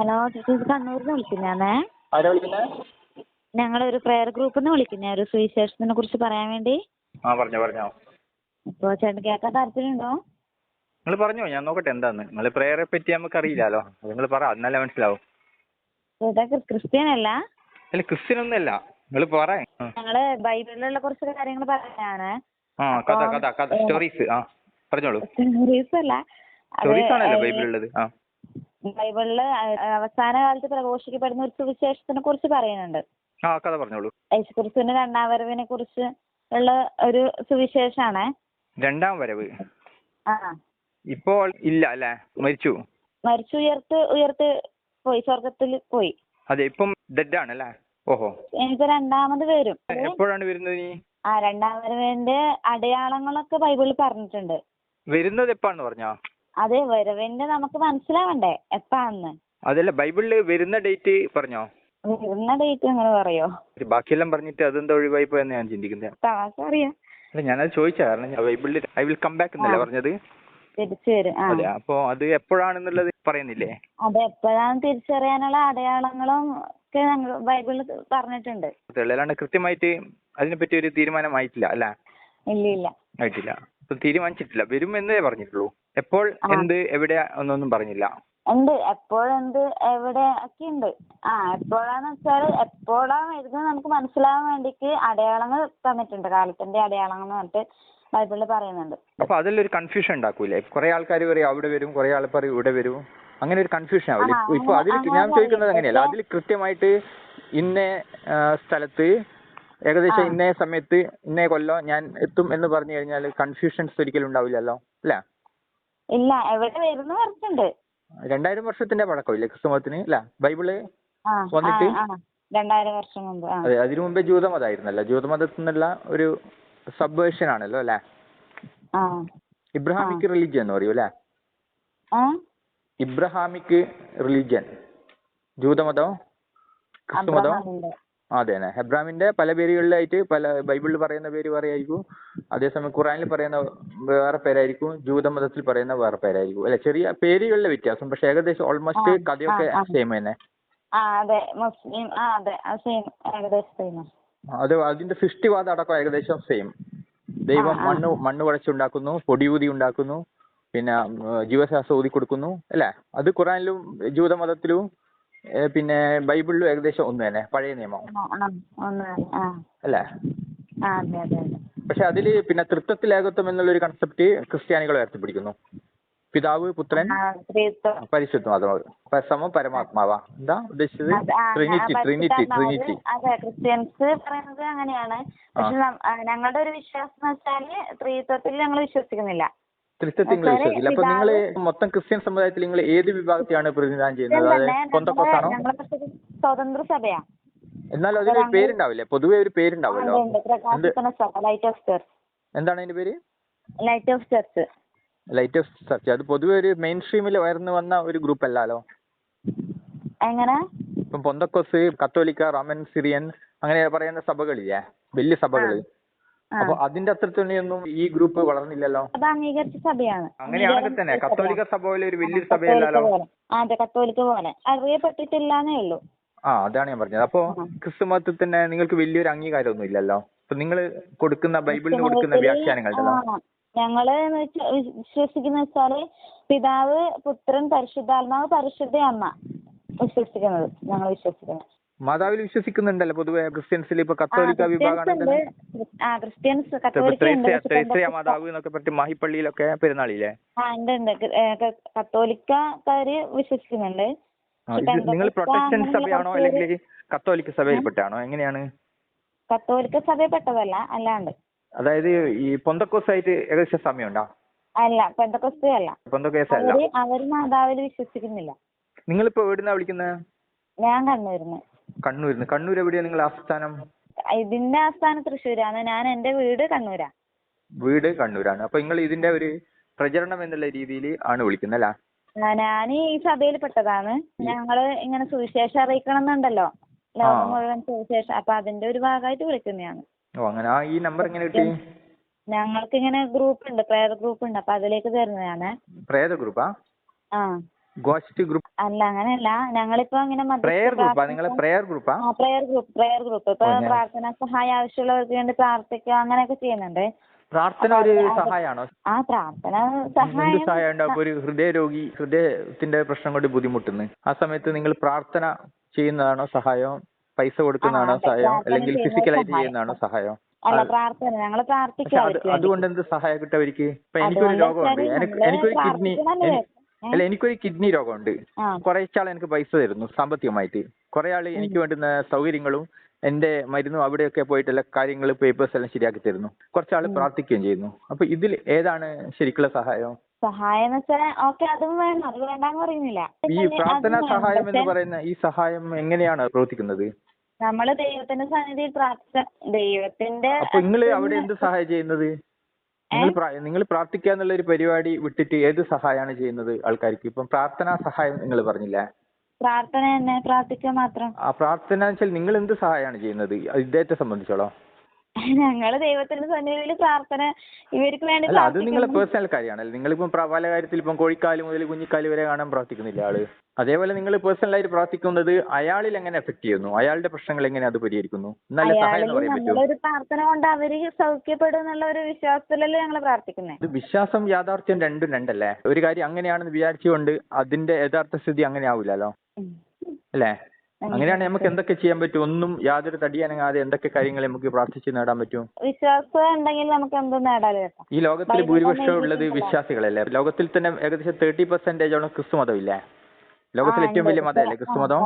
Hello ചേച്ചി, ഇത് കണ്ണൂരിന്ന് വിളിക്കുന്നതാണേ. ആരാ വിളിക്കുന്നേ? ഞങ്ങളൊരു പ്രെയർ ഗ്രൂപ്പിൽ നിന്ന് വിളിക്കുന്നേ, ഒരു സുവിശേഷത്തിനെ കുറിച്ച് പറയാൻ വേണ്ടി. പറഞ്ഞോ. ഇപ്പോൾ ചേട്ടൻ കേൾക്കാൻ താല്പര്യമുണ്ടോ? നിങ്ങൾ പറഞ്ഞോ, ഞാൻ നോക്കട്ടെ എന്താന്ന്. നിങ്ങൾ പ്രേയറെ പറ്റി നമുക്ക് അറിയില്ലല്ലോ, നിങ്ങൾ പറ, എന്നാലേ മനസ്സിലാവും. ചേട്ടാ ക്രിസ്ത്യൻ അല്ല? അല്ല, ക്രിസ്ത്യൻ ഒന്നല്ല, നിങ്ങൾ പറ. ഞങ്ങള് ബൈബിളിലുള്ള കുറച്ച് കാര്യങ്ങൾ പറയാനാണ്. കഥ സ്റ്റോറീസ്. പറഞ്ഞോളൂ. സ്റ്റോറീസ് അല്ല, സ്റ്റോറീസ് ആണല്ലോ ബൈബിളിലുള്ളത്. ബൈബിളില് അവസാന കാലത്ത് പ്രഘോഷിക്കപ്പെടുന്ന ഒരു സുവിശേഷത്തിനെ കുറിച്ച് പറയുന്നുണ്ട്. കഥ പറഞ്ഞോളൂ. യേശുക്രിസ്തുവിന്റെ രണ്ടാം വരവിനെ കുറിച്ച് ഉള്ള ഒരു സുവിശേഷാണ്. രണ്ടാം വരവ് ഇപ്പോൾ ഇല്ല അല്ലേ? മരിച്ചു ഉയർത്ത് പോയി, സ്വർഗത്തിൽ പോയി. അതെ, ഇപ്പം ഡെഡ് ആണല്ലേ? ഓഹോ. എനിക്ക് രണ്ടാമത് വരും. എപ്പോഴാണ് വരുന്നത്? നീ രണ്ടാം വരവിന്റെ അടയാളങ്ങളൊക്കെ ബൈബിളിൽ പറഞ്ഞിട്ടുണ്ട്. വരുന്നത് എപ്പാന്ന് പറഞ്ഞോ? അതെ, വരവിന്റെ നമുക്ക് മനസ്സിലാവണ്ടേ എപ്പാന്ന്. അതല്ല, ബൈബിളില് വരുന്ന ഡേറ്റ് പറഞ്ഞോ? വരുന്ന ഡേറ്റ് അങ്ങനെ പറയോ? ബാക്കിയെല്ലാം പറഞ്ഞിട്ട് അതെന്താ ഒഴിവായി പോയെന്ന് ഞാൻ ചിന്തിക്കുന്നത്. അറിയാം. അല്ല, ഞാനത് ചോദിച്ചാ, കാരണം ബൈബിളിൽ ഐ വിൽ കം ബാക്ക് എന്നല്ലേ പറഞ്ഞത്? തിരിച്ചു വരും. അതെ, അപ്പൊ അത് എപ്പോഴാണെന്നുള്ളത് പറയുന്നില്ലേ? അതെ, എപ്പോഴാണ് തിരിച്ചറിയാനുള്ള അടയാളങ്ങളും ഒക്കെ ബൈബിളിൽ പറഞ്ഞിട്ടുണ്ട്. അല്ലാണ്ട് കൃത്യമായിട്ട് അതിനെപ്പറ്റി ഒരു തീരുമാനമായിട്ടില്ല അല്ലേ? ഇല്ല, ആയിട്ടില്ല. അപ്പൊ തീരുമാനിച്ചിട്ടില്ല, വരും എന്നേ പറഞ്ഞിട്ടുള്ളൂ. എപ്പോൾ, എന്ത്, എവിടെ എന്നൊന്നും പറഞ്ഞില്ല. ഉണ്ട്, എപ്പോഴെന്ത് എവിടെ ഒക്കെ ഉണ്ട്. എപ്പോഴാന്ന് വെച്ചാൽ എപ്പോഴാണ് വരുന്നത് നമുക്ക് മനസ്സിലാവാൻ വേണ്ടിക്ക് അടയാളങ്ങൾ തന്നിട്ടുണ്ട്, കാലത്തിന്റെ അടയാളങ്ങൾ എന്ന് പറഞ്ഞിട്ട് ബൈബിളിൽ പറയുന്നുണ്ട്. അപ്പൊ അതിലൊരു കൺഫ്യൂഷൻ ഉണ്ടാക്കൂലേ? കുറെ ആൾക്കാർ പറയും അവിടെ വരും, കുറെ ആൾ പറയും ഇവിടെ വരും, അങ്ങനെ ഒരു കൺഫ്യൂഷൻ ആവില്ലേ? ഇപ്പൊ അതിൽ ഞാൻ ചോദിക്കുന്നത് അങ്ങനെയല്ല, അതിൽ കൃത്യമായിട്ട് ഇന്ന സ്ഥലത്ത് ഏകദേശം ഇന്നേ സമയത്ത് ഇന്നേ കൊല്ലം ഞാൻ എത്തും എന്ന് പറഞ്ഞു കഴിഞ്ഞാൽ കൺഫ്യൂഷൻസ് ഒരിക്കലും ഉണ്ടാവില്ലല്ലോ അല്ലേ? ഇല്ല, എവിടെ വരുന്ന പറഞ്ഞിട്ടുണ്ട്. 2000 വർഷത്തിന്റെ പഴക്കമില്ലേ ക്രിസ്തുമതത്തിന് അല്ല? ബൈബിള് വന്നിട്ട് 2000 വർഷം മുമ്പ്. അതെ, അതിനു മുമ്പേ ജൂതമതമായിരുന്നല്ലോ. ജൂതമതത്തിൽ നിന്നുള്ള ഒരു സബ്വേർഷൻ ആണല്ലോ അല്ലെ? ഇബ്രഹാമിക് റിലീജിയൻ എന്ന് പറയൂ അല്ലെ? ഇബ്രഹാമിക് റിലീജിയൻ, ജൂതമതവും ക്രിസ്തുമതവും. അതെ, എബ്രാഹിമിന്റെ പല പേരുകളിലായിട്ട് പല ബൈബിളിൽ പറയുന്ന പേര് പറയായിരിക്കും, അതേസമയം ഖുറാനിൽ പറയുന്ന വേറെ പേരായിരിക്കും, ജൂതമതത്തിൽ പറയുന്ന വേറെ പേരായിരിക്കും അല്ലെ? ചെറിയ പേരുകളിലെ വ്യത്യാസം, പക്ഷെ ഏകദേശം ഓൾമോസ്റ്റ് കഥയൊക്കെ സെയിം തന്നെ. അത് അതിന്റെ സൃഷ്ടിവാദം അടക്കം ഏകദേശം സെയിം. ദൈവം മണ്ണ് കുഴച്ചുണ്ടാക്കുന്നു, പൊടിയൂതി ഉണ്ടാക്കുന്നു, പിന്നെ ജീവശ്വാസം ഊതി കൊടുക്കുന്നു അല്ലെ? അത് ഖുറാനിലും ജൂതമതത്തിലും പിന്നെ ബൈബിളിലും ഏകദേശം ഒന്ന് തന്നെ, പഴയ നിയമം അല്ലേ? പക്ഷെ അതില് പിന്നെ തൃത്വത്തിൽ ഏകത്വം എന്നുള്ള ഒരു കൺസെപ്റ്റ് ക്രിസ്ത്യാനികൾ ഉയർത്തിപ്പിടിക്കുന്നു. പിതാവ്, പുത്രൻ, പരിശുദ്ധാത്മാവ് സമം പരമാത്മാവാ. എന്താ ഉദ്ദേശിച്ചത്? ട്രിനിറ്റി. അതെ, ക്രിസ്ത്യൻസ് പറയുന്നത് അങ്ങനെയാണ്. പക്ഷെ ഞങ്ങളുടെ ഒരു വിശ്വാസം എന്ന് വെച്ചാല് ത്രിത്വത്തിൽ ഞങ്ങൾ വിശ്വസിക്കുന്നില്ല. ത്രിത്വത്തിൽ നിങ്ങൾ വിശ്വസിക്കില്ല. അപ്പൊ നിങ്ങൾ മൊത്തം ക്രിസ്ത്യൻ സമുദായത്തിൽ നിങ്ങൾ ഏത് വിഭാഗത്തെയാണ് പ്രതിനിധാനം ചെയ്യുന്നത്? അതായത് പെന്തക്കോസ്താണോ? സ്വതന്ത്ര സഭയാ. എന്നാലും അതിന് പേരുണ്ടാവില്ലേ? പൊതുവെ ഒരു പേരുണ്ടാവുമല്ലോ. എന്താണ് അതിന്റെ പേര്? Light of church. Light of church. അത് പൊതുവെ ഒരു മെയിൻ സ്ട്രീമിൽ ഉയർന്നു വന്ന ഒരു ഗ്രൂപ്പ് അല്ലല്ലോ. എങ്ങനെ? ഇപ്പം പെന്തക്കോസ്, കത്തോലിക്ക, റോമൻ സിറിയൻ അങ്ങനെ പറയുന്ന സഭകളില്ലേ, വലിയ സഭകള്. അപ്പൊ അതിന്റെ അത്രത്തൊന്നും ഈ ഗ്രൂപ്പ് വളർന്നില്ലല്ലോ. അത് അംഗീകരിച്ച സഭയാണ്. അങ്ങനെയാണെങ്കിൽ തന്നെ കത്തോലിക്ക സഭ പോലെ ഒരു വലിയ സഭയല്ലല്ലോ. അതെ, കത്തോലിക്ക പോലെ അറിയപ്പെട്ടിട്ടില്ലാന്നേ ഉള്ളൂ. അതാണ് ഞാൻ പറഞ്ഞത്. അപ്പൊ ക്രിസ്തുമതത്തിൽ തന്നെ നിങ്ങൾക്ക് വലിയൊരു അംഗീകാരമൊന്നും ഇല്ലല്ലോ. അപ്പൊ നിങ്ങൾ കൊടുക്കുന്ന ബൈബിളിൽ കൊടുക്കുന്ന വ്യാഖ്യാനങ്ങളുണ്ടല്ലോ. ഞങ്ങള് വിശ്വസിക്കുന്ന വെച്ചാല് പിതാവ്, പുത്രൻ, പരിശുദ്ധാത്മാവ്, പരിശുദ്ധ അമ്മ വിശ്വസിക്കുന്നത്. ഞങ്ങൾ വിശ്വസിക്കുന്നത് മാതാവിൽ വിശ്വസിക്കുന്നുണ്ടല്ലോ പൊതുവെ ക്രിസ്ത്യൻസിൽ. ഇപ്പൊ കത്തോലിക്ക വിഭാഗമാണ് ക്രിസ്ത്യൻസ്, മാതാവ് എന്നൊക്കെ പറ്റി മാഹിപ്പള്ളിയിലൊക്കെ പെരുന്നാളില്ലേ? ഉണ്ട്. കത്തോലിക്കക്കാര് വിശ്വസിക്കുന്നുണ്ട്. നിങ്ങൾ പ്രൊട്ടസ്റ്റന്റ് സഭയാണോ അല്ലെങ്കിൽ കത്തോലിക്ക സഭയിൽപ്പെട്ടാണോ? എങ്ങനെയാണ്? കത്തോലിക്ക സഭയിൽപ്പെട്ടതല്ല, അല്ലാണ്ട്. അതായത് ഈ പെന്തക്കോസ്തായിട്ട് ഏകദേശം സമയമുണ്ടോ? അല്ല, പെന്തക്കോസ്തേ അല്ല. അവര് മാതാവിൽ വിശ്വസിക്കുന്നില്ല. നിങ്ങളിപ്പോ എവിടുന്നാ വിളിക്കുന്നത്? ഞാൻ കണ്ണൂരിന്ന്. കണ്ണൂർ എവിടെയാ നിങ്ങൾ ആസ്ഥാനം? ഇതിന്റെ ആസ്ഥാനം തൃശ്ശൂരാണ്. ഞാൻ എന്റെ വീട് കണ്ണൂരാ. വീട് കണ്ണൂരാണ്. അപ്പൊ നിങ്ങൾ ഇതിന്റെ ഒരു പ്രചരണം എന്നുള്ള രീതിയിൽ ആണ് വിളിക്കുന്നല്ലേ? ഞാൻ ഈ സഭയിൽ പെട്ടതാണ്. ഞങ്ങള് ഇങ്ങനെ സുവിശേഷം അറിയിക്കണം എന്നുണ്ടല്ലോ, ലോകം മുഴുവൻ സുവിശേഷം. അപ്പൊ അതിന്റെ ഒരു ഭാഗമായിട്ട് വിളിക്കുന്നതാണ്. അങ്ങനെ. ഈ നമ്പർ എങ്ങനെ കിട്ടി? ഞങ്ങൾക്ക് ഇങ്ങനെ ഗ്രൂപ്പ് ഉണ്ട്, പ്രേത ഗ്രൂപ്പ് ഉണ്ട്. അപ്പൊ അതിലേക്ക് തരുന്നതാണ്. പ്രേത ഗ്രൂപ്പാ? ഗോസ്റ്റ് ഗ്രൂപ്പ് അല്ല അങ്ങനെയല്ല, ഞങ്ങളിപ്പോ ഇങ്ങനെ പ്രേയർ ഗ്രൂപ്പാ? നിങ്ങളെ പ്രേയർ ഗ്രൂപ്പാ? പ്രേയർ ഗ്രൂപ്പ് ഇപ്പൊ പ്രാർത്ഥനാ സഹായം ആവശ്യമുള്ളവർക്ക് വേണ്ടി പ്രാർത്ഥിക്കുക അങ്ങനെയൊക്കെ ചെയ്യുന്നുണ്ട്. പ്രാർത്ഥന ഒരു സഹായമാണോ? ആ പ്രാർത്ഥന എന്ത് സഹായം സഹായം ഉണ്ടാവും? ഇപ്പൊ ഒരു ഹൃദയരോഗി ഹൃദയത്തിന്റെ പ്രശ്നം കൊണ്ട് ബുദ്ധിമുട്ടുന്നു, ആ സമയത്ത് നിങ്ങൾ പ്രാർത്ഥന ചെയ്യുന്നതാണോ സഹായം? പൈസ കൊടുക്കുന്നതാണോ സഹായം? അല്ലെങ്കിൽ ഫിസിക്കലായിട്ട് ചെയ്യുന്നതാണോ സഹായം? അല്ല, പ്രാർത്ഥന ഞങ്ങള് പ്രാർത്ഥിക്കുക. അതുകൊണ്ട് എന്ത് സഹായം കിട്ടും അവർക്ക്? ഇപ്പൊ എനിക്കൊരു രോഗമുണ്ട്, എനിക്കൊരു കിഡ്നി അല്ല എനിക്കൊരു കിഡ്നി രോഗമുണ്ട്. കുറേച്ചാൾ എനിക്ക് പൈസ തരുന്നു സാമ്പത്തികമായിട്ട്. കുറെ ആള് എനിക്ക് വേണ്ടുന്ന സൗകര്യങ്ങളും എന്റെ മരുന്നും അവിടെയൊക്കെ പോയിട്ടുള്ള കാര്യങ്ങൾ പേപ്പേഴ്സ് എല്ലാം ശരിയാക്കി തരുന്നു. കുറച്ചാള് പ്രാർത്ഥിക്കുകയും ചെയ്യുന്നു. അപ്പൊ ഇതിൽ ഏതാണ് ശരിക്കുള്ള സഹായം? സഹായം എന്ന് വെച്ചാൽ ഓക്കെ അതും വേണം, അത് വേണ്ടാന്ന് പറയുന്നില്ല. ഈ പ്രാർത്ഥനാ സഹായം എന്ന് പറയുന്ന ഈ സഹായം എങ്ങനെയാണ് പ്രവർത്തിക്കുന്നത്? നമ്മള് ദൈവത്തിന്റെ സന്നിധിയിൽ പ്രാർത്ഥിച്ച ദൈവത്തിന്റെ. അപ്പൊ നിങ്ങൾ അവിടെ എന്ത് സഹായം ചെയ്യുന്നത്? നിങ്ങൾ പ്രാർത്ഥിക്കുക എന്നുള്ള ഒരു പരിപാടി വിട്ടിട്ട് ഏത് സഹായമാണ് ചെയ്യുന്നത് ആൾക്കാർക്ക്? ഇപ്പം പ്രാർത്ഥനാ സഹായം നിങ്ങൾ പറഞ്ഞില്ലേ? പ്രാർത്ഥന തന്നെ, പ്രാർത്ഥിക്കുക മാത്രം. ആ പ്രാർത്ഥന വെച്ചാൽ നിങ്ങൾ എന്ത് സഹായമാണ് ചെയ്യുന്നത് ഇദ്ദേഹത്തെ സംബന്ധിച്ചോളം? ഞങ്ങള് ദൈവത്തിന്റെ സന്നിധിയിൽ പ്രാർത്ഥന ഇവർക്ക് വേണ്ടി. അല്ല, അത് നിങ്ങളെ പേഴ്സണൽ കാര്യമാണല്ലോ. നിങ്ങളിപ്പം പല കാര്യത്തിൽ ഇപ്പം കോഴിക്കാല് മുതൽ കുഞ്ഞിക്കാല് വരെ കാണാൻ പ്രാർത്ഥിക്കുന്നില്ല ആള്. അതേപോലെ നിങ്ങൾ പേഴ്സണലായിട്ട് പ്രാർത്ഥിക്കുന്നത് അയാളിൽ എങ്ങനെ എഫക്ട് ചെയ്യുന്നു? അയാളുടെ പ്രശ്നങ്ങൾ എങ്ങനെ അത് പരിഹരിക്കുന്നു? നല്ല സഹായം എന്ന് പറയാൻ പറ്റുമോ? ഒരു പ്രാർത്ഥന കൊണ്ട് അവര് സൗഖ്യപ്പെടും എന്നുള്ള ഒരു വിശ്വാസത്തിലല്ലേ ഞങ്ങൾ പ്രാർത്ഥിക്കുന്നത്. വിശ്വാസം യാഥാർത്ഥ്യം രണ്ടും രണ്ടല്ലേ? ഒരു കാര്യം അങ്ങനെയാണെന്ന് വിചാരിച്ചുകൊണ്ട് അതിന്റെ യഥാർത്ഥ സ്ഥിതി അങ്ങനെ ആവൂലല്ലോ, അല്ലേ? അങ്ങനെയാണ് നമുക്ക് എന്തൊക്കെ ചെയ്യാൻ പറ്റും? ഒന്നും യാതൊരു തടിയനങ്ങാതെ എന്തൊക്കെ കാര്യങ്ങൾ നമുക്ക് പ്രാർത്ഥിച്ച് നേടാൻ പറ്റും? വിശ്വാസം ഉണ്ടെങ്കിൽ നമുക്ക് എന്തും നേടാലോ. ഈ ലോകത്തിൽ ഭൂരിപക്ഷം ഉള്ളത് വിശ്വാസികളല്ലേ? ലോകത്തിൽ തന്നെ ഏകദേശം 30% ക്രിസ്തു മതമില്ലേ? ലോകത്തിലെ ഏറ്റവും വലിയ മതമല്ലേ ക്രിസ്തു മതം?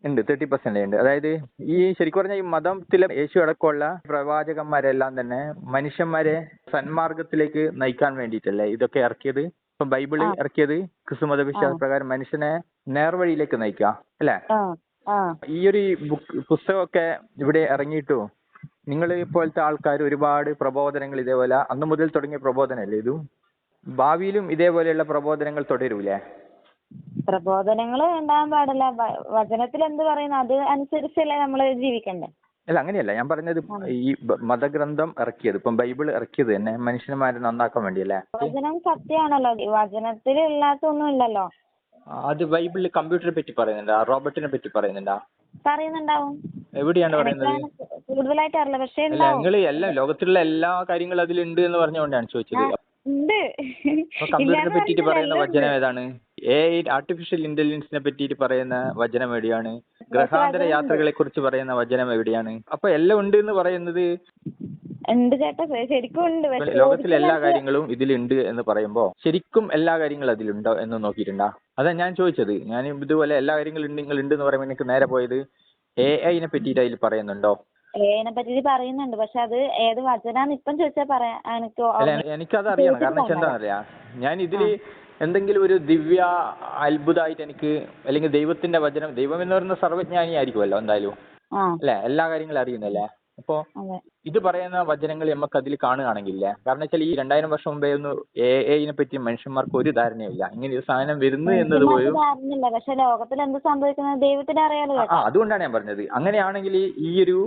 ഉണ്ട്, 30% ഉണ്ട്. അതായത് ഈ ശരിക്കും പറഞ്ഞാൽ ഈ മതത്തിലെ യേശു അടക്കമുള്ള പ്രവാചകന്മാരെല്ലാം തന്നെ മനുഷ്യന്മാരെ സന്മാർഗത്തിലേക്ക് നയിക്കാൻ വേണ്ടിയിട്ടല്ലേ ഇതൊക്കെ ഇറക്കിയത്? ഇപ്പം ബൈബിള് ഇറക്കിയത് ക്രിസ്തുമത വിശ്വാസ പ്രകാരം മനുഷ്യനെ നേർവഴിയിലേക്ക് നയിക്കുക, അല്ലേ? ഈ ഒരു പുസ്തകമൊക്കെ ഇവിടെ ഇറങ്ങിയിട്ടു നിങ്ങൾ ഇപ്പോഴത്തെ ആൾക്കാർ ഒരുപാട് പ്രബോധനങ്ങൾ ഇതേപോലെ അന്ന് മുതൽ തുടങ്ങിയ പ്രബോധനമല്ലേ ഇതും? ഭാവിയിലും ഇതേപോലെയുള്ള പ്രബോധനങ്ങൾ തുടരൂലേ? പ്രബോധനങ്ങൾ ഉണ്ടാകാൻ പാടില്ല. വചനത്തിൽ എന്ത് പറയുന്നു അത് അനുസരിച്ചല്ലേ നമ്മൾ ജീവിക്കണ്ടേ? അല്ല, അങ്ങനെയല്ല ഞാൻ പറഞ്ഞത്. ഈ മതഗ്രന്ഥം ഇറക്കിയത്, ഇപ്പം ബൈബിൾ ഇറക്കിയത് തന്നെ മനുഷ്യന്മാരെ നന്നാക്കാൻ വേണ്ടിയല്ലേ? വചനം സത്യമാണല്ലോ, വചനത്തിൽ ഇല്ലാത്തൊന്നും ഇല്ലല്ലോ. അത് ബൈബിളിൽ കമ്പ്യൂട്ടറെ പറ്റി പറയുന്നുണ്ടോ? റോബോട്ടിനെ പറ്റി പറയുന്നുണ്ടോ? പറയുന്നുണ്ടാവും. എവിടെയാണ് പറയുന്നത്? കൂടുതലായിട്ട് അറിയില്ല, പക്ഷേ നിങ്ങൾ എല്ലാം ലോകത്തിലുള്ള എല്ലാ കാര്യങ്ങളും അതിലുണ്ട് എന്ന് പറഞ്ഞുകൊണ്ടാണ് ചോദിച്ചത്. കമ്പ്യൂട്ടറിനെ പറ്റിയിട്ട് പറയുന്ന വചനം ഏതാണ്? ആർട്ടിഫിഷ്യൽ ഇന്റലിജൻസിനെ പറ്റിയിട്ട് പറയുന്ന വചനം എവിടെയാണ്? ഗ്രഹാന്തര യാത്രകളെ കുറിച്ച് പറയുന്ന വചനം എവിടെയാണ്? അപ്പൊ എല്ലാം ഉണ്ട് എന്ന് പറയുന്നത് ശരിക്കും ഉണ്ട്. ലോകത്തിലെ എല്ലാ കാര്യങ്ങളും ഇതിലുണ്ട് എന്ന് പറയുമ്പോ ശരിക്കും എല്ലാ കാര്യങ്ങളും അതിലുണ്ടോ എന്ന് നോക്കിയിട്ടുണ്ടോ? അതാ ഞാൻ ചോദിച്ചത്. ഞാൻ ഇതുപോലെ എല്ലാ കാര്യങ്ങളും ഉണ്ട് എന്ന് പറയുമ്പോൾ എനിക്ക് നേരെ പോയത് AI-നെ പറ്റിയിട്ട് അതിൽ പറയുന്നുണ്ടോ? AI-നെ പറ്റി പറയുന്നുണ്ട്, പക്ഷെ അത് ഏത് വചനാന്ന് ഇപ്പം ചോദിച്ചാൽ പറയാം. എനിക്കത് അറിയണം. കാരണം എന്താ പറയാ, ഞാൻ ഇതില് എന്തെങ്കിലും ഒരു ദിവ്യ അത്ഭുതമായിട്ട് എനിക്ക്, അല്ലെങ്കിൽ ദൈവത്തിന്റെ വചനം, ദൈവം എന്ന് പറയുന്ന സർവ്വജ്ഞാനി ആയിരിക്കുമല്ലോ എന്തായാലും, അല്ലെ? എല്ലാ കാര്യങ്ങളും അറിയുന്നല്ലേ? അപ്പൊ ഇത് പറയുന്ന വചനങ്ങൾ നമുക്ക് അതിൽ കാണുകയാണെങ്കിലേ, കാരണം വെച്ചാൽ ഈ 2000 വർഷം മുമ്പേ ഒന്നും AI-നെ പറ്റി മനുഷ്യന്മാർക്ക് ഒരു ധാരണയില്ല. ഇങ്ങനെ ഒരു സാധനം വരുന്നു എന്നത് പോലും. പക്ഷെ ലോകത്തിൽ എന്ത് സംഭവിക്കുന്നത് ദൈവത്തിന് അറിയാലോ. അതുകൊണ്ടാണ് ഞാൻ പറഞ്ഞത്. അങ്ങനെയാണെങ്കിൽ ഈ ഒരു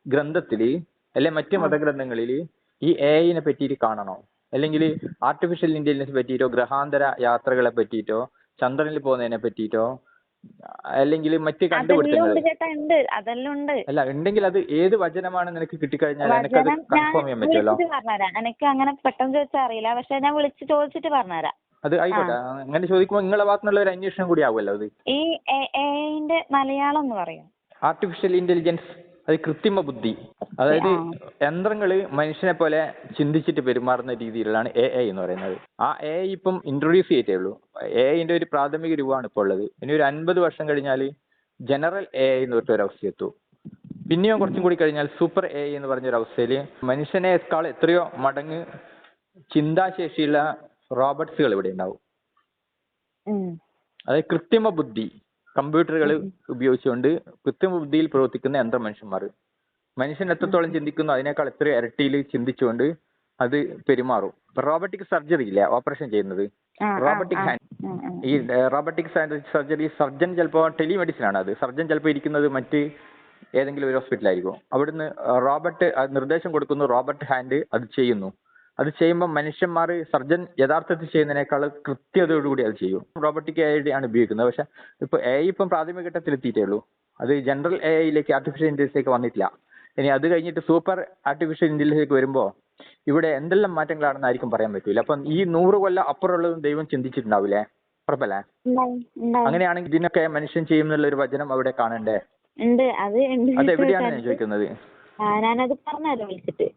ഗ്രന്ഥത്തില് അല്ലെ മറ്റു മതഗ്രന്ഥങ്ങളില് ഈ AI-നെ പറ്റിയിട്ട് കാണണോ? അല്ലെങ്കിൽ ആർട്ടിഫിഷ്യൽ ഇന്റലിജൻസ് പറ്റിയിട്ടോ, ഗ്രഹാന്തര യാത്രകളെ പറ്റിയിട്ടോ, ചന്ദ്രനിൽ പോകുന്നതിനെ പറ്റിയിട്ടോ, അല്ലെങ്കിൽ മറ്റ് കണ്ടുപിടുത്തങ്ങൾ അല്ല ഉണ്ടെങ്കിൽ അത് ഏത് വചനമാണെന്ന് നിനക്ക് കിട്ടിക്കഴിഞ്ഞാൽ എനിക്കത് കൺഫേം ചെയ്യാൻ പറ്റുമല്ലോ. എനിക്ക് അങ്ങനെ പെട്ടെന്ന് ചോദിച്ചാൽ അറിയില്ല, പക്ഷെ ഞാൻ വിളിച്ച് ചോദിച്ചിട്ട് പറഞ്ഞുതരാം. അത് ആയിക്കോട്ടെ. അങ്ങനെ ചോദിക്കുമ്പോൾ നിങ്ങളെ ഭാഗത്തുനിന്നുള്ള ഒരു അന്വേഷണം കൂടി ആവുമല്ലോ അത്. ഈ AI-ന്റെ മലയാളം എന്ന് പറയും. ആർട്ടിഫിഷ്യൽ ഇന്റലിജൻസ്, അത് കൃത്രിമ ബുദ്ധി. അതായത് യന്ത്രങ്ങള് മനുഷ്യനെ പോലെ ചിന്തിച്ചിട്ട് പെരുമാറുന്ന രീതിയിലാണ് AI എന്ന് പറയുന്നത്. ആ AI ഇപ്പം ഇൻട്രൊഡ്യൂസ് ചെയ്തിട്ടേ ഉള്ളൂ. AI-ന്റെ ഒരു പ്രാഥമിക രൂപമാണ് ഇപ്പോൾ ഉള്ളത്. ഇനി ഒരു 50 വർഷം കഴിഞ്ഞാൽ ജനറൽ AI എന്ന് പറഞ്ഞ ഒരു അവസ്ഥ എത്തും. പിന്നെയും കുറച്ചും കൂടി കഴിഞ്ഞാൽ സൂപ്പർ AI എന്ന് പറഞ്ഞൊരു അവസ്ഥയിൽ മനുഷ്യനേക്കാൾ എത്രയോ മടങ്ങ് ചിന്താശേഷിയുള്ള റോബോട്ട്സുകൾ ഇവിടെ ഉണ്ടാവും. അതായത് കൃത്രിമ ബുദ്ധി, കമ്പ്യൂട്ടറുകൾ ഉപയോഗിച്ചുകൊണ്ട് കൃത്രിമ ബുദ്ധിയിൽ പ്രവർത്തിക്കുന്ന യന്ത്ര മനുഷ്യന്മാർ. മനുഷ്യൻ എത്രത്തോളം ചിന്തിക്കുന്നു അതിനേക്കാൾ എത്ര ഇരട്ടിയിൽ ചിന്തിച്ചുകൊണ്ട് അത് പെരുമാറും. റോബോട്ടിക് സർജറി ഇല്ലേ, ഓപ്പറേഷൻ ചെയ്യുന്നത്, റോബോട്ടിക് ഹാൻഡ്. ഈ റോബോട്ടിക് സർജറി സർജൻ ചിലപ്പോൾ ടെലിമെഡിസിൻ ആണ്. അത് സർജൻ ചിലപ്പോൾ ഇരിക്കുന്നത് മറ്റ് ഏതെങ്കിലും ഒരു ഹോസ്പിറ്റലായിരിക്കും. അവിടുന്ന് റോബോട്ട് നിർദ്ദേശം കൊടുക്കുന്നു, റോബോട്ട് ഹാൻഡ് അത് ചെയ്യുന്നു. അത് ചെയ്യുമ്പോൾ മനുഷ്യന്മാർ സർജൻ യഥാർത്ഥത്തിൽ ചെയ്യുന്നതിനേക്കാൾ കൃത്യതയോടുകൂടി അത് ചെയ്യും. റോബോട്ടിക് AI ആണ് ഉപയോഗിക്കുന്നത്. പക്ഷെ ഇപ്പൊ AI ഇപ്പം പ്രാഥമിക ഘട്ടത്തിൽ എത്തിയിട്ടേ ഉള്ളൂ. അത് ജനറൽ AI ആർട്ടിഫിഷ്യൽ ഇന്റലിജൻസിലേക്ക് വന്നിട്ടില്ല. ഇനി അത് കഴിഞ്ഞിട്ട് സൂപ്പർ ആർട്ടിഫിഷ്യൽ ഇന്റലിജൻസിലേക്ക് വരുമ്പോൾ ഇവിടെ എന്തെല്ലാം മാറ്റങ്ങളാണെന്ന് ആർക്കും പറയാൻ പറ്റൂല. അപ്പം ഈ 100 കൊല്ലം അപ്പുറമുള്ളതും ദൈവം ചിന്തിച്ചിട്ടുണ്ടാവില്ലേ? ഉറപ്പല്ലേ? അങ്ങനെയാണെങ്കിൽ ഇതിനൊക്കെ മനുഷ്യൻ ചെയ്യുന്നുള്ള ഒരു വചനം അവിടെ കാണണ്ടേ? അത് എവിടെയാണ് ഞാൻ ചോദിക്കുന്നത്? ഞാനത് പറഞ്ഞല്ലോ വിളിച്ചിട്ട്.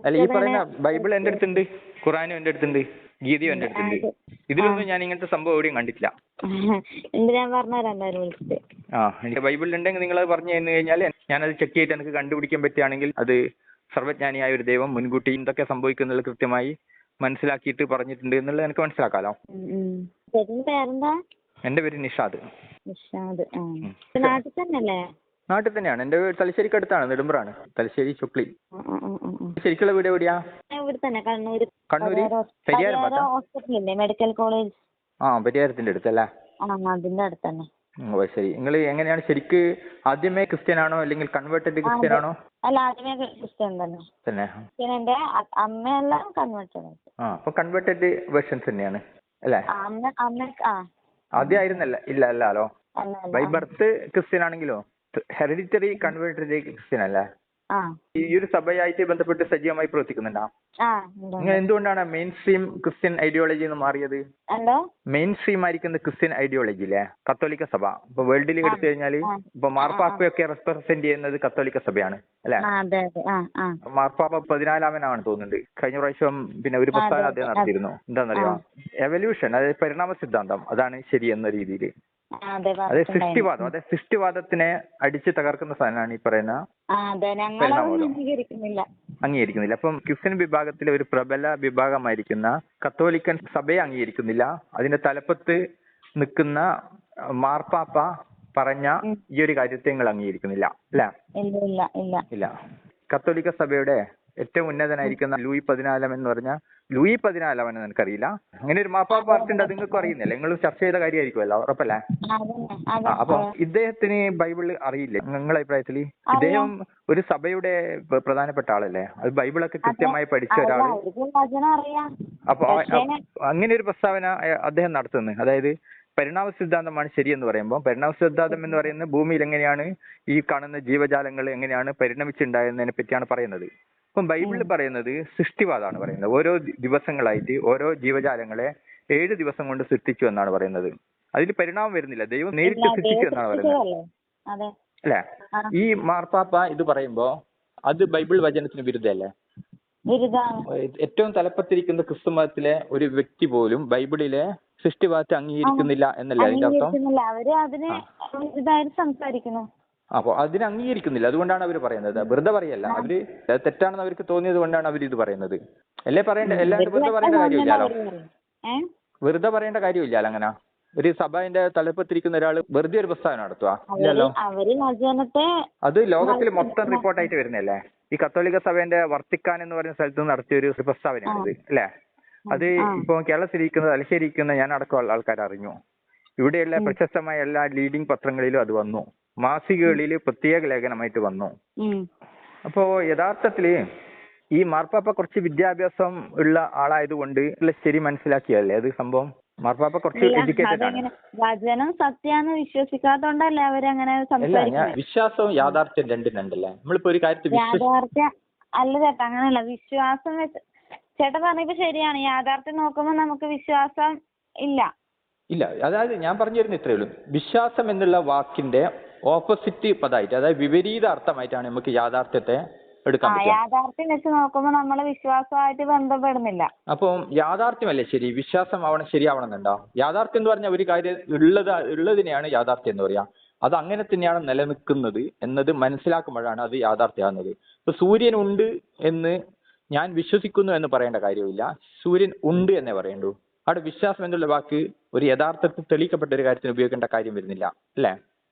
അല്ല, ഈ പറയുന്ന ബൈബിൾ എന്റെ അടുത്തുണ്ട്, ഖുറാനും എന്റെ അടുത്തുണ്ട്, ഗീതയും എന്റെ അടുത്തുണ്ട്. ഇതിലൊന്നും ഞാൻ ഇങ്ങനത്തെ സംഭവം എവിടെയും കണ്ടിട്ടില്ല. ഞാൻ പറഞ്ഞുതരാം വിളിച്ചിട്ട്. എനിക്ക് ബൈബിളിൽ ഉണ്ടെങ്കിൽ നിങ്ങൾ അത് പറഞ്ഞു തന്നു കഴിഞ്ഞാൽ ഞാനത് ചെക്ക് ചെയ്തിട്ട് എനിക്ക് കണ്ടുപിടിക്കാൻ പറ്റുകയാണെങ്കിൽ അത് സർവ്വജ്ഞാനിയായ ഒരു ദൈവം മുൻകൂട്ടി എന്തൊക്കെ സംഭവിക്കുന്നത് കൃത്യമായി മനസ്സിലാക്കിയിട്ട് പറഞ്ഞിട്ടുണ്ട് എന്നുള്ളത് എനിക്ക് മനസ്സിലാക്കാലോ. എന്റെ പേര് നിഷാദ്. നാട്ടിൽ തന്നെയല്ലേ? നാട്ടിൽ തന്നെയാണ്. എന്റെ വീട് തലശ്ശേരിക്ക് അടുത്താണ്, നെടുമ്പ്രാണ്, തലശ്ശേരി ചുക്ലി. ശരിക്കുള്ള വീട് എവിടെയാ? ഇവിടെ തന്നെ, കണ്ണൂര്. Kannur medical college. പരിഹാരത്തിന്റെ അടുത്തല്ലേ? അതിന്റെ അടുത്ത് തന്നെ. ശരി. നിങ്ങൾ എങ്ങനെയാണ് ശരിക്ക് ആദ്യമേ ക്രിസ്ത്യൻ ആണോ അല്ലെങ്കിൽ കൺവേർട്ടഡ് ക്രിസ്ത്യൻ ആണോ? അല്ല, ആദ്യമേ ക്രിസ്ത്യൻ തന്നെ. എന്റെ അമ്മയെല്ലാം കൺവേർട്ടഡ്. അപ്പൊ കൺവേർട്ടഡ് വേർഷൻസ് തന്നെയാണ് അല്ലേ? ആദ്യം ആയിരുന്നല്ല? ഇല്ല അല്ലോ. ബൈ ബർത്ത് ക്രിസ്ത്യൻ ആണെങ്കിലോ ഹെറിഡിറ്ററി കൺവേർട്ടഡ് ക്രിസ്ത്യൻ അല്ലേ? ഈ ഒരു സഭയായിട്ട് ബന്ധപ്പെട്ട് സജീവമായി പ്രവർത്തിക്കുന്നുണ്ടോ? നിങ്ങൾ എന്തുകൊണ്ടാണ് മെയിൻ സ്ട്രീം ക്രിസ്ത്യൻ ഐഡിയോളജി മാറിയത്? മെയിൻ സ്ട്രീം ആയിരിക്കുന്ന ക്രിസ്ത്യൻ ഐഡിയോളജി അല്ലേ കത്തോലിക്ക സഭ. ഇപ്പൊ വേൾഡിൽ എടുത്തു കഴിഞ്ഞാൽ ഇപ്പൊ മാർപ്പാപ്പയൊക്കെ റെപ്രസെന്റ് ചെയ്യുന്നത് കത്തോലിക്ക സഭയാണ് അല്ലെ? മാർപ്പാപ്പ 14-ാമനാണ് തോന്നുന്നുണ്ട്. കഴിഞ്ഞ പ്രാവശ്യം പിന്നെ ഒരു പ്രസ്താവന അദ്ദേഹം നടത്തിയിരുന്നു. എന്താണെന്നറിയോ? എവല്യൂഷൻ, അതായത് പരിണാമ സിദ്ധാന്തം, അതാണ് ശരി എന്ന രീതിയിൽ. അതെ, സൃഷ്ടിവാദം, അതെ, സൃഷ്ടിവാദത്തിനെ അടിച്ച് തകർക്കുന്ന സാധനമാണ് ഈ പറയുന്ന അംഗീകരിക്കുന്നില്ല. അപ്പം ക്രിസ്ത്യൻ വിഭാഗത്തിലെ ഒരു പ്രബല വിഭാഗമായിരിക്കുന്ന കത്തോലിക്കൻ സഭയെ അംഗീകരിക്കുന്നില്ല. അതിന്റെ തലപ്പത്ത് നിൽക്കുന്ന മാർപ്പാപ്പ പറഞ്ഞ ഈ ഒരു കാര്യത്തെ നിങ്ങൾ അംഗീകരിക്കുന്നില്ല അല്ലേ? ഇല്ല. കത്തോലിക്ക സഭയുടെ ഏറ്റവും ഉന്നതനായിരിക്കുന്ന ലൂയി 14 എന്ന് പറഞ്ഞ ലൂയി 14 എനിക്കറിയില്ല. അങ്ങനെ ഒരു മാർപ്പാപ്പ പാർട്ടിണ്ട്, അത് നിങ്ങൾക്കും അറിയുന്നില്ല. നിങ്ങൾ ചർച്ച ചെയ്ത കാര്യമായിരിക്കുമല്ലോ, ഉറപ്പല്ലേ? അപ്പൊ ഇദ്ദേഹത്തിന് ബൈബിള് അറിയില്ലേ നിങ്ങളുടെ അഭിപ്രായത്തില്? ഇദ്ദേഹം ഒരു സഭയുടെ പ്രധാനപ്പെട്ട ആളല്ലേ? അത് ബൈബിളൊക്കെ കൃത്യമായി പഠിച്ച ഒരാള്. അപ്പൊ അങ്ങനെ ഒരു പ്രസ്താവന അദ്ദേഹം നടത്തുന്നത്, അതായത് പരിണാമ സിദ്ധാന്തമാണ് ശരിയെന്ന് പറയുമ്പോൾ, പരിണാമ സിദ്ധാന്തം എന്ന് പറയുന്നത് ഭൂമിയിൽ എങ്ങനെയാണ് ഈ കാണുന്ന ജീവജാലങ്ങൾ എങ്ങനെയാണ് പരിണമിച്ചുണ്ടായതിനെ പറ്റിയാണ് പറയുന്നത്. അപ്പം ബൈബിളിൽ പറയുന്നത് സൃഷ്ടിവാദമാണ് പറയുന്നത്. ഓരോ ദിവസങ്ങളായിട്ട് ഓരോ ജീവജാലങ്ങളെ 7 ദിവസം കൊണ്ട് സൃഷ്ടിച്ചു എന്നാണ് പറയുന്നത്. അതിൽ പരിണാമം വരുന്നില്ല, ദൈവം നേരിട്ട് സൃഷ്ടിച്ചു എന്നാണ് പറയുന്നത് അല്ലെ? ഈ മാർപ്പാപ്പ ഇത് പറയുമ്പോ അത് ബൈബിൾ വചനത്തിന് വിരുദ്ധമല്ലേ? ഏറ്റവും തലപ്പത്തിരിക്കുന്ന ക്രിസ്തു മതത്തിലെ ഒരു വ്യക്തി പോലും ബൈബിളിലെ സൃഷ്ടിവാദത്തെ അംഗീകരിക്കുന്നില്ല എന്നല്ലേ അതിന്റെ അർത്ഥം? അപ്പൊ അതിനെ അംഗീകരിക്കുന്നില്ല, അതുകൊണ്ടാണ് അവർ പറയുന്നത്. വെറുതെ പറയല്ല, അവര് തെറ്റാണെന്ന് അവർക്ക് തോന്നിയത് കൊണ്ടാണ് അവർ ഇത് പറയുന്നത്. അല്ലേ പറയേണ്ട, എല്ലാവരും വെറുതെ പറയേണ്ട കാര്യമില്ലല്ലോ. വെറുതെ പറയേണ്ട കാര്യമില്ലല്ലോ. അങ്ങനെ ഒരു സഭയുടെ തലപ്പത്തിരിക്കുന്ന ഒരാൾ വെറുതെ ഒരു പ്രസ്താവന നടത്തുക ഇല്ലല്ലോ. അത് ലോകത്തിൽ മൊത്തം റിപ്പോർട്ടായിട്ട് വരുന്നല്ലേ? ഈ കത്തോലിക്ക സഭയുടെ വർത്തിക്കാൻ എന്ന് പറയുന്ന സ്ഥലത്ത് നടത്തിയ ഒരു പ്രസ്താവനയാണിത് അല്ലേ? അത് ഇപ്പൊ കേരളത്തിലിരിക്കുന്ന തലശ്ശേരിക്കുന്ന ഞാൻ അടക്കമുള്ള ആൾക്കാർ അറിഞ്ഞു. ഇവിടെയുള്ള പ്രശസ്തമായ എല്ലാ ലീഡിംഗ് പത്രങ്ങളിലും അത് വന്നു, മാസികകളിൽ പ്രത്യേക ലേഖനമായിട്ട് വന്നു. അപ്പോ യഥാർത്ഥത്തില് ഈ മാർപ്പാപ്പ കുറച്ച് വിദ്യാഭ്യാസം ഉള്ള ആളായതുകൊണ്ട് ശരി മനസ്സിലാക്കിയല്ലേ അത് സംഭവം? മാർപ്പാപ്പ കുറച്ച് എഡ്യൂക്കേറ്റഡ് ആണ്. വചനം സത്യാന്ന് വിശ്വസിക്കാത്തോണ്ടല്ലേ അവരങ്ങനെ സംസാരിക്കുന്നത്? വിശ്വാസവും യാഥാർത്ഥ്യം രണ്ടും രണ്ടല്ലേ? നമ്മളിപ്പോ ഒരു കാര്യത്തിൽ യാഥാർത്ഥ്യം അല്ല ചേട്ടാ, അങ്ങനെയല്ല. വിശ്വാസം വെച്ച് ചേട്ടൻ പറഞ്ഞപ്പോ ശരിയാണ്. യാഥാർത്ഥ്യം നോക്കുമ്പോ നമുക്ക് വിശ്വാസം ഇല്ല. അതായത് ഞാൻ പറഞ്ഞു തരുന്ന ഇത്രയേ ഉള്ളൂ. വിശ്വാസം എന്നുള്ള വാക്കിന്റെ ഓപ്പോസിറ്റ് പദമായിട്ട്, അതായത് വിപരീത അർത്ഥമായിട്ടാണ് നമുക്ക് യാഥാർത്ഥ്യത്തെ എടുക്കാൻ പറ്റുക. യാഥാർത്ഥ്യം വെച്ച് നോക്കുമ്പോൾ നമ്മളെ വിശ്വാസമായിട്ട് ബന്ധപ്പെടുന്നില്ല. അപ്പം യാഥാർത്ഥ്യമല്ലേ ശരി, വിശ്വാസം ആവണം ശരിയാവണം എന്നുണ്ടോ? യാഥാർത്ഥ്യം എന്ന് പറഞ്ഞാൽ ഒരു കാര്യം ഉള്ളതിനെയാണ് യാഥാർത്ഥ്യം എന്ന് പറയാ. അത് അങ്ങനെ തന്നെയാണ് നിലനിൽക്കുന്നത് എന്നത് മനസ്സിലാക്കുമ്പോഴാണ് അത് യാഥാർത്ഥ്യമാകുന്നത്. ഇപ്പൊ സൂര്യൻ ഉണ്ട് എന്ന് ഞാൻ വിശ്വസിക്കുന്നു എന്ന് പറയേണ്ട കാര്യമില്ല, സൂര്യൻ ഉണ്ട് എന്നേ പറയണ്ടൂ. അവിടെ വിശ്വാസം എന്നുള്ള വാക്ക് ഒരു യഥാർത്ഥത്തിൽ തെളിയിക്കപ്പെട്ട ഒരു കാര്യത്തിന് ഉപയോഗിക്കേണ്ട കാര്യം വരുന്നില്ല അല്ലേ?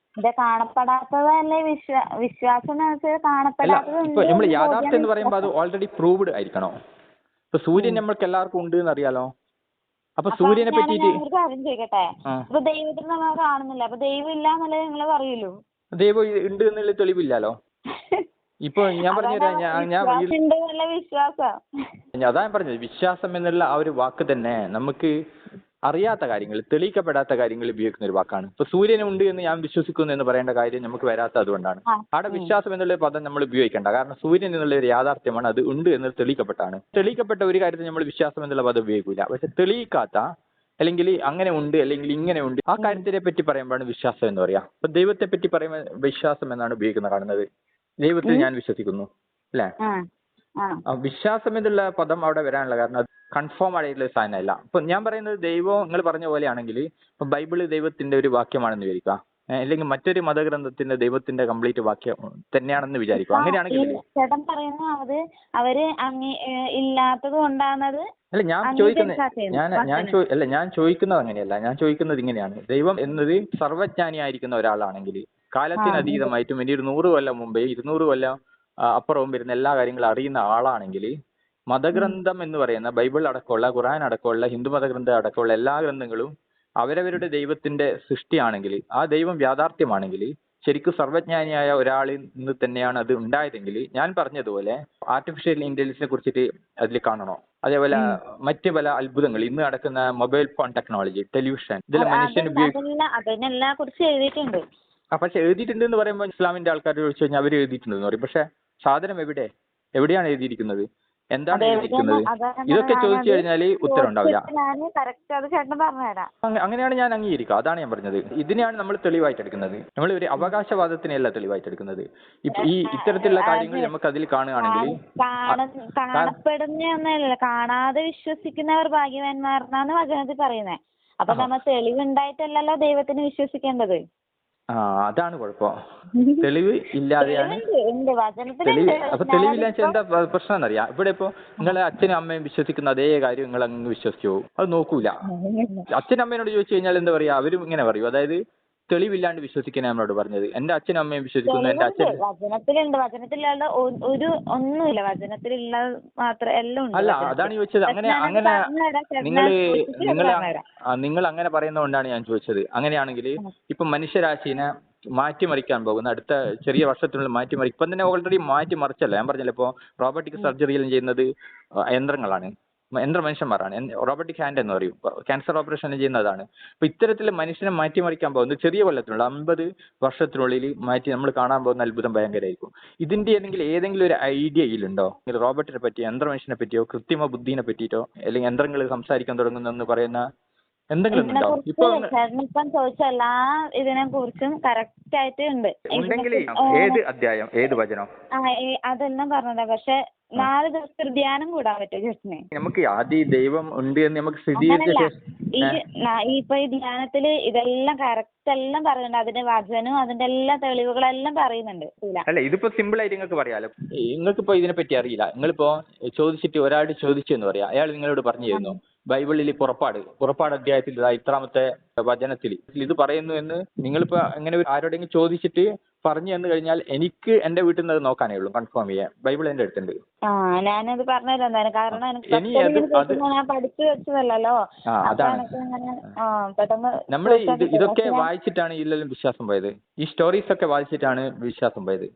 കാണപ്പെടാത്തതല്ലേ വിശ്വാസം? ഇപ്പൊ നമ്മൾ യാഥാർത്ഥ്യം എന്ന് പറയുമ്പോൾ അത് ഓൾറെഡി പ്രൂവ്ഡ് ആയിരിക്കണോ? ഇപ്പൊ സൂര്യൻ നമ്മൾക്ക് എല്ലാവർക്കും ഉണ്ട് എന്ന് അറിയാലോ. അപ്പൊ സൂര്യനെ പറ്റിയിട്ട് ചോദിക്കട്ടെ, ഇപ്പൊ ദൈവത്തിന് നമ്മൾ കാണുന്നില്ല, അപ്പൊ ദൈവം ഇല്ല എന്നുള്ളത് നിങ്ങൾ പറയൂലോ? ദൈവം ഉണ്ട് എന്നുള്ള തെളിവില്ലല്ലോ. ഇപ്പൊ ഞാൻ പറഞ്ഞുതരാം, വിശ്വാസം ഉണ്ട് എന്നുള്ള വിശ്വാസം. അതാ ഞാൻ പറഞ്ഞത്, വിശ്വാസം എന്നുള്ള ആ ഒരു വാക്ക് തന്നെ നമുക്ക് അറിയാത്ത കാര്യങ്ങൾ, തെളിയിക്കപ്പെടാത്ത കാര്യങ്ങൾ ഉപയോഗിക്കുന്ന ഒരു വാക്കാണ്. ഇപ്പൊ സൂര്യനുണ്ട് എന്ന് ഞാൻ വിശ്വസിക്കുന്നു എന്ന് പറയേണ്ട കാര്യം നമുക്ക് വരാത്ത അതുകൊണ്ടാണ്. അവിടെ വിശ്വാസം എന്നുള്ള പദം നമ്മൾ ഉപയോഗിക്കേണ്ട. കാരണം സൂര്യൻ എന്നുള്ള ഒരു യാഥാർത്ഥ്യമാണ്, അത് ഉണ്ട് എന്ന് തെളിയിക്കപ്പെട്ടാണ്. തെളിയിക്കപ്പെട്ട ഒരു കാര്യത്തിൽ നമ്മൾ വിശ്വാസം എന്നുള്ള പദം ഉപയോഗിക്കില്ല. പക്ഷെ തെളിയിക്കാത്ത, അല്ലെങ്കിൽ അങ്ങനെ ഉണ്ട് അല്ലെങ്കിൽ ഇങ്ങനെ ഉണ്ട്, ആ കാര്യത്തിനെ പറ്റി പറയുമ്പോഴാണ് വിശ്വാസം എന്ന് പറയാ. അപ്പൊ ദൈവത്തെ പറ്റി പറയുമ്പോൾ വിശ്വാസം എന്നാണ് ഉപയോഗിക്കുന്നത് കാണുന്നത്. ദൈവത്തിൽ ഞാൻ വിശ്വസിക്കുന്നു അല്ലേ? വിശ്വാസം എന്നുള്ള പദം അവിടെ വരാനുള്ള കാരണം അത് കൺഫേം ആയിട്ടുള്ള ഒരു സാധനമല്ല. ഇപ്പൊ ഞാൻ പറയുന്നത് ദൈവം നിങ്ങൾ പറഞ്ഞ പോലെയാണെങ്കിൽ ഇപ്പൊ ബൈബിള് ദൈവത്തിന്റെ ഒരു വാക്യമാണെന്ന് വിചാരിക്കുക, അല്ലെങ്കിൽ മറ്റൊരു മതഗ്രന്ഥത്തിന്റെ ദൈവത്തിന്റെ കംപ്ലീറ്റ് വാക്യം തന്നെയാണെന്ന് വിചാരിക്കുക. അങ്ങനെയാണെങ്കിൽ ചേട്ടൻ പറയുന്നത് അവര് ഇല്ലാത്തത് കൊണ്ടാണത്. അല്ല ഞാൻ ചോദിക്കുന്നത് അങ്ങനെയല്ല. ഞാൻ ചോദിക്കുന്നത് ഇങ്ങനെയാണ്, ദൈവം എന്നത് സർവജ്ഞാനിയായിരിക്കുന്ന ഒരാളാണെങ്കിൽ, കാലത്തിനതീതമായിട്ടും ഇനി 100 കൊല്ലം മുമ്പേ 200 കൊല്ലം അപ്പുറവും വരുന്ന എല്ലാ കാര്യങ്ങളും അറിയുന്ന ആളാണെങ്കിൽ, മതഗ്രന്ഥം എന്ന് പറയുന്ന ബൈബിൾ അടക്കമുള്ള, ഖുർആൻ അടക്കമുള്ള, ഹിന്ദു മതഗ്രന്ഥം അടക്കമുള്ള എല്ലാ ഗ്രന്ഥങ്ങളും അവരവരുടെ ദൈവത്തിന്റെ സൃഷ്ടിയാണെങ്കിൽ, ആ ദൈവം യാഥാർത്ഥ്യമാണെങ്കിൽ, ശരിക്കും സർവജ്ഞാനിയായ ഒരാളിൽ നിന്ന് തന്നെയാണ് അത് ഉണ്ടായതെങ്കിൽ, ഞാൻ പറഞ്ഞതുപോലെ ആർട്ടിഫിഷ്യൽ ഇന്റലിജൻസിനെ കുറിച്ചിട്ട് അതിൽ കാണണോ? അതേപോലെ മറ്റ് പല അത്ഭുതങ്ങൾ, ഇന്ന് നടക്കുന്ന മൊബൈൽ ഫോൺ ടെക്നോളജി, ടെലിവിഷൻ, ഇതിൽ മനുഷ്യൻ ഉപയോഗിക്കും. പക്ഷെ എഴുതിയിട്ടുണ്ട് എന്ന് പറയുമ്പോൾ ഇസ്ലാമിന്റെ ആൾക്കാർ ചോദിച്ചു കഴിഞ്ഞാൽ അവർ എഴുതിയിട്ടുണ്ടെന്ന് പറയും. പക്ഷെ സാധനം എവിടെയാണ് എഴുതിയിരിക്കുന്നത്, എന്താണ് എഴുതിയിരിക്കുന്നത്, ഇതൊക്കെ ചോദിച്ചു കഴിഞ്ഞാൽ ഉത്തരം ഉണ്ടാവില്ല. അങ്ങനെയാണ് ഞാൻ അംഗീകരിക്കുക. അതാണ് ഞാൻ പറഞ്ഞത്. ഇതിനെയാണ് നമ്മൾ തെളിവായിട്ട് എടുക്കുന്നത്. നമ്മൾ ഒരു അവകാശവാദത്തിനെയല്ല തെളിവായിട്ട് എടുക്കുന്നത്. ഈ ഇത്തരത്തിലുള്ള കാര്യങ്ങൾ നമുക്ക് അതിൽ കാണുകയാണെങ്കിൽ, കാണാതെ വിശ്വസിക്കുന്നവർ ഭാഗ്യവാന്മാർന്നാണ് വചനത്തിൽ പറയുന്നത്. അപ്പൊ നമ്മൾ തെളിവുണ്ടായിട്ടല്ലല്ലോ ദൈവത്തിന് വിശ്വസിക്കേണ്ടത്. അതാണ് കുഴപ്പം. തെളിവ് ഇല്ലാതെയാണ്. അപ്പൊ തെളിവില്ല എന്താ പ്രശ്നം എന്നറിയാം. ഇവിടെ ഇപ്പൊ നിങ്ങളെ അച്ഛനും അമ്മയും വിശ്വസിക്കുന്ന അതേ കാര്യം നിങ്ങൾ അങ്ങ് വിശ്വസിച്ചു പോകും. അത് നോക്കൂല. അച്ഛനും അമ്മേനോട് ചോദിച്ചു കഴിഞ്ഞാൽ എന്താ പറയാ, അവരും ഇങ്ങനെ പറയും. അതായത് തെളിവില്ലാണ്ട് വിശ്വസിക്കാൻ നമ്മളോട് പറഞ്ഞത്. എന്റെ അച്ഛനും അമ്മയും വിശ്വസിക്കുന്നു, എന്റെ അച്ഛൻ വചനത്തിലുള്ള ഒരു ഒന്നുമില്ല, വചനത്തിലുള്ള മാത്രം എല്ലാം ഉണ്ട്. അല്ല, അതാണ് ചോദിച്ചത്. അങ്ങനെ നിങ്ങൾ അങ്ങനെ പറയുന്നതുകൊണ്ടാണ് ഞാൻ ചോദിച്ചത്. അങ്ങനെയാണെങ്കിൽ ഇപ്പൊ മനുഷ്യരാശിനെ മാറ്റിമറിക്കാൻ പോകുന്ന അടുത്ത ചെറിയ വർഷത്തിനുള്ളിൽ മാറ്റിമറിക്കും. ഇപ്പം തന്നെ ഓൾറെഡി മാറ്റിമറിച്ചല്ലോ. ഞാൻ പറഞ്ഞല്ലോ, ഇപ്പോൾ റോബോട്ടിക് സർജറിയിലും ചെയ്യുന്നത് യന്ത്രങ്ങളാണ്, മനുഷ്യന്മാരാണ്. റോബോട്ടിക് ഹാൻഡ് എന്ന് പറയും. ക്യാൻസർ ഓപ്പറേഷൻ ചെയ്യുന്നതാണ്. അപ്പൊ ഇത്തരത്തിൽ മനുഷ്യനെ മാറ്റിമറിക്കാൻ പോകുന്നത് ചെറിയ കൊല്ലത്തിനുള്ള 50 വർഷത്തിനുള്ളിൽ നമ്മൾ കാണാൻ പോകുന്ന അത്ഭുതം ഭയങ്കരമായിരിക്കും. ഇതിന്റെ ഏതെങ്കിലും ഒരു ഐഡിയയിലുണ്ടോ റോബോട്ടിനെ പറ്റിയോ, യന്ത്രമനുഷ്യനെ പറ്റിയോ, കൃത്രിമ ബുദ്ധിനെ പറ്റിയിട്ടോ, അല്ലെങ്കിൽ യന്ത്രങ്ങൾ സംസാരിക്കാൻ തുടങ്ങുന്നെന്ന് പറയുന്ന എന്തെങ്കിലും ഉണ്ടോ? ഇപ്പൊ ചോദിച്ച എല്ലാ ഇതിനെ കുറിച്ചും കറക്റ്റ് ആയിട്ട് ഉണ്ട്. ഉണ്ടെങ്കിൽ ഏത് അധ്യായം, ഏത് വചനം? അതെല്ലാം പറഞ്ഞതാ. പക്ഷെ 4 ദിവസത്തെ ധ്യാനം കൂടാൻ പറ്റും ചേട്ടന്. നമുക്ക് ആദ്യം ദൈവം ഉണ്ട് എന്ന് നമുക്ക് സ്ഥിരീകരിച്ച ഇപ്പൊ ഈ ധ്യാനത്തില് ഇതെല്ലാം കറക്റ്റ് എല്ലാം പറയുന്നുണ്ട്. അതിന്റെ വചനവും അതിന്റെ എല്ലാ തെളിവുകളെല്ലാം പറയുന്നുണ്ട്. അല്ല, ഇതിപ്പോ സിമ്പിൾ ആയിട്ട് നിങ്ങൾക്ക് പറയാലോ. നിങ്ങൾക്കിപ്പോ ഇതിനെ പറ്റി അറിയില്ല. നിങ്ങളിപ്പോ ചോദിച്ചിട്ട് ഒരാൾ ചോദിച്ചു എന്ന് പറയാം, അയാൾ നിങ്ങളോട് പറഞ്ഞു തരുന്നു ബൈബിളിൽ പുറപ്പാട് അധ്യായത്തിൽ ഇത്രാമത്തെ വചനത്തിൽ ഇത് പറയുന്നു എന്ന് നിങ്ങളിപ്പോ എങ്ങനെ ആരോടെങ്കിലും ചോദിച്ചിട്ട് പറഞ്ഞു തന്നു കഴിഞ്ഞാൽ എനിക്ക് എന്റെ വീട്ടിൽ നിന്ന് നോക്കാനേ ഉള്ളൂ, കൺഫേം ചെയ്യാൻ. ബൈബിൾ എന്റെ അടുത്തുണ്ട്. ഞാനത് പറഞ്ഞുതരാം. കാരണം ഞാൻ പഠിച്ചു വെച്ചതല്ലോ. നമ്മൾ ഇതൊക്കെ വായിച്ചിട്ടാണ് ഇല്ലെങ്കിലും വിശ്വാസം പോയത്. ഈ സ്റ്റോറീസ് ഒക്കെ വായിച്ചിട്ടാണ് വിശ്വാസം പോയത്.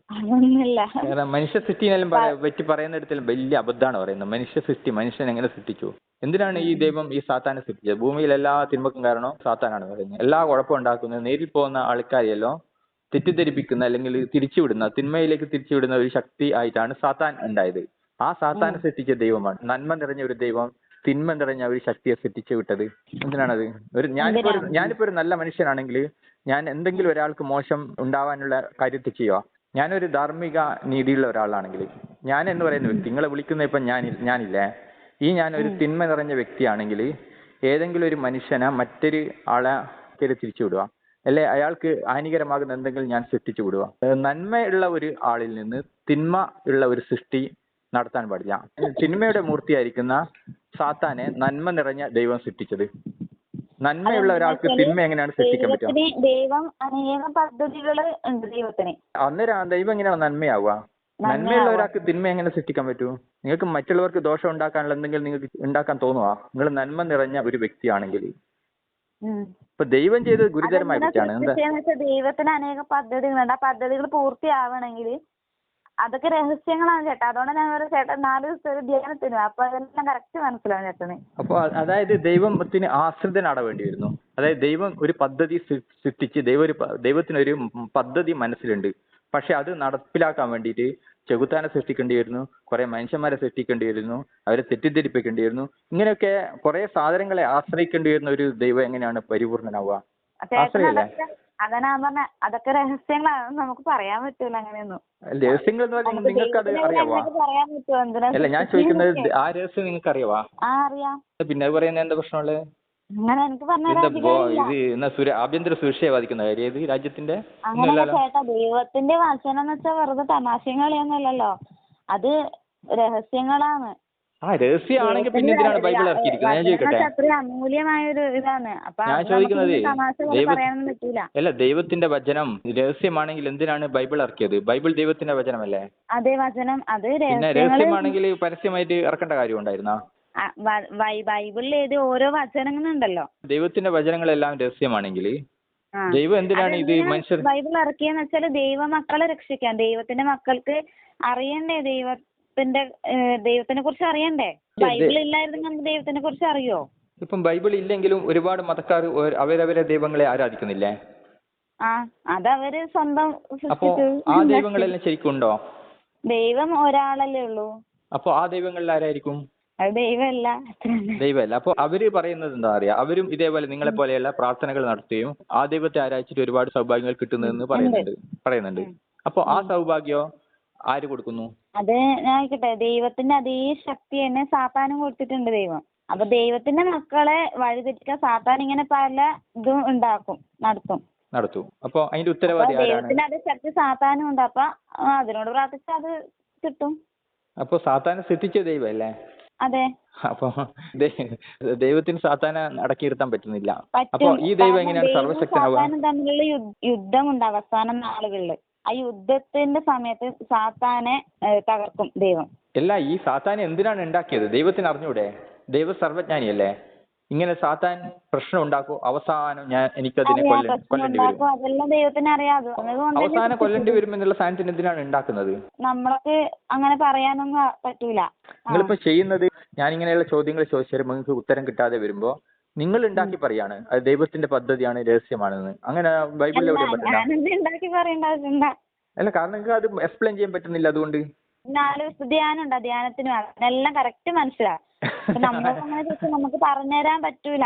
മനുഷ്യ സൃഷ്ടിനെല്ലാം പറ്റി പറയുന്നിടത്തിലും വലിയ അബദ്ധമാണ് പറയുന്നത്. മനുഷ്യ സൃഷ്ടി, മനുഷ്യൻ എങ്ങനെ സൃഷ്ടിച്ചു? എന്തിനാണ് ഈ ദൈവം ഈ സാത്താനെ സൃഷ്ടിച്ചത്? ഭൂമിയിൽ എല്ലാ തിന്മക്കും കാരണം സാത്താനാണ് പറയുന്നത്. എല്ലാ കുഴപ്പം ഉണ്ടാക്കുന്നത് നേരിൽ പോകുന്ന ആൾക്കാരെയല്ലോ തെറ്റിദ്ധരിപ്പിക്കുന്ന അല്ലെങ്കിൽ തിരിച്ചുവിടുന്ന, തിന്മയിലേക്ക് തിരിച്ചുവിടുന്ന ഒരു ശക്തി ആയിട്ടാണ് സാത്താൻ ഉണ്ടായത്. ആ സാത്താനെ സൃഷ്ടിച്ച ദൈവമാണ്. നന്മ നിറഞ്ഞ ഒരു ദൈവം തിന്മ നിറഞ്ഞ ഒരു ശക്തിയെ സൃഷ്ടിച്ചു വിട്ടത് എന്തിനാണത്? ഞാനിപ്പോ ഒരു നല്ല മനുഷ്യനാണെങ്കിൽ ഞാൻ എന്തെങ്കിലും ഒരാൾക്ക് മോശം ഉണ്ടാവാനുള്ള കാര്യത്തിൽ ചെയ്യുക. ഞാനൊരു ധാർമ്മിക നീതിയുള്ള ഒരാളാണെങ്കിൽ, ഞാൻ എന്ന് പറയുന്ന വ്യക്തി, നിങ്ങളെ വിളിക്കുന്ന ഇപ്പം ഞാനില്ലേ, ഞാനൊരു തിന്മ നിറഞ്ഞ വ്യക്തിയാണെങ്കിൽ ഏതെങ്കിലും ഒരു മനുഷ്യനെ മറ്റൊരു ആളെ തിരിച്ചു വിടുക, അല്ലെ അയാൾക്ക് ഹാനികരമാകുന്ന എന്തെങ്കിലും ഞാൻ സൃഷ്ടിച്ചു വിടുക. നന്മയുള്ള ഒരു ആളിൽ നിന്ന് തിന്മ ഉള്ള ഒരു സൃഷ്ടി നടത്താൻ പാടില്ല. തിന്മയുടെ മൂർത്തിയായിരിക്കുന്ന സാത്താനെ നന്മ നിറഞ്ഞ ദൈവം സൃഷ്ടിച്ചത്. നന്മയുള്ള ഒരാൾക്ക് തിന്മ എങ്ങനെയാണ് സൃഷ്ടിക്കാൻ പറ്റുക? ദൈവം അനേകം പദ്ധതികൾ ഉണ്ട് ദൈവത്തിന്. അന്നേരം ദൈവം എങ്ങനെയാണ് നന്മയാവുക? നന്മയുള്ള ഒരാൾക്ക് തിന്മ എങ്ങനെ സൃഷ്ടിക്കാൻ പറ്റൂ? നിങ്ങൾക്ക് മറ്റുള്ളവർക്ക് ദോഷം ഉണ്ടാക്കാനുള്ള എന്തെങ്കിലും നിങ്ങൾക്ക് ഉണ്ടാക്കാൻ തോന്നുവാ? നിങ്ങൾ നന്മ നിറഞ്ഞ ഒരു വ്യക്തിയാണെങ്കിൽ ഇപ്പൊ ദൈവം ചെയ്തത് ഗുരുതരമായ തെറ്റാണ്. ദൈവത്തിന് അനേക പദ്ധതികളുണ്ട്. ആ പദ്ധതികൾ പൂർത്തിയാവണമെങ്കിൽ അതൊക്കെ രഹസ്യങ്ങളാണ് ചേട്ടാ. അതുകൊണ്ടാണ് ഞാൻ പറയുന്നത് ചേട്ടാ 4 ദിവസത്തെ ഒരു ധ്യാനത്തിന്. അപ്പൊ അതെല്ലാം കറക്റ്റ് മനസ്സിലാവും ചേട്ടന്. അപ്പൊ അതായത് ദൈവത്തിന് ആശ്രിതനാട വേണ്ടി വരുന്നു. അതായത് ദൈവം ഒരു പദ്ധതി സൃഷ്ടിച്ച് ദൈവത്തിനൊരു പദ്ധതി മനസ്സിലുണ്ട്. പക്ഷെ അത് നടപ്പിലാക്കാൻ വേണ്ടിയിട്ട് ചെകുത്താനെ സൃഷ്ടിക്കേണ്ടി വരുന്നു, കുറെ മനുഷ്യന്മാരെ സൃഷ്ടിക്കേണ്ടി വരുന്നു, അവരെ തെറ്റിദ്ധരിപ്പിക്കേണ്ടി വരുന്നു. ഇങ്ങനെയൊക്കെ കുറെ സാധനങ്ങളെ ആശ്രയിക്കേണ്ടി വരുന്ന ഒരു ദൈവം എങ്ങനെയാണ് പരിപൂർണനാവുക? ആശ്രയല്ലേ? അതാണ് ഞാൻ പറഞ്ഞ അതൊക്കെ രഹസ്യങ്ങളാണ്, നമുക്ക് പറയാൻ പറ്റൂല അങ്ങനെയൊന്നും. രഹസ്യങ്ങൾ എന്ന് പറഞ്ഞാൽ നിങ്ങൾക്ക് അത് അറിയാവാ? പറയാൻ പറ്റുമോ? എന്തിനാ അല്ല, ഞാൻ ചോദിക്കുന്നത് ആ രഹസ്യം നിങ്ങൾക്ക് അറിയാവാ? അറിയാം. പിന്നെ അത് പറയുന്നത് എന്താ പ്രശ്നമുള്ളത്? അങ്ങനെ എനിക്ക് ഇത് ആഭ്യന്തര സുരക്ഷയെ ബാധിക്കുന്ന കാര്യം ഏത് രാജ്യത്തിന്റെ? അങ്ങനെ ചേട്ടാ, ദൈവത്തിന്റെ വചനം എന്ന് വെച്ചാൽ വെറുതെ തമാശയും കളിയൊന്നുമല്ലല്ലോ, അത് രഹസ്യങ്ങളാണ്. ആ രഹസ്യമാണെങ്കിൽ പിന്നെ എന്തിനാണ് ബൈബിൾ ഇറക്കിയിരിക്കുന്നത്? ഞാൻ ചോദിക്കട്ടെ. അത്രയും അമൂല്യമായ ഒരു ഇതാണ്. ഞാൻ ചോദിക്കുന്നത് പറയാനൊന്നും പറ്റൂല. അല്ല, ദൈവത്തിന്റെ വചനം രഹസ്യമാണെങ്കിൽ എന്തിനാണ് ബൈബിൾ ഇറക്കിയത്? ബൈബിൾ ദൈവത്തിന്റെ വചനമല്ലേ? അതേ വചനം. അത് പിന്നെ രഹസ്യമാണെങ്കിൽ പരസ്യമായിട്ട് ഇറക്കേണ്ട കാര്യം ഉണ്ടായിരുന്നോ? ബൈബിളിൽ എഴുതി ഓരോ വചനങ്ങളുണ്ടല്ലോ. ദൈവത്തിന്റെ വചനങ്ങളെല്ലാം രഹസ്യമാണെങ്കിൽ ദൈവം എന്തിനാണ് ഇത് മനുഷ്യർ ബൈബിൾ ഇറക്കിയെന്ന് വെച്ചാൽ ദൈവ മക്കളെ രക്ഷിക്കാൻ, ദൈവത്തിന്റെ മക്കൾക്ക് അറിയണ്ടേ, ദൈവത്തിനെ കുറിച്ച് അറിയണ്ടേ? ബൈബിൾ ഇല്ലായിരുന്നെങ്കിൽ നമുക്ക് ദൈവത്തിനെ കുറിച്ച് അറിയോ? ഇപ്പം ബൈബിൾ ഇല്ലെങ്കിലും ഒരുപാട് മതക്കാർ അവരവരെ ദൈവങ്ങളെ ആരാധിക്കുന്നില്ലേ? അതവര് സ്വന്തം. അപ്പോ ആ ദൈവങ്ങളെല്ലാം ശരിക്കും ഉണ്ടോ? ദൈവം ഒരാളല്ലേ ഉള്ളൂ. അപ്പൊ ആ ദൈവങ്ങളിൽ ആരായിരിക്കും? അത് ദൈവമല്ല. അപ്പൊ അവര് പറയുന്നത് എന്താ അറിയാ? അവരും ഇതേപോലെ നിങ്ങളെ പോലെയുള്ള പ്രാർത്ഥനകൾ നടത്തുകയും ആ ദൈവത്തെ ആരാധിച്ചിട്ട് ഒരുപാട് സൗഭാഗ്യങ്ങൾ കിട്ടുന്നതെന്ന് പറയുന്നുണ്ട്. അപ്പൊ ആ സൗഭാഗ്യോ ആര് കൊടുക്കുന്നു? അത് ഞാൻ ആയിക്കട്ടെ, ദൈവത്തിന്റെ അതേ ശക്തി തന്നെ സാത്താനും കൊടുത്തിട്ടുണ്ട് ദൈവം. അപ്പൊ ദൈവത്തിന്റെ മക്കളെ വഴിതെറ്റിക്കാൻ സാത്താൻ ഇങ്ങനെ പല ഇതും നടത്തും. അപ്പൊ അതിന്റെ ഉത്തരവാദി ആരാണ്? ദൈവത്തിന്റെ അതേ ശക്തി സാത്താനും ഉണ്ട്. അപ്പൊ അതിനോട് പ്രാർത്ഥിച്ചാൽ അത് കിട്ടും. അപ്പൊ സാത്താനെ സൃഷ്ടിച്ച ദൈവമല്ലേ? അതെ. അപ്പൊ ദൈവത്തിന് സാത്താനെ അടക്കി നിർത്താൻ പറ്റുന്നില്ല. അപ്പൊ ഈ ദൈവം എങ്ങനെയാണ് സർവശക്തനാവുക? തമ്മിലുള്ള യുദ്ധമുണ്ട് അവസാന നാളുകളിൽ. ആ യുദ്ധത്തിന്റെ സമയത്ത് സാത്താനെ തകർക്കും ദൈവം. അല്ല, ഈ സാത്താനെ എന്തിനാണ് ഉണ്ടാക്കിയത്? ദൈവത്തിന് അറിഞ്ഞൂടെ? ദൈവം സർവജ്ഞാനിയല്ലേ? ഇങ്ങനെ സാത്താൻ പ്രശ്നം ഉണ്ടാക്കും, അവസാനം എനിക്കതിനെ കൊല്ലേണ്ടി വരും. അതെല്ലാം ദൈവത്തിന് അറിയാതെ അവസാനം കൊല്ലേണ്ടി വരും എന്നുള്ള സാധനത്തിന് എന്തിനാണ് ഉണ്ടാക്കുന്നത്? നമ്മൾക്ക് അങ്ങനെ പറയാനൊന്നും പറ്റൂല. നിങ്ങളിപ്പോ ചെയ്യുന്നത്, ഞാൻ ഇങ്ങനെയുള്ള ചോദ്യങ്ങൾ ചോദിച്ചാൽ നിങ്ങൾക്ക് ഉത്തരം കിട്ടാതെ വരുമ്പോ നിങ്ങൾ ഉണ്ടാക്കി പറയാണ് അത് ദൈവത്തിന്റെ പദ്ധതിയാണ്, രഹസ്യമാണെന്ന്. അങ്ങനെ ബൈബിളിൽ എവിടെയും പറ്റില്ല. അല്ല, കാരണം നിങ്ങൾക്ക് അത് എക്സ്പ്ലെയിൻ ചെയ്യാൻ പറ്റുന്നില്ല. അതുകൊണ്ട് 4 ദിവസത്തെ ധ്യാനം ധ്യാനത്തിന് എല്ലാം കറക്റ്റ് മനസ്സിലാവും. നമുക്ക് പറഞ്ഞുതരാൻ പറ്റൂല,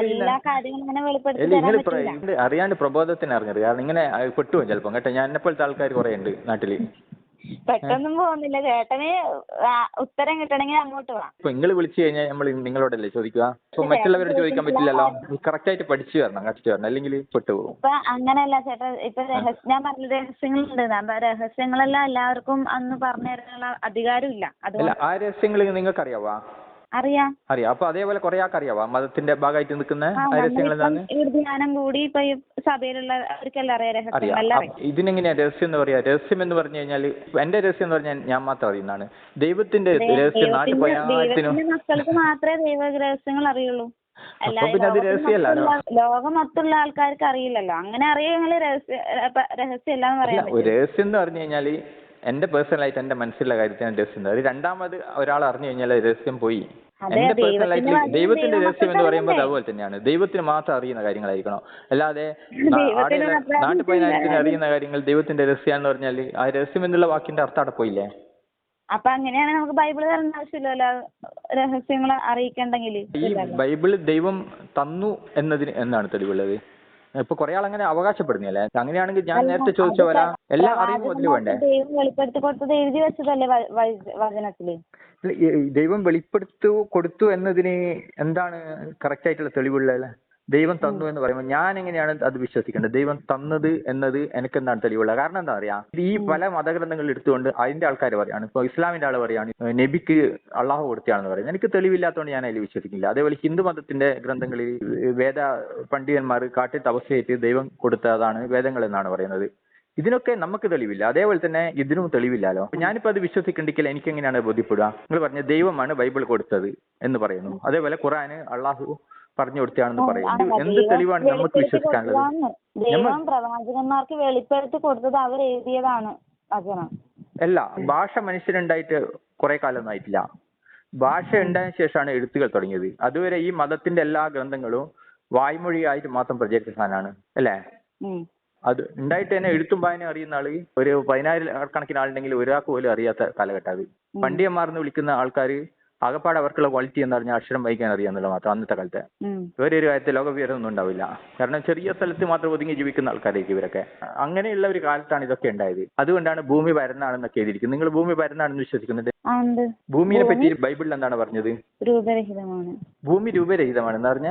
എല്ലാ കാര്യങ്ങളും ഇങ്ങനെ വെളിപ്പെടുത്തി അറിയാണ്ട് പ്രബോധത്തിന് അറിഞ്ഞത്. കാരണം ഇങ്ങനെ പെട്ടുപോകും ചിലപ്പോ കേട്ടോ. ഞാൻ എന്നെപ്പോലത്തെ ആൾക്കാർ കുറെ ഉണ്ട് നാട്ടില്. പെട്ടെന്നും പോകുന്നില്ല ചേട്ടന്. ഉത്തരം കിട്ടണമെങ്കിൽ അങ്ങോട്ട് പോവാം. ഇപ്പൊ നിങ്ങൾ വിളിച്ചു കഴിഞ്ഞാൽ നമ്മൾ നിങ്ങളോടല്ലേ ചോദിക്കുക? ഇപ്പൊ മറ്റുള്ളവരോട് ചോദിക്കാൻ പറ്റില്ലല്ലോ. കറക്റ്റ് ആയിട്ട് പഠിച്ചു വരണം, അല്ലെങ്കിൽ പെട്ടുപോകും. ഇപ്പൊ അങ്ങനെയല്ല ചേട്ടാ. ഇപ്പൊ ഞാൻ പറഞ്ഞ രഹസ്യങ്ങളുണ്ട്. രഹസ്യങ്ങളെല്ലാം എല്ലാവർക്കും അന്ന് പറഞ്ഞു തരാനുള്ള അധികാരം ഇല്ല. അല്ല, ആ രഹസ്യങ്ങൾ നിങ്ങൾക്ക് അറിയാവാ? അറിയാം. അപ്പൊ അതേപോലെ കുറെ ആൾക്ക് അറിയാവാ മതത്തിന്റെ ഭാഗമായിട്ട് നിൽക്കുന്ന രഹസ്യങ്ങൾ എന്താണ്? ധ്യാനം കൂടി ഇപ്പൊ ഈ സഭയിലുള്ളവർക്കെല്ലാം അറിയാം. ഇതിനെങ്ങനെയാ രഹസ്യം എന്ന് പറയാ? രഹസ്യം എന്ന് പറഞ്ഞു കഴിഞ്ഞാൽ എന്റെ രഹസ്യം എന്ന് പറഞ്ഞാൽ ഞാൻ മാത്രം അറിയുന്നതാണ്. ദൈവത്തിന്റെ രഹസ്യം മക്കൾക്ക് മാത്രമേ ദൈവ രഹസ്യങ്ങൾ അറിയുള്ളൂ. പിന്നെ അത് രഹസ്യമല്ല. ലോകം മൊത്തമുള്ള ആൾക്കാർക്ക് അറിയില്ലല്ലോ. അങ്ങനെ അറിയെങ്കിൽ രഹസ്യം എല്ലാം പറയാം. രഹസ്യം എന്ന് പറഞ്ഞു കഴിഞ്ഞാല് എന്റെ പേഴ്സണലായിട്ട് എന്റെ മനസ്സിലുള്ള കാര്യത്തിന് രഹസ്യം. അത് രണ്ടാമത് ഒരാൾ അറിഞ്ഞു കഴിഞ്ഞാൽ രഹസ്യം പോയി. എന്റെ പേഴ്സണലായിട്ട് ദൈവത്തിന്റെ രഹസ്യം എന്ന് പറയുമ്പോൾ അതുപോലെ തന്നെയാണ്. ദൈവത്തിന് മാത്രം അറിയുന്ന കാര്യങ്ങളായിരിക്കണം. അല്ലാതെ നാട്ടു പതിനായിരത്തിന് അറിയുന്ന കാര്യങ്ങൾ ദൈവത്തിന്റെ രഹസ്യം എന്ന് പറഞ്ഞാൽ ആ രഹസ്യം എന്നുള്ള വാക്കിന്റെ അർത്ഥം അവിടെ പോയില്ലേ? അപ്പൊ അങ്ങനെയാണെങ്കിൽ നമുക്ക് ബൈബിള് തരേണ്ട ആവശ്യമില്ലല്ലോ രഹസ്യങ്ങൾ അറിയിക്കണ്ടെങ്കിൽ. ഈ ബൈബിള് ദൈവം തന്നു എന്നതിന് എന്താണ് തെളിവുള്ളത്? ഇപ്പൊ കുറെ ആൾ അങ്ങനെ അവകാശപ്പെടുന്നല്ലേ? അങ്ങനെയാണെങ്കിൽ ഞാൻ നേരത്തെ ചോദിച്ച പോലെ എല്ലാ അറിവും അതിൽ വേണ്ടേ? ദൈവം വെളിപ്പെടുത്തി കൊടുത്തത് എഴുതി വെച്ചതല്ലേ വചനത്തില്? ദൈവം വെളിപ്പെടുത്തു കൊടുത്തു എന്നതിന് എന്താണ് കറക്റ്റ് ആയിട്ടുള്ള തെളിവുള്ളത്? ദൈവം തന്നു എന്ന് പറയുമ്പോൾ ഞാൻ എങ്ങനെയാണ് അത് വിശ്വസിക്കേണ്ടത്? ദൈവം തന്നത് എന്നത് എനിക്ക് എന്താണ് തെളിവുള്ളത്? കാരണം എന്താ പറയാ, ഈ പല മതഗ്രന്ഥങ്ങൾ എടുത്തുകൊണ്ട് അതിന്റെ ആൾക്കാർ പറയാണ്. ഇപ്പൊ ഇസ്ലാമിന്റെ ആൾ പറയാണ് നബിക്ക് അള്ളാഹു കൊടുത്തയാണെന്ന് പറയുന്നത്. എനിക്ക് തെളിവില്ലാത്തതുകൊണ്ട് ഞാൻ അതിൽ വിശ്വസിക്കില്ല. അതേപോലെ ഹിന്ദു മതത്തിന്റെ ഗ്രന്ഥങ്ങളിൽ വേദ പണ്ഡിതന്മാർ കാട്ടി തപസ്യയായിട്ട് ദൈവം കൊടുത്തതാണ് വേദങ്ങൾ എന്നാണ് പറയുന്നത്. ഇതിനൊക്കെ നമുക്ക് തെളിവില്ല. അതേപോലെ തന്നെ ഇതിനും തെളിവില്ലല്ലോ. ഞാനിപ്പോ അത് വിശ്വസിക്കണ്ടെങ്കിൽ എനിക്ക് എങ്ങനെയാണ് ബോധ്യപ്പെടുക? നിങ്ങൾ പറഞ്ഞ ദൈവമാണ് ബൈബിൾ കൊടുത്തത് എന്ന് പറയുന്നു. അതേപോലെ ഖുർആന് അള്ളാഹു പറഞ്ഞു കൊടുത്തതാണെന്ന് പറയുന്നു. എന്ത് തെളിവാണ് നമുക്ക് വിശ്വസിക്കാനുള്ളത്? ദൈവം പ്രവാചകന്മാർക്ക് വെളിപ്പെടുത്തി കൊടുത്തത് അവർ എഴുതിയതാണ് വചനം. അല്ല, ഭാഷ മനുഷ്യനുണ്ടായിട്ട് കുറെ കാലമൊന്നും ആയിട്ടില്ല. ഭാഷ ഉണ്ടായതിനു ശേഷമാണ് എഴുത്തുകൾ തുടങ്ങിയത്. അതുവരെ ഈ മതത്തിന്റെ എല്ലാ ഗ്രന്ഥങ്ങളും വായ്മൊഴിയായിട്ട് മാത്രം പ്രചരിച്ച സാധനമാണ്, അല്ലേ? അത് ഉണ്ടായിട്ട് തന്നെ എഴുത്തും വായനയും അറിയുന്ന ആള് ഒരു 10,000 കണക്കിന് ആളുണ്ടെങ്കിൽ ഒരാൾക്ക് പോലും അറിയാത്ത കാലഘട്ടം അത്. പണ്ഡിതന്മാർന്ന് വിളിക്കുന്ന ആൾക്കാർ ആകപ്പാട് അവർക്കുള്ള ക്വാളിറ്റി എന്ന് പറഞ്ഞാൽ അക്ഷരം വായിക്കാൻ അറിയാന്നുള്ളത് മാത്രം അന്നത്തെ കാലത്തെ. വേറെ ഒരു കാര്യത്തിൽ ലോകവിവരമൊന്നും ഉണ്ടാവില്ല. കാരണം ചെറിയ സ്ഥലത്ത് മാത്രം ഒതുങ്ങി ജീവിക്കുന്ന ആൾക്കാരായിരിക്കും ഇവരൊക്കെ. അങ്ങനെയുള്ള ഒരു കാലത്താണ് ഇതൊക്കെ ഉണ്ടായത്. അതുകൊണ്ടാണ് ഭൂമി പരന്നാണെന്നൊക്കെ എഴുതിയിരിക്കുന്നത്. നിങ്ങൾ ഭൂമി പരന്നാണെന്ന് വിശ്വസിക്കുന്നുണ്ട്? ഭൂമിയെ പറ്റി ബൈബിളിൽ എന്താണ് പറഞ്ഞത്? രൂപരഹിതമാണ്. ഭൂമി രൂപരഹിതമാണ് എന്ന് പറഞ്ഞ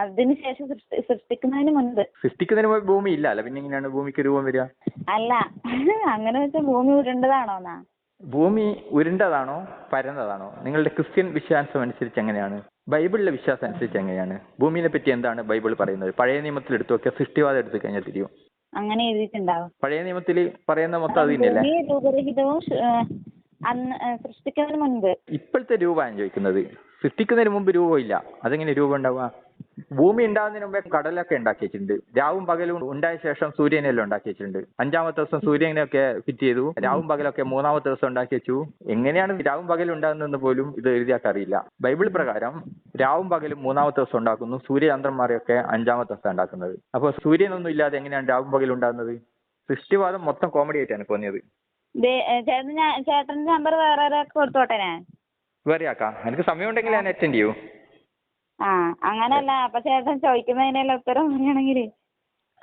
അതിനുശേഷം സൃഷ്ടിക്കുന്നതിന് മുൻപ് ഭൂമി ഇല്ല അല്ല, പിന്നെ എങ്ങനെയാണ് ഭൂമിക്ക് രൂപം വരിക? അല്ല, അങ്ങനെ വെച്ചാൽ ഭൂമി ഉരുണ്ടതാണോന്നാ? ഭൂമി ഉരുണ്ടതാണോ പരന്നതാണോ? നിങ്ങളുടെ ക്രിസ്ത്യൻ വിശ്വാസം അനുസരിച്ച് എങ്ങനെയാണ്? ബൈബിളിലെ വിശ്വാസം അനുസരിച്ച് എങ്ങനെയാണ്? ഭൂമിയെ പറ്റി എന്താണ് ബൈബിൾ പറയുന്നത്? പഴയ നിയമത്തിൽ എടുത്തു നോക്കിയാൽ സൃഷ്ടിവാദം എടുത്തു കഴിഞ്ഞാൽ തിരിയും. അങ്ങനെ എഴുതിയിട്ടുണ്ടാവും. പഴയ നിയമത്തിൽ പറയുന്ന മൊത്തം അത് തന്നെയല്ലേ? രൂപരഹിതവും സൃഷ്ടിക്കുന്നതിന് മുൻപ്. ഇപ്പോഴത്തെ രൂപമാണ് ചോദിക്കുന്നത്. സൃഷ്ടിക്കുന്നതിന് മുമ്പ് രൂപം ഇല്ല. അതെങ്ങനെ രൂപം ഉണ്ടാവുക? ഭൂമി ഉണ്ടാകുന്നതിന് മുമ്പേ കടലൊക്കെ ഉണ്ടാക്കി വെച്ചിട്ടുണ്ട്. രാവും പകലും ഉണ്ടായ ശേഷം സൂര്യനെല്ലാം ഉണ്ടാക്കി വെച്ചിട്ടുണ്ട്. 5-ാമത്തെ ദിവസം സൂര്യനെയൊക്കെ ഫിറ്റ് ചെയ്തു. രാവും പകലൊക്കെ 3-ാമത്തെ ദിവസം ഉണ്ടാക്കി വെച്ചു. എങ്ങനെയാണ് രാവും പകലും ഉണ്ടാകുന്നതെന്ന് പോലും ഇത് എഴുതിയാൽ അറിയില്ല. ബൈബിൾ പ്രകാരം രാവും പകലും 3-ാമത്തെ ദിവസം ഉണ്ടാക്കുന്നു. സൂര്യചന്ദ്രന്മാരെയൊക്കെ 5-ാമത്തെ ദിവസം ഉണ്ടാക്കുന്നത്. അപ്പോൾ സൂര്യനൊന്നും ഇല്ലാതെ എങ്ങനെയാണ് രാവും പകലും ഉണ്ടാകുന്നത്? സൃഷ്ടിവാദം മൊത്തം കോമഡി ആയിട്ടാണ് തോന്നിയത്. ചേട്ടന്റെ നമ്പർ വേറെ ഒരാൾക്ക് കൊടുത്തോട്ടെ? വേറെ ആക്കാം. എനിക്ക് സമയം ഉണ്ടെങ്കിൽ ഞാൻ അറ്റൻഡ് ചെയ്യൂ. അങ്ങനല്ല, അപ്പൊ ചേട്ടൻ ചോദിക്കുന്നതിനുള്ള ഉത്തരം പറയുകയാണെങ്കിൽ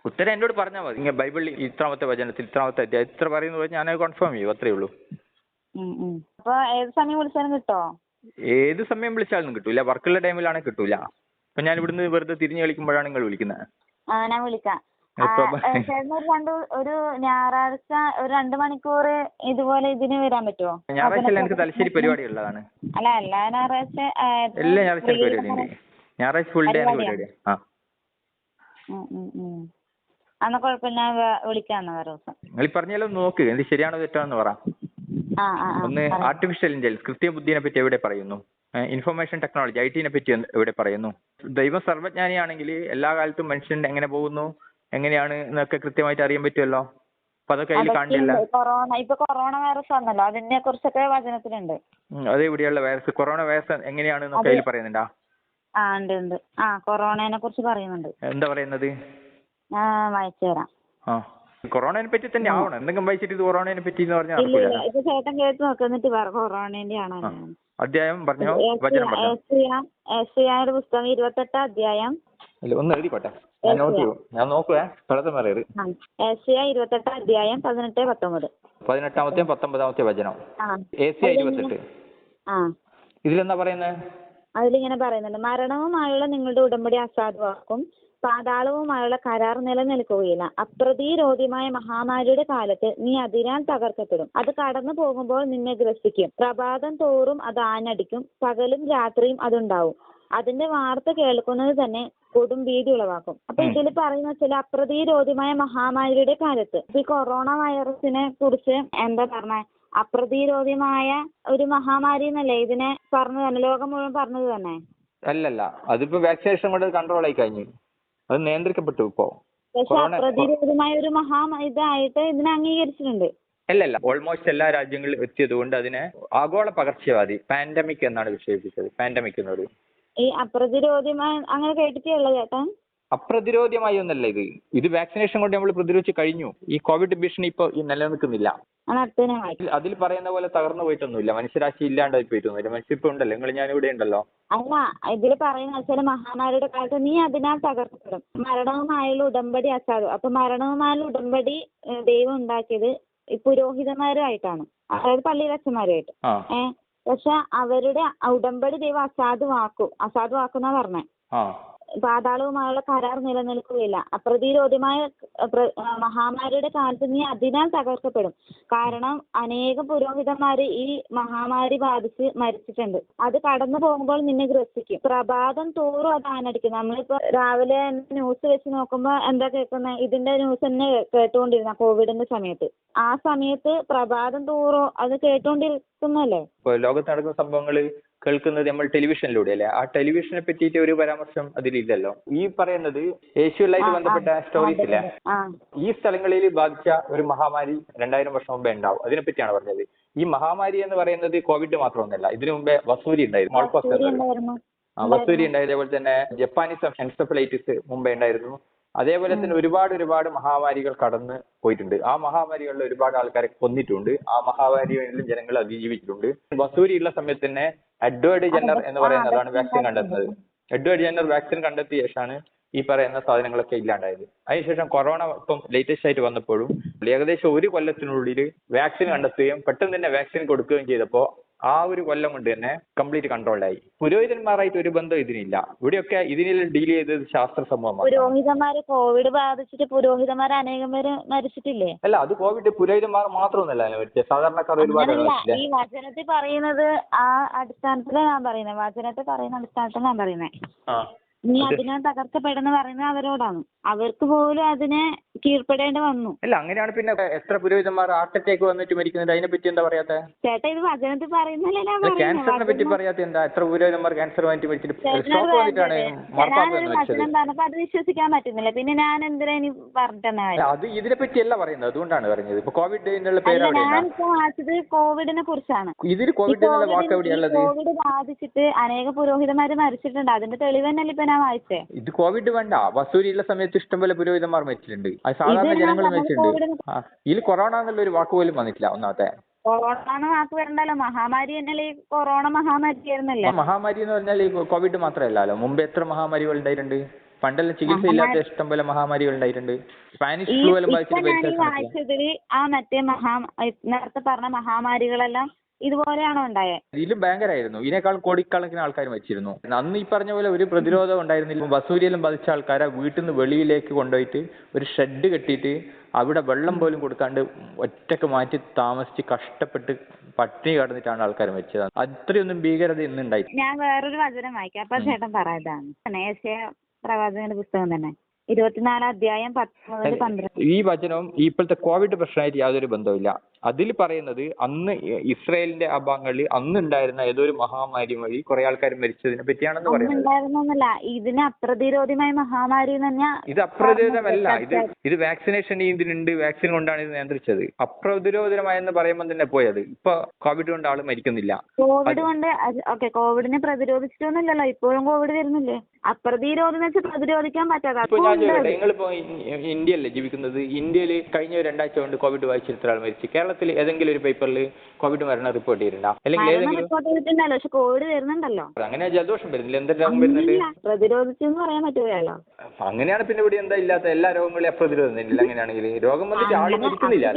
ഉത്തരം എന്നോട് പറഞ്ഞാൽ മതി. ഇങ്ങനെ ബൈബിളിൽ ഇത്രാമത്തെ വചനത്തിൽ ഇത്രാമത്തെ അധ്യായം ഇത്ര പറയുന്നത് ഞാൻ കൺഫേം ചെയ്യും. അത്രേ ഉള്ളൂ. അപ്പൊ ഏത് സമയം വിളിച്ചാലും കിട്ടോ? ഏത് സമയം വിളിച്ചാലും കിട്ടൂല. വർക്കുള്ള ടൈമിലാണെങ്കിൽ കിട്ടൂല. അപ്പൊ ഞാൻ ഇവിടുന്ന് വെറുതെ തിരിഞ്ഞു കളിക്കുമ്പോഴാണ് നിങ്ങൾ വിളിക്കുന്നത്. ഞാൻ വിളിക്കാം. ഒരു ഞായറാഴ്ച ഒരു 2 മണിക്കൂർ ഇതുപോലെ ഇതിന് വരാൻ പറ്റുമോ? ഞായറാഴ്ച എനിക്ക് തലശ്ശേരി പരിപാടി ഉള്ളതാണ്. അല്ല, എല്ലാ ഞായറാഴ്ച എല്ലാ ഞായറാഴ്ച പരിപാടി ഉണ്ട്. ഞായറാഴ്ച ഫുൾ ഡേ പരിപാടി. അന്ന് കുഴപ്പമില്ല, വിളിക്കാം വേറെ ദിവസം. നിങ്ങൾ പറഞ്ഞാലും നോക്ക് എന്ത് ശരിയാണോ തെറ്റാണെന്ന് പറ. ഒന്ന് ആർട്ടിഫിഷ്യൽ ഇന്റലിജൻസ് കൃത്രിമ ബുദ്ധിയെ പറ്റി എവിടെ പറയുന്നു? ഇൻഫർമേഷൻ ടെക്നോളജി IT-നെ പറ്റി എവിടെ പറയുന്നു? ദൈവം സർവ്വജ്ഞാനിയാണെങ്കിൽ എല്ലാ കാലത്തും മനുഷ്യൻ എങ്ങനെ പോകുന്നു എങ്ങനെയാണ് എന്നൊക്കെ കൃത്യമായിട്ട് അറിയാൻ പറ്റുമല്ലോ. അപ്പൊ അതൊക്കെ അതിൽ കാണില്ല. കൊറോണ വൈറസ് വന്നല്ലോ, അതിനെ കുറിച്ചൊക്കെ വചനത്തിലുണ്ട്. അത് എവിടെയുള്ള വൈറസ്? കൊറോണ വൈറസ് എങ്ങനെയാണ് അതിൽ പറയുന്നുണ്ടോ? ഉണ്ട്. കൊറോണയെ കുറിച്ച് പറയുന്നുണ്ട്. എന്താ പറയുന്നത്? വായിച്ചു തരാം. കൊറോണയെ പറ്റി തന്നെ ആവണം. എന്തെങ്കിലും വായിച്ചിട്ട് ഇത് കൊറോണയെ പറ്റി എന്ന് പറഞ്ഞാൽ ചേട്ടൻ കേട്ട് നോക്കുന്നിട്ട് കൊറോണേന്റെ ആണോ? അധ്യായം പറഞ്ഞോ, വചനം പറഞ്ഞോ. യെശയ്യായുടെ പുസ്തകം 28-ാം അധ്യായം. ഒന്ന് എഴുതിക്കോട്ടെ, ഞാൻ നോട്ട് ചെയ്യും. ഞാൻ നോക്കുവേ. യെശയ്യാ 28-ാം അധ്യായം 18-19. 18-ാമത്തെയും 19-ാമത്തെയും വചനം. യെശയ്യാ 28. ഇതിലെന്താ പറയുന്നത്? അതിലിങ്ങനെ പറയുന്നുണ്ട്: മരണവുമായുള്ള നിങ്ങളുടെ ഉടമ്പടി അസാധുവാക്കും, പാതാളവുമായുള്ള കരാർ നിലനിൽക്കുകയില്ല. അപ്രതിരോധ്യമായ മഹാമാരിയുടെ കാലത്ത് നീ അതിനാൽ തകർക്കപ്പെടും. അത് കടന്നു പോകുമ്പോൾ നിന്നെ ഗ്രസിക്കും. പ്രഭാതം തോറും അത് ആഞ്ഞടിക്കും, പകലും രാത്രിയും അതുണ്ടാവും. അതിന്റെ വാർത്ത കേൾക്കുന്നത് തന്നെ കൊടും ഭീതി ഉളവാക്കും. അപ്പൊ ഇതിൽ പറയുന്ന വെച്ചാൽ അപ്രതിരോധ്യമായ മഹാമാരിയുടെ കാലത്ത് ഈ കൊറോണ വൈറസിനെ കുറിച്ച് എന്താ പറഞ്ഞ അപ്രതിരോധ്യമായ ഒരു മഹാമാരി എന്നല്ലേ ഇതിനെ പറഞ്ഞു തന്നെ, ലോകം മുഴുവൻ പറഞ്ഞത് തന്നെ. അല്ലല്ല, അതിപ്പോ വാക്സിനേഷൻ കൊണ്ട് കൺട്രോൾ ആയി കഴിഞ്ഞു. അത് നിയന്ത്രിക്കപ്പെട്ടു ഇപ്പോ. പക്ഷെ അപ്രതിരോധമായ ഒരു ഇതായിട്ട് ഇതിനെ അംഗീകരിച്ചിട്ടുണ്ട്. അല്ലല്ല, ഓൾമോസ്റ്റ് എല്ലാ രാജ്യങ്ങളിലും എത്തിയത് കൊണ്ട് അതിനെ ആഗോള പകർച്ചവ്യാധി പാൻഡമിക് എന്നാണ് വിശേഷിപ്പിച്ചത്. പാൻഡമിക് എന്നൊരു ഈ അപ്രതിരോധ്യമായി അങ്ങനെ കേട്ടിട്ടുള്ള ചേട്ടാ? അപ്രതിരോധ്യമായി ഒന്നല്ല ഇത് വാക്സിനേഷൻ കൊണ്ട് നമ്മൾ പ്രതിരോധിച്ച് കഴിഞ്ഞു. ഈ കോവിഡ് ഭീഷണി ഇപ്പൊ നിലനിൽക്കുന്നില്ല. അതിൽ പറയുന്ന പോലെ തകർന്നു പോയിട്ടൊന്നുമില്ല. മനുഷ്യരാശി ഇല്ലാണ്ടായി പോയിട്ടൊന്നുമില്ല. മനുഷ്യപ്പോ ഉണ്ടല്ലോ, നിങ്ങൾ ഞാൻ ഇവിടെ ഉണ്ടല്ലോ. അല്ല, ഇതിൽ പറയുന്ന വെച്ചാൽ മഹാമാരിയുടെ കാലത്ത് നീ അതിനാൽ തകർക്കപ്പെടും. മരണവുമായുള്ള ഉടമ്പടി അസാധു. അപ്പൊ മരണവുമായുള്ള ഉടമ്പടി ദൈവം ഉണ്ടാക്കിയത് ഈ പുരോഹിതന്മാരുമായിട്ടാണ്, അതായത് പള്ളിയിലച്ചന്മാരുമായിട്ട്. പക്ഷെ അവരുടെ ഉടമ്പടി ദൈവം അസാധുവാക്കുന്ന പറഞ്ഞേ. പാതാളവുമായുള്ള കരാർ നിലനിൽക്കുകയില്ല. അപ്രതിരോധ്യമായ മഹാമാരിയുടെ കാലത്ത് നീ അതിനാൽ തകർക്കപ്പെടും. കാരണം അനേകം പുരോഹിതന്മാര് ഈ മഹാമാരി ബാധിച്ച് മരിച്ചിട്ടുണ്ട്. അത് കടന്നു പോകുമ്പോൾ നിന്നെ ഗ്രസിക്കും. പ്രഭാതം തോറും അത് ആനടിക്കും. നമ്മളിപ്പോ രാവിലെ ന്യൂസ് വെച്ച് നോക്കുമ്പോ എന്താ കേൾക്കുന്നത്? ഇതിന്റെ ന്യൂസ് തന്നെ കേട്ടുകൊണ്ടിരുന്ന കോവിഡിന്റെ സമയത്ത്. ആ സമയത്ത് പ്രഭാതം തോറും അത് കേട്ടുകൊണ്ടിരിക്കുന്നല്ലേ. ലോകത്ത് നടക്കുന്ന സംഭവങ്ങള് കേൾക്കുന്നത് നമ്മൾ ടെലിവിഷനിലൂടെ അല്ലേ? ആ ടെലിവിഷനെ പറ്റിയിട്ട് ഒരു പരാമർശം അതിലില്ലല്ലോ. ഈ പറയുന്നത് യേശുവുമായിട്ട് ബന്ധപ്പെട്ട സ്റ്റോറീസ് ഇല്ലേ, ഈ സ്ഥലങ്ങളിൽ ബാധിച്ച ഒരു മഹാമാരി 2000 വർഷം മുമ്പേ ഉണ്ടാവും. അതിനെപ്പറ്റിയാണ് പറഞ്ഞത്. ഈ മഹാമാരി എന്ന് പറയുന്നത് കോവിഡ് മാത്രമൊന്നുമല്ല. ഇതിനു മുമ്പേ വസൂരി ഉണ്ടായിരുന്നു, സ്മോൾപോക്സ് ഉണ്ടായിരുന്നു, വസൂരി ഉണ്ടായി. അതേപോലെ തന്നെ ജപ്പാനീസ് എൻസെഫലൈറ്റിസ് മുമ്പേ ഉണ്ടായിരുന്നു. അതേപോലെ തന്നെ ഒരുപാട് മഹാമാരികൾ കടന്ന് പോയിട്ടുണ്ട്. ആ മഹാമാരികളിൽ ഒരുപാട് ആൾക്കാരെ കൊന്നിട്ടുണ്ട്. ആ മഹാമാരികളിലും ജനങ്ങൾ അതിജീവിച്ചിട്ടുണ്ട്. വസൂരി ഉള്ള സമയത്ത് തന്നെ എഡ്വേർഡ് ജെന്നർ എന്ന് പറയുന്നതാണ് വാക്സിൻ കണ്ടെത്തുന്നത്. എഡ്വേർഡ് ജെന്നർ വാക്സിൻ കണ്ടെത്തിയ ശേഷമാണ് ഈ പറയുന്ന സാധനങ്ങളൊക്കെ ഇല്ലാണ്ടായത്. അതിനുശേഷം കൊറോണ ഇപ്പം ലേറ്റസ്റ്റ് ആയിട്ട് വന്നപ്പോഴും ഏകദേശം 1 കൊല്ലത്തിനുള്ളിൽ വാക്സിൻ കണ്ടെത്തുകയും പെട്ടെന്ന് തന്നെ വാക്സിൻ കൊടുക്കുകയും ചെയ്തപ്പോൾ ആ ഒരു കൊല്ലം കൊണ്ട് തന്നെ കംപ്ലീറ്റ് കൺട്രോൾഡായി. പുരോഹിതന്മാരായിട്ട് ഒരു ബന്ധം ഇതിനില്ല. ഇവിടെയൊക്കെ ഇതിനെ ഡീൽ ചെയ്തത് ശാസ്ത്ര സമൂഹമാണ്. പുരോഹിതന്മാര് കോവിഡ് ബാധിച്ചിട്ട് പുരോഹിതന്മാർ അനേകം പേര് മരിച്ചിട്ടില്ലേ? അല്ല, അത് കോവിഡ് പുരോഹിതന്മാർ മാത്രമൊന്നുമല്ല മരിച്ചത്, സാധാരണക്കാർ ഒരുപാട്. ഈ വചനത്തിൽ പറയുന്നത് ആ അടിസ്ഥാനത്തിലാണ് ഞാൻ പറയുന്നത്. വചനത്തിൽ പറയുന്ന അടിസ്ഥാനത്തിലാണ് ഞാൻ പറയുന്നത്. നീ അതിനെ തകർക്കപ്പെടുന്ന പറയുന്നത് അവരോടാണ്. അവർക്ക് പോലും അതിനെ കീഴ്പ്പെടേണ്ടി വന്നു. അല്ല, അങ്ങനെയാണ്. പിന്നെ എത്ര പുരോഹിതന്മാർ ഹാർട്ട് അറ്റാക്ക് വന്നിട്ട് മരിക്കുന്നുണ്ട്, അതിനെ പറ്റി എന്താ പറയാത്തെ? ചേട്ടാ, ഇത് വചനത്തിൽ പറയുന്നല്ലേ ഞാൻ പറയുന്നത്. ക്യാൻസറിനെ പറ്റി പറയാത്ത എന്താ? എത്ര പുരോഹിതന്മാർ ക്യാൻസർ വന്നിട്ട് മരിച്ചിട്ട് സ്ട്രോക്ക് വന്നിട്ടാണ് വചനം പറഞ്ഞപ്പോ അത് വിശ്വസിക്കാൻ പറ്റുന്നില്ല. പിന്നെ ഞാൻ എന്തിനാ ഇനി പറഞ്ഞിട്ടെന്നാ? അത് ഇതിനെ പറ്റിയല്ല പറയുന്നത്, അതുകൊണ്ടാണ് പറഞ്ഞത്. ഇപ്പൊ കോവിഡിന്റെ പേര് ഞാനിപ്പോ വായിച്ചത് കോവിഡിനെ കുറിച്ചാണ്. ഇതിൽ കോവിഡ് വാക്ക് എവിടെയുള്ളത്? കോവിഡ് ബാധിച്ചിട്ട് അനേക പുരോഹിതന്മാര് മരിച്ചിട്ടുണ്ട്. അതിന്റെ തെളിവ് തന്നെയല്ലേ ഇപ്പൊ ഞാൻ വായിച്ചേ. ഇത് കോവിഡ് വേണ്ട, വസൂരിയുള്ള സമയത്ത് ഇഷ്ടംപോലെ പുരോഹിതന്മാർ മരിച്ചിട്ടുണ്ട്. അത് സാധാരണ ജനങ്ങൾ മരിച്ചിട്ടുണ്ട്. ഇതിൽ കൊറോണ എന്നുള്ള ഒരു വാക്ക് പോലും വന്നിട്ടില്ല. ഒന്നാമത്തെ കൊറോണ വാക്ക് വരണ്ടല്ലോ, മഹാമാരി തന്നെയല്ലേ ഈ കൊറോണ മഹാമാരി ആയിരുന്നല്ലേ. മഹാമാരി എന്ന് പറഞ്ഞാൽ ഈ കോവിഡ് മാത്രമല്ലല്ലോ, മുമ്പ് എത്ര മഹാമാരികൾ ഉണ്ടായിട്ടുണ്ട്. പണ്ടെല്ലാം ചികിത്സ ഇല്ലാത്ത ഇഷ്ടംപോലെ മഹാമാരികൾ ഉണ്ടായിട്ടുണ്ട്. സ്പാനിഷ് ഫ്ലൂ എല്ലാം വായിച്ചതിൽ ആ മറ്റേ നേരത്തെ പറഞ്ഞ മഹാമാരികളെല്ലാം ഇതുപോലെയാണോ ഉണ്ടായത്? ഇതിലും ഭയങ്കരമായിരുന്നു. ഇതിനേക്കാൾ കോടിക്കണക്കിന് ആൾക്കാർ മരിച്ചിരുന്നു. അന്ന് ഈ പറഞ്ഞ പോലെ ഒരു പ്രതിരോധം ഉണ്ടായിരുന്നില്ല. വസൂരിയെല്ലാം ബാധിച്ച ആൾക്കാരെ വീട്ടിൽ നിന്ന് വെളിയിലേക്ക് കൊണ്ടുപോയിട്ട് ഒരു ഷെഡ് കെട്ടിയിട്ട് അവിടെ വെള്ളം പോലും കൊടുക്കാണ്ട് ഒറ്റക്ക് മാറ്റി താമസിച്ച് കഷ്ടപ്പെട്ട് പട്ടിണി കടന്നിട്ടാണ് ആൾക്കാർ മരിച്ചത്. അത്രയൊന്നും ഭീകരത ഇന്ന് ഉണ്ടായി. ഞാൻ വേറൊരു വചനം വായിക്കാം, അപ്പൊ ചേട്ടൻ പറയുന്നതാണ്. യേശയ്യാ പ്രവാചകന്റെ പുസ്തകം തന്നെ 24 അധ്യായം 10-12. ഈ വചനവും ഇപ്പോഴത്തെ കോവിഡ് പ്രശ്നമായിട്ട് യാതൊരു ബന്ധവുമില്ല. അതിൽ പറയുന്നത് അന്ന് ഇസ്രായേലിന്റെ ആ ഭാഗങ്ങളിൽ അന്ന് ഉണ്ടായിരുന്ന ഏതോ ഒരു മഹാമാരി വഴി കുറെ ആൾക്കാർ മരിച്ചതിനെ പറ്റിയാണെന്ന് പറയുന്നത്. ഇതിന് അപ്രതിരോധമായ മഹാമാരി ഇത് അപ്രതിരോധമല്ല, ഇത് വാക്സിനേഷൻ ഇതിനുണ്ട്. വാക്സിൻ കൊണ്ടാണ് ഇത് നിയന്ത്രിച്ചത്. അപ്രതിരോധമായെന്ന് പറയുമ്പോൾ തന്നെ പോയത്. ഇപ്പൊ കോവിഡ് കൊണ്ട് ആള് മരിക്കുന്നില്ല. കോവിഡ് കൊണ്ട് കോവിഡിനെ പ്രതിരോധിച്ചിട്ടൊന്നുമില്ലല്ലോ, ഇപ്പോഴും കോവിഡ് വരുന്നില്ലേ. അപ്രതിരോധം എന്ന് വെച്ചാൽ പ്രതിരോധിക്കാൻ പറ്റാതെ. നിങ്ങളിപ്പോ ഇന്ത്യയല്ലേ ജീവിക്കുന്നത്? ഇന്ത്യയിൽ കഴിഞ്ഞ 2 ആഴ്ച കൊണ്ട് കോവിഡ് ബാധിച്ച ഇത്ര ആൾ മരിച്ചു. കേരളത്തിൽ ഏതെങ്കിലും ഒരു പേപ്പറിൽ കോവിഡ് മരണം റിപ്പോർട്ട് ചെയ്തിട്ടുണ്ടോ? അല്ലെങ്കിൽ പക്ഷെ കോവിഡ് വരുന്നുണ്ടല്ലോ. അങ്ങനെ ജലദോഷം വരുന്നില്ല, എന്ത് രോഗം വരുന്നുണ്ട്? പ്രതിരോധിച്ചെന്ന് പറയാൻ പറ്റുകയല്ലോ. അങ്ങനെയാണ്. പിന്നെ ഇവിടെ എന്താ ഇല്ലാത്ത എല്ലാ രോഗങ്ങളും അപ്രതിരോധമില്ല. അങ്ങനെയാണെങ്കിൽ രോഗം വന്നിട്ട് ആള് മരിക്കുന്നില്ല.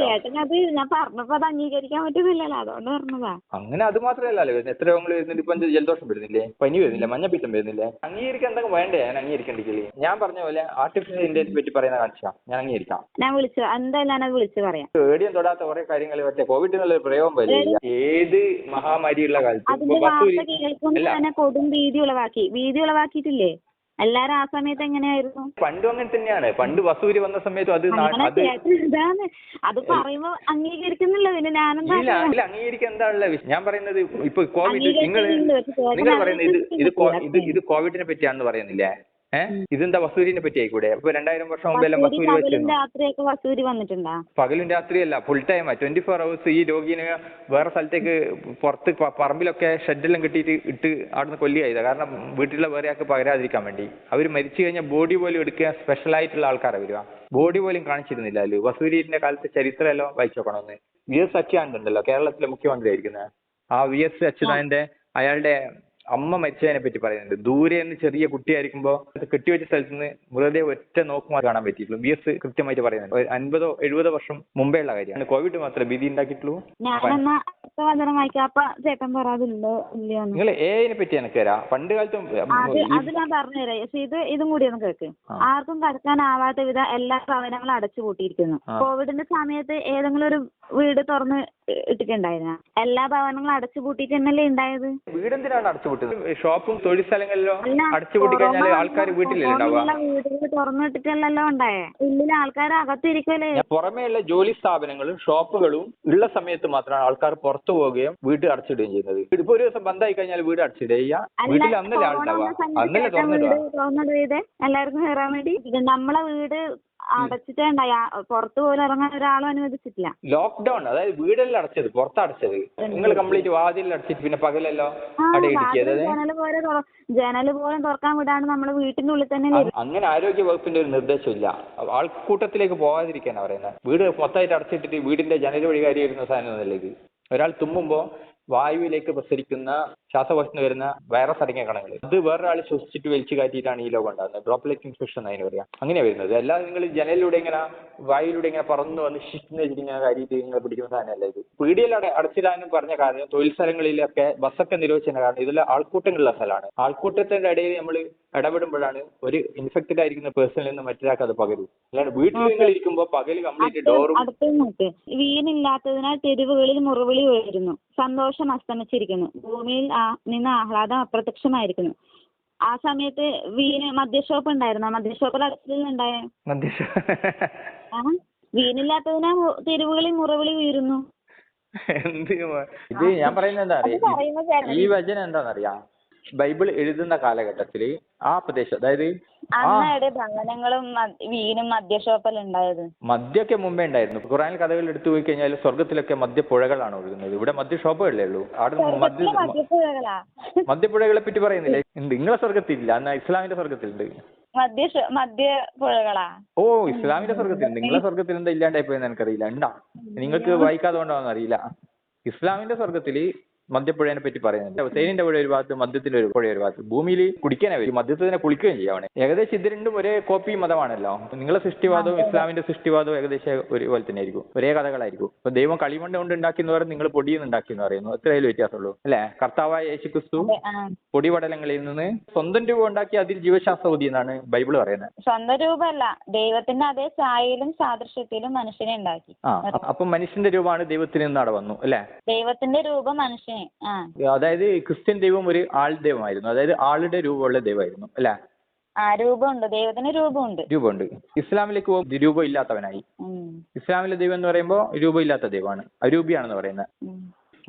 ഞാൻ പറഞ്ഞപ്പോ അത് അംഗീകരിക്കാൻ പറ്റുന്നില്ലല്ലോ, അതുകൊണ്ട് പറഞ്ഞതാ. അങ്ങനെ അത് മാത്രമല്ലല്ലോ വരുന്നത്. എത്ര രോഗങ്ങൾ വരുന്നുണ്ട്. ഇപ്പൊ ജലദോഷം വരുന്നില്ലേ, പനി വരുന്നില്ല, മഞ്ഞപ്പിത്തം വരുന്നില്ലേ? അംഗീകരിക്കാൻ എന്തൊക്കെ വേണ്ടേ? ഞാൻ അംഗീകരിക്കണ്ടെങ്കിൽ ഞാൻ പറഞ്ഞ പോലെ ആർട്ടിഫിഷ്യൽ ഇന്റലിജൻസിനെ പറ്റി പറയുന്ന കാണിച്ചാ ഞാൻ അംഗീകരിക്കാം. ഞാൻ എന്തായാലും ഞാനത് വിളിച്ചു പറയാം. പേടിയും തൊടാത്ത കുറെ കാര്യങ്ങൾ മറ്റേ കോവിഡ് എന്നുള്ള പ്രയോഗം പോലെ ഏത് മഹാമാരിയുള്ള കാലത്ത് കൊടും ഭീതി ഉളവാക്കിയിട്ടില്ലേ എല്ലാരും? ആ സമയത്ത് എങ്ങനെയായിരുന്നു? പണ്ടും അങ്ങനെ തന്നെയാണ്. പണ്ട് വസൂരി വന്ന സമയത്തും അത് പറയുമ്പോ അംഗീകരിക്കുന്നില്ല. പിന്നെ ഞാനെന്താ അംഗീകരിക്കാൻ എന്താ ഉള്ള വിഷയം? ഞാൻ പറയുന്നത് ഇപ്പൊ കോവിഡ് നിങ്ങൾ പറയുന്നത് ഇത് കോവിഡിനെ പറ്റിയാണെന്ന് പറയുന്നില്ലേ? ഇതെന്താ വസൂരിനെ പറ്റി ആയിക്കൂടെ? ഇപ്പൊ 2000 വർഷം മുമ്പെല്ലാം വസൂരി രാത്രിയൊക്കെ വസൂരി വന്നിട്ടുണ്ടോ? പകലും രാത്രിയല്ല, ഫുൾ ടൈം 24 hours ഈ രോഗിനെ വേറെ സ്ഥലത്തേക്ക് പുറത്ത് പറമ്പിലൊക്കെ ഷെഡെല്ലാം കെട്ടിയിട്ട് ഇട്ട് അവിടുന്ന് കൊല്ലുകയാ. കാരണം വീട്ടിലുള്ള വേറെ ആൾക്ക് പകരാതിരിക്കാൻ വേണ്ടി. അവർ മരിച്ചു കഴിഞ്ഞാൽ ബോഡി പോലും എടുക്കുക സ്പെഷ്യലായിട്ടുള്ള ആൾക്കാരെ വരിക. ബോഡി പോലും കാണിച്ചിരുന്നില്ല. അതിൽ വസൂരിന്റെ കാലത്തെ ചരിത്രമെല്ലാം വായിച്ചു നോക്കണമെന്ന്. VS അച്യുതാനന്ദനുണ്ടല്ലോ, കേരളത്തിലെ മുഖ്യമന്ത്രി ആയിരിക്കുന്നത്. ആ VS അച്യുതാനന്ദന്റെ അയാളുടെ അമ്മ മരിച്ചതിനെ പറ്റി പറയുന്നുണ്ട്. ദൂരെ നിന്ന് ചെറിയ കുട്ടിയായിരിക്കുമ്പോ കെട്ടിവെച്ച സ്ഥലത്ത് നിന്ന് മൃതദേഹം ഒറ്റ നോക്കുമാർ കാണാൻ പറ്റിയിട്ടുള്ളൂ. VS കൃത്യമായിട്ട് പറയുന്നുണ്ട്. 50-70 വർഷം മുമ്പേ ഉള്ള കാര്യമാണ്. കോവിഡ് മാത്രമേ ഭീതി ഉണ്ടാക്കിയിട്ടുള്ളൂ. നിങ്ങൾ AI പറ്റി എനിക്ക് തരാം. പണ്ട് കാലത്തും അത് ഞാൻ പറഞ്ഞുതരാം. പക്ഷെ ഇതും കൂടി ഒന്ന് കേൾക്ക്. ആർക്കും കടക്കാനാവാത്ത വിധം എല്ലാ ഭവനങ്ങളും അടച്ചു പൂട്ടിയിരിക്കുന്നു. കോവിഡിന്റെ സമയത്ത് ഏതെങ്കിലും ഒരു വീട് തുറന്ന് ഇട്ടിട്ടുണ്ടായിരുന്ന? എല്ലാ ഭവനങ്ങളും അടച്ചുപൂട്ടിയിട്ട് തന്നെയല്ലേ ഉണ്ടായത്? വീടെന്തിനാണ് അടച്ചുപൂട്ടുന്നത്? ഷോപ്പും തൊഴിൽ സ്ഥലങ്ങളിലോ അല്ല, അടച്ചുപൂട്ടി കഴിഞ്ഞാൽ ആൾക്കാർ വീട്ടിലല്ലേ ഉണ്ടാവുക? വീടുകൾ തുറന്നിട്ടിട്ടല്ലല്ലോ ഉണ്ടായേ. ഉള്ളിൽ ആൾക്കാർ അകത്തിരിക്കല്ലേ. പുറമേയുള്ള ജോലി സ്ഥാപനങ്ങളും ഷോപ്പുകളും ഉള്ള സമയത്ത് മാത്രമാണ് ആൾക്കാർ പുറത്തു പോവുകയും വീട് അടച്ചിടുകയും ചെയ്യുന്നത്. ഇപ്പൊ ഒരു ദിവസം ബന്ധായി കഴിഞ്ഞാൽ വീട് അടച്ചിടുക. വീട്ടിൽ അന്നല്ലേ ആളുണ്ടാവുക, അന്നല്ലേ തുറന്നിടുക. തുറന്നിടുക എല്ലാവർക്കും കയറാൻ വേണ്ടി. നമ്മളെ വീട് അടച്ചിട്ടുണ്ടായി, പുറത്തു പോലും ഇറങ്ങാൻ ഒരാളും അനുവദിച്ചിട്ടില്ല. ലോക്ക്ഡൌൺ, അതായത് വീടെല്ലാം അടച്ചത്, പുറത്തടച്ചത്. നിങ്ങൾ കംപ്ലീറ്റ് വാതിൽ അടച്ചിട്ട് പിന്നെ പകലല്ലോ അടയിടിച്ചത്. ജനല് പോലും തുറക്കാൻ വിടാണ്ട് നമ്മള് വീട്ടിന്റെ ഉള്ളിൽ തന്നെ. അങ്ങനെ ആരോഗ്യ വകുപ്പിന്റെ ഒരു നിർദ്ദേശമില്ല. ആൾക്കൂട്ടത്തിലേക്ക് പോകാതിരിക്കാനാ പറയുന്നത്. വീട് മൊത്തമായിട്ട് അടച്ചിട്ടിട്ട് വീടിന്റെ ജനൽ വഴി കയറി വരുന്ന സാധനമൊന്നുമല്ല ഇത്. ഒരാൾ തുമ്മുമ്പോ വായുവിലേക്ക് പ്രസരിക്കുന്ന ശ്വാസകോശത്തിന് വരുന്ന വൈറസ് അടങ്ങിയ കണങ്ങൾ അത് വേറൊരാൾ ശ്വസിച്ചിട്ട് വലിച്ചു കാറ്റിയിട്ടാണ് ഈ രോഗം ഉണ്ടാകുന്നത്. ഡ്രോപ്ലെറ്റ് ഇൻഫെക്ഷൻ അതിന് പറയാം. അങ്ങനെയാണ് വരുന്നത്. അല്ലാതെ നിങ്ങൾ ജനലിലൂടെ ഇങ്ങനെ വായുവിലൂടെ ഇങ്ങനെ പറന്നു വന്ന് ഷിഫ്റ്റ് വെച്ചിട്ട് ഇങ്ങനെ കാര്യമായിട്ട് നിങ്ങൾ പിടിക്കുന്ന സാധനമല്ല ഇത്. പീടികയിൽ അടച്ചിടാനും പറഞ്ഞ കാര്യം തൊഴിൽ സ്ഥലങ്ങളിലൊക്കെ ബസ്സൊക്കെ നിരോധിച്ചതിന്റെ കാരണം ഇതിൽ ആൾക്കൂട്ടങ്ങളുള്ള സ്ഥലമാണ്. ആൾക്കൂട്ടത്തിന്റെ ഇടയിൽ നമ്മൾ ഇടപെടുമ്പോഴാണ് ഒരു ഇൻഫെക്റ്റഡ് ആയിരിക്കുന്ന പേഴ്സണിൽ നിന്ന് മറ്റൊരാൾക്ക് അത് പകരും. അല്ലാണ്ട് വീട്ടിൽ നിങ്ങൾ ഇരിക്കുമ്പോൾ പകല് കംപ്ലീറ്റ് ഡോറും. വീണില്ലാത്തതിനാൽ തെരുവുകളിൽ മുറവിളി ഉയരുന്നു, സന്തോഷം അസ്തമിച്ചിരിക്കുന്നു, ഭൂമിയിൽ നിന്ന് ആഹ്ലാദം അപ്രത്യക്ഷമായിരിക്കുന്നു. ആ സമയത്ത് മദ്യഷോപ്പ് ഉണ്ടായിരുന്നോ? മദ്യഷോപ്പിൽ അടച്ചിട്ടുണ്ടായേ. വീണില്ലാത്തതിനാൽ തെരുവുകളിൽ മുറവിളി ഉയരുന്നു. ഇത് ഞാൻ പറയുന്നത് എന്താ അറിയാം, ഈ വചനം എന്താണെന്നറിയാം, ബൈബിൾ എഴുതുന്ന കാലഘട്ടത്തില് ആ പ്രദേശം, അതായത് ഭവനങ്ങളും വീനും മദ്യഷോപ്പെല്ലാം ഉണ്ടായത്. മദ്യമൊക്കെ മുമ്പേ ഉണ്ടായിരുന്നു. ഖുറാനിൽ കഥകൾ എടുത്തു പോയി കഴിഞ്ഞാൽ സ്വർഗത്തിലൊക്കെ മദ്യപ്പുഴകളാണ് ഒഴുകുന്നത്. ഇവിടെ മദ്യഷോപ്പുകളേ ഉള്ളൂ. അവിടെ മദ്യപ്പുഴകളെ പറ്റി പറയുന്നില്ലേ? നിങ്ങളെ സ്വർഗത്തിലില്ല, എന്നാ ഇസ്ലാമിന്റെ സ്വർഗത്തിലുണ്ട് മദ്യപ്പുഴകളാ. ഓ, ഇസ്ലാമിന്റെ സ്വർഗത്തിലുണ്ട്. നിങ്ങളെ സ്വർഗത്തിൽ എന്താ ഇല്ലാണ്ടായി പോയെന്ന് എനിക്കറിയില്ല. ഉണ്ടാ, നിങ്ങൾക്ക് വായിക്കാതെ കൊണ്ടാണെന്ന് അറിയില്ല. ഇസ്ലാമിന്റെ സ്വർഗത്തില് മദ്യപ്പുഴയെ പറ്റി പറയുന്നത്. ഹുസൈനിന്റെ പുഴ ഒരു ഭാഗത്ത്, മദ്യത്തിന്റെ ഒരു പുഴ ഒരു ഭാഗത്ത്. ഭൂമിയിൽ കുടിക്കാനേ വരും, മദ്യത്തിനെ കുളിക്കുകയും ചെയ്യാവണേ. ഏകദേശം ഇത് രണ്ടും ഒരേ കോപ്പി മതമാണല്ലോ. നിങ്ങളെ സൃഷ്ടിവാദവും ഇസ്ലാമിന്റെ സൃഷ്ടിവാദവും ഏകദേശം ഒരുപോലെ തന്നെ ആയിരിക്കും, ഒരേ കഥകളായിരിക്കും. ഇപ്പൊ ദൈവം കളിമണ്ണ് കൊണ്ട് ഉണ്ടാക്കിയെന്ന് പറയുന്നത് നിങ്ങൾ പൊടിയിൽ നിന്ന് ഉണ്ടാക്കിയെന്ന് പറയുന്നു. എത്രയായാലും വ്യത്യാസമുള്ളൂ അല്ലെ? കർത്താവായ യേശുക്രിസ്തു പൊടിപടലങ്ങളിൽ നിന്ന് സ്വന്തം രൂപം ഉണ്ടാക്കി അതിൽ ജീവശാസ്ത്രബുദ്ധി എന്നാണ് ബൈബിൾ പറയുന്നത്. സ്വന്തം രൂപമല്ല, ദൈവത്തിന്റെ അതേ ഛായയിലും സാദൃശ്യത്തിലും മനുഷ്യനെ ഉണ്ടാക്കി. അപ്പൊ മനുഷ്യന്റെ രൂപമാണ് ദൈവത്തിൽ നിന്ന് അവിടെ വന്നു അല്ലെ? ദൈവത്തിന്റെ രൂപം മനുഷ്യനെ. അതായത് ക്രിസ്ത്യൻ ദൈവം ഒരു ആൾ ദൈവമായിരുന്നു, അതായത് ആളുടെ രൂപമുള്ള ദൈവമായിരുന്നു അല്ലെ? രൂപമുണ്ട്, ദൈവത്തിന് രൂപമുണ്ട്. ഇസ്ലാമിലേക്ക് പോകുമ്പോൾ രൂപം ഇല്ലാത്തവനായി. ഇസ്ലാമിലെ ദൈവം എന്ന് പറയുമ്പോൾ രൂപം ഇല്ലാത്ത ദൈവമാണ്, അരൂപിയാണെന്ന് പറയുന്നത്.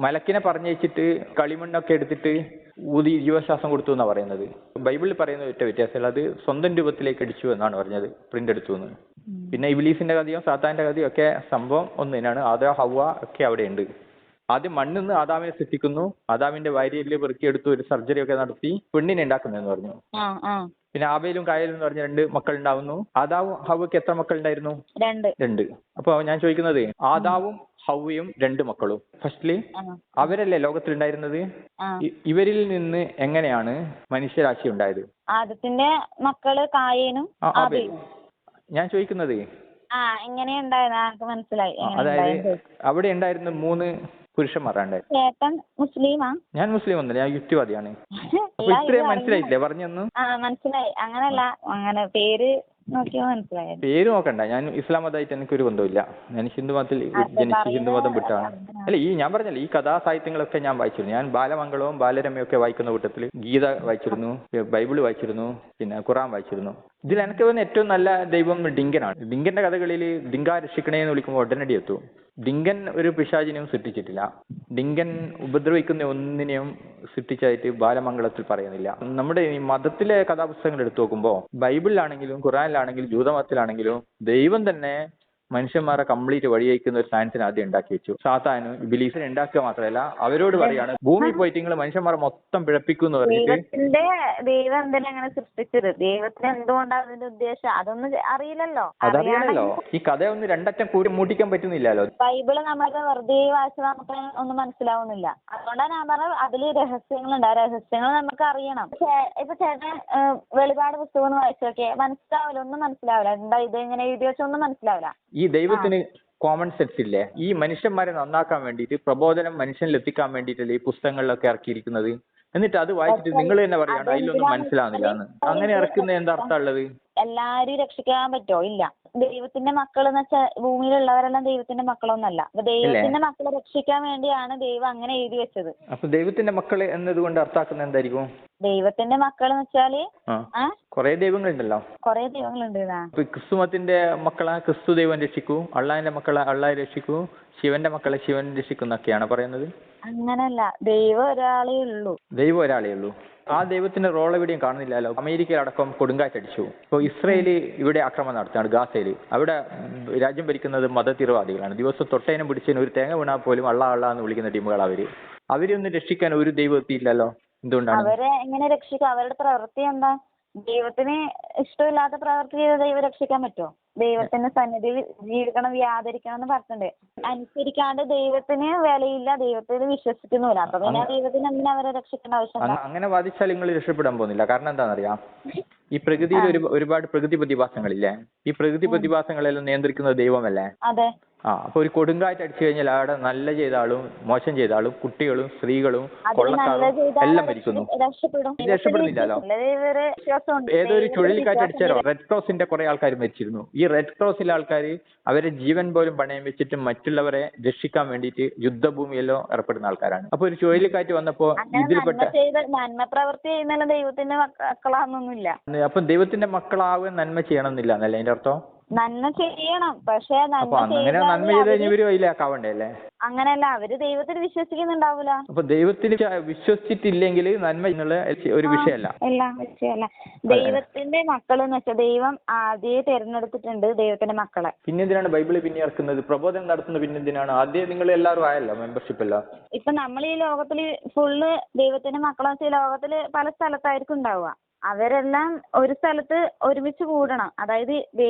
മലക്കിനെ പറഞ്ഞയച്ചിട്ട് കളിമണ്ണൊക്കെ എടുത്തിട്ട് ഊതി ജീവശ്വാസം കൊടുത്തു എന്നാണ് പറയുന്നത്. ബൈബിളിൽ പറയുന്ന ഒറ്റ വ്യത്യാസമുള്ള അത് സ്വന്തം രൂപത്തിലേക്ക് അടിച്ചു എന്നാണ് പറഞ്ഞത്, പ്രിന്റ് എടുത്തു എന്ന്. പിന്നെ ഇബ്ലീസിന്റെ കഥയും സാത്താന്റെ കഥയും ഒക്കെ സംഭവം ഒന്ന് തന്നെയാണ്. ആദാം ഹവ്വ ഒക്കെ അവിടെ ഉണ്ട്. ആദ്യം മണ്ണിൽ നിന്ന് ആദാമിനെ സൃഷ്ടിക്കുന്നു, ആദാമിന്റെ ഭാര്യയിൽ പെറുക്കിയെടുത്ത് ഒരു സർജറി ഒക്കെ നടത്തി പെണ്ണിനെ ഉണ്ടാക്കുന്നതെന്ന് പറഞ്ഞു. പിന്നെ ആബേലും കായലും എന്ന് പറഞ്ഞ 2 മക്കൾ ഉണ്ടാവുന്നു. ആദാവും ഹവ്വയ്ക്ക് എത്ര മക്കൾ ഉണ്ടായിരുന്നു? 2. അപ്പൊ ഞാൻ ചോദിക്കുന്നത്, ആദാവും ഹവ്വയും 2 മക്കളും ഫസ്റ്റ്ലി അവരല്ലേ ലോകത്തിലുണ്ടായിരുന്നത്? ഇവരിൽ നിന്ന് എങ്ങനെയാണ് മനുഷ്യരാശി ഉണ്ടായത്? ആദത്തിന്റെ മക്കള് കായേനും ആബേലും. ഞാൻ ചോദിക്കുന്നത് മനസ്സിലായി. അതായത് അവിടെ ഉണ്ടായിരുന്ന 3 പുരുഷന്മാരാണ്. ചേട്ടൻ മുസ്ലിമാ? ഞാൻ മുസ്ലിം ഒന്നല്ല, ഞാൻ യുക്തിവാദിയാണ്. അപ്പൊ ഇത്രയും മനസ്സിലായില്ലേ പറഞ്ഞു? മനസ്സിലായി. അങ്ങനല്ല, അങ്ങനെ പേര് നോക്കിയോ മനസ്സിലായി. പേര് നോക്കണ്ട, ഞാൻ ഇസ്ലാം മതമായിട്ട് എനിക്കൊരു ബന്ധമില്ല. ഞാൻ ഹിന്ദു മതത്തിൽ ജനിച്ച് ഹിന്ദു മതം വിട്ടാണ്. അല്ല, ഞാൻ പറഞ്ഞല്ലേ, ഈ കഥാ സാഹിത്യങ്ങളൊക്കെ ഞാൻ വായിച്ചിരുന്നു. ഞാൻ ബാലമംഗളവും ബാലരമയും ഒക്കെ വായിക്കുന്ന കൂട്ടത്തിൽ ഗീത വായിച്ചിരുന്നു, ബൈബിൾ വായിച്ചിരുന്നു, പിന്നെ ഖുറാൻ വായിച്ചിരുന്നു. ഇതിൽ എനിക്ക് തോന്നുന്ന ഏറ്റവും നല്ല ദൈവം ഡിങ്കനാണ്. ഡിങ്കന്റെ കഥകളിൽ ഡിങ്ക രക്ഷിക്കണേ എന്ന് വിളിക്കുമ്പോൾ ഉടനടി എത്തും. ഡിങ്കൻ ഒരു പിശാചിനെയും സൃഷ്ടിച്ചിട്ടില്ല. ഡിങ്കൻ ഉപദ്രവിക്കുന്ന ഒന്നിനെയും സൃഷ്ടിച്ചായിട്ട് ബാലമംഗളത്തിൽ പറയുന്നില്ല. നമ്മുടെ ഈ മതത്തിലെ കഥാപുസ്തകങ്ങൾ എടുത്തു നോക്കുമ്പോൾ ബൈബിളിലാണെങ്കിലും ഖുറാനിലാണെങ്കിലും ജൂതമതത്തിലാണെങ്കിലും ദൈവം തന്നെ മനുഷ്യന്മാരെ കംപ്ലീറ്റ് വഴിയയക്കുന്ന ഒരു സയൻസിനെ ആദ്യം ഉണ്ടാക്കി വെച്ചു. സാത്താനും ഇബ്ലീസിനെ ഉണ്ടാക്കുക മാത്രമല്ല അവരോട് പറയാണ്, ഭൂമി പോയിട്ട് നിങ്ങൾ മനുഷ്യന്മാരെ മൊത്തം പിഴപ്പിക്കും എന്ന് പറഞ്ഞിട്ട്. ദൈവം എന്തിനാ അങ്ങനെ സൃഷ്ടിച്ചത്? ദൈവത്തിന് എന്തുകൊണ്ടാണ് അതിന്റെ ഉദ്ദേശം? അതൊന്നും അറിയില്ലല്ലോ. അതറിയാനല്ലോ ഈ കഥ ഒന്ന് രണ്ടറ്റം കൂടി മൂട്ടിക്കാൻ പറ്റുന്നില്ലല്ലോ. ബൈബിള് നമ്മളൊക്കെ വെറുതെ വായിച്ച് നമുക്ക് ഒന്നും മനസ്സിലാവുന്നില്ല. അതുകൊണ്ടാണ് ഞാൻ പറഞ്ഞത് അതില് രഹസ്യങ്ങളുണ്ട്. ആ രഹസ്യങ്ങൾ നമുക്ക് അറിയണം. ഇപ്പൊ ചേട്ടൻ വെളിപാട് പുസ്തകം ഒന്ന് വായിച്ചു നോക്കിയേ, മനസ്സിലാവില്ല, ഒന്നും മനസ്സിലാവില്ല. എന്താ ഇത് ഇങ്ങനെ എഴുതി വെച്ച ഒന്നും മനസ്സിലാവില്ല. ഈ ദൈവത്തിന് കോമൺ സെൻസ് ഇല്ലേ? ഈ മനുഷ്യന്മാരെ നന്നാക്കാൻ വേണ്ടിയിട്ട് പ്രബോധനം മനുഷ്യനിൽ എത്തിക്കാൻ വേണ്ടിയിട്ടല്ലേ ഈ പുസ്തകങ്ങളിലൊക്കെ ഇറക്കിയിരിക്കുന്നത്. എന്നിട്ട് അത് വായിച്ചിട്ട് നിങ്ങൾ തന്നെ പറയാണ് അതിലൊന്നും മനസ്സിലാവുന്നില്ല എന്ന്. അങ്ങനെ ഇറക്കുന്ന എന്താ അർത്ഥം ഉള്ളത്? എല്ലാരും രക്ഷിക്കാൻ പറ്റോ? ഇല്ല. ദൈവത്തിന്റെ മക്കൾ എന്ന് വെച്ചാൽ ഭൂമിയിലുള്ളവരെല്ലാം ദൈവത്തിന്റെ മക്കളൊന്നല്ല. അപ്പൊ ദൈവത്തിന്റെ മക്കളെ രക്ഷിക്കാൻ വേണ്ടിയാണ് ദൈവം അങ്ങനെ എഴുതി വെച്ചത്. അപ്പൊ ദൈവത്തിന്റെ മക്കള് എന്നതുകൊണ്ട് അർത്ഥാക്കുന്നത് എന്തായിരിക്കും? ദൈവത്തിന്റെ മക്കൾ എന്ന് വെച്ചാല് കൊറേ ദൈവങ്ങളുണ്ടല്ലോ. കൊറേ ദൈവങ്ങളുണ്ട്. ക്രിസ്തുമത്തിന്റെ മക്കളെ ക്രിസ്തു ദൈവം രക്ഷിക്കൂ, അള്ളാഹിന്റെ മക്കളെ അള്ളാഹ് രക്ഷിക്കൂ, ശിവന്റെ മക്കളെ ശിവൻ രക്ഷിക്കുന്നൊക്കെയാണ് പറയുന്നത്. അങ്ങനല്ല, ദൈവം ഒരാളേ ഉള്ളൂ. ദൈവം ഒരാളേ ഉള്ളൂ. ആ ദൈവത്തിന്റെ റോൾ എവിടെയും കാണുന്നില്ലല്ലോ. അമേരിക്കയിലടക്കം കൊടുങ്കാറ്റടിച്ചു. ഇപ്പോൾ ഇസ്രയേല് ഇവിടെ ആക്രമണം നടത്തുകയാണ് ഗാസയിൽ. അവിടെ രാജ്യം ഭരിക്കുന്നത് മതതീവ്രവാദികളാണ്. ദിവസം തൊട്ടേനും പിടിച്ചതിന് ഒരു തേങ്ങ വീണാൽ പോലും അള്ളാഹ് എന്ന് വിളിക്കുന്ന ടീമുകൾ അവരൊന്നും രക്ഷിക്കാൻ ഒരു ദൈവം എത്തിയില്ലല്ലോ. എന്തുകൊണ്ടാണ്? അവരെ എങ്ങനെ രക്ഷിക്കും? അവരുടെ പ്രവൃത്തി എന്താ? ദൈവത്തിന് ഇഷ്ടമില്ലാത്ത പ്രവൃത്തി ചെയ്ത് ദൈവം രക്ഷിക്കാൻ പറ്റുമോ? ദൈവത്തിന്റെ സന്നിധിയിൽ ജീവിക്കണം, വ്യാപരിക്കണം എന്ന് പറഞ്ഞിട്ടുണ്ട്. അനുസരിക്കാണ്ട് ദൈവത്തിന് വിലയില്ല, ദൈവത്തിൽ വിശ്വസിക്കുന്നില്ല. അപ്പൊ പിന്നെ ദൈവത്തിന് എന്തിനാ അവരെ രക്ഷിക്കേണ്ട ആവശ്യം? അങ്ങനെ വാദിച്ചാൽ നിങ്ങൾ രക്ഷപ്പെടാൻ പോകുന്നില്ല. കാരണം എന്താണെന്നറിയാം, ഈ പ്രകൃതിയിൽ ഒരുപാട് പ്രകൃതി പ്രതിഭാസങ്ങളില്ലേ? ഈ പ്രകൃതി പ്രതിഭാസങ്ങളെല്ലാം നിയന്ത്രിക്കുന്നത് ദൈവമല്ലേ? അതെ. അപ്പൊ ഒരു കൊടുങ്കാറ്റ് അടിച്ചു കഴിഞ്ഞാൽ അവിടെ നല്ല ചെയ്ത ആളും മോശം ചെയ്ത ആളും കുട്ടികളും സ്ത്രീകളും കൊള്ളക്കാരും എല്ലാം മരിക്കുന്നു. രക്ഷപ്പെടുന്നില്ലല്ലോ. ഏതൊരു ചുഴലിക്കാറ്റ് അടിച്ചാലോ റെഡ് ക്രോസിന്റെ കുറെ ആൾക്കാർ മരിച്ചിരുന്നു. ഈ റെഡ് ക്രോസിലെ ആൾക്കാർ അവരെ ജീവൻ പോലും പണയം വെച്ചിട്ട് മറ്റുള്ളവരെ രക്ഷിക്കാൻ വേണ്ടിയിട്ട് യുദ്ധഭൂമിയെല്ലാം ഏർപ്പെടുന്ന ആൾക്കാരാണ്. അപ്പൊ ഒരു ചുഴലിക്കാറ്റ് വന്നപ്പോ ഇതിൽപ്പെട്ട നന്മ പ്രവൃത്തി ചെയ്യുന്ന ദൈവത്തിന്റെ മക്കളാണെന്നൊന്നുമില്ല. അപ്പൊ ദൈവത്തിന്റെ മക്കളാവുക നന്മ ചെയ്യണമെന്നില്ല എന്നല്ലേ അതിന്റെ അർത്ഥം? നന്മ ചെയ്യണം, പക്ഷെ അങ്ങനെ നന്മ ചെയ്ത് കഴിഞ്ഞ ഇവര് അതിലാക്കാവണ്ടേ അല്ലേ? അങ്ങനെയല്ല, അവര് ദൈവത്തിൽ വിശ്വസിക്കുന്നുണ്ടാവൂല. അപ്പൊ ദൈവത്തിൽ വിശ്വസിച്ചിട്ടില്ലെങ്കിൽ നന്മ എന്നുള്ള ഒരു വിഷയമല്ല. ദൈവത്തിന്റെ മക്കൾ എന്ന് വെച്ചാൽ ദൈവം ആദ്യം തിരഞ്ഞെടുത്തിട്ടുണ്ട് ദൈവത്തിന്റെ മക്കളെ. പിന്നെ എന്തിനാണ് ബൈബിള് പിന്നെ ഇറക്കുന്നത്, പ്രബോധനം നടത്തുന്നത്? പിന്നെ എന്തിനാണ്? ആദ്യം നിങ്ങൾ എല്ലാവരും ആയല്ലോ, മെമ്പർഷിപ്പ് അല്ല. ഇപ്പൊ നമ്മൾ ഈ ലോകത്തില് ഫുള്ള് ദൈവത്തിന്റെ മക്കളെന്ന് വെച്ചാൽ ലോകത്തില് പല സ്ഥലത്തായിരിക്കും ഉണ്ടാവുക. അവരെല്ലാം ഒരു സ്ഥലത്ത് ഒരുമിച്ച് കൂടണം. അതായത്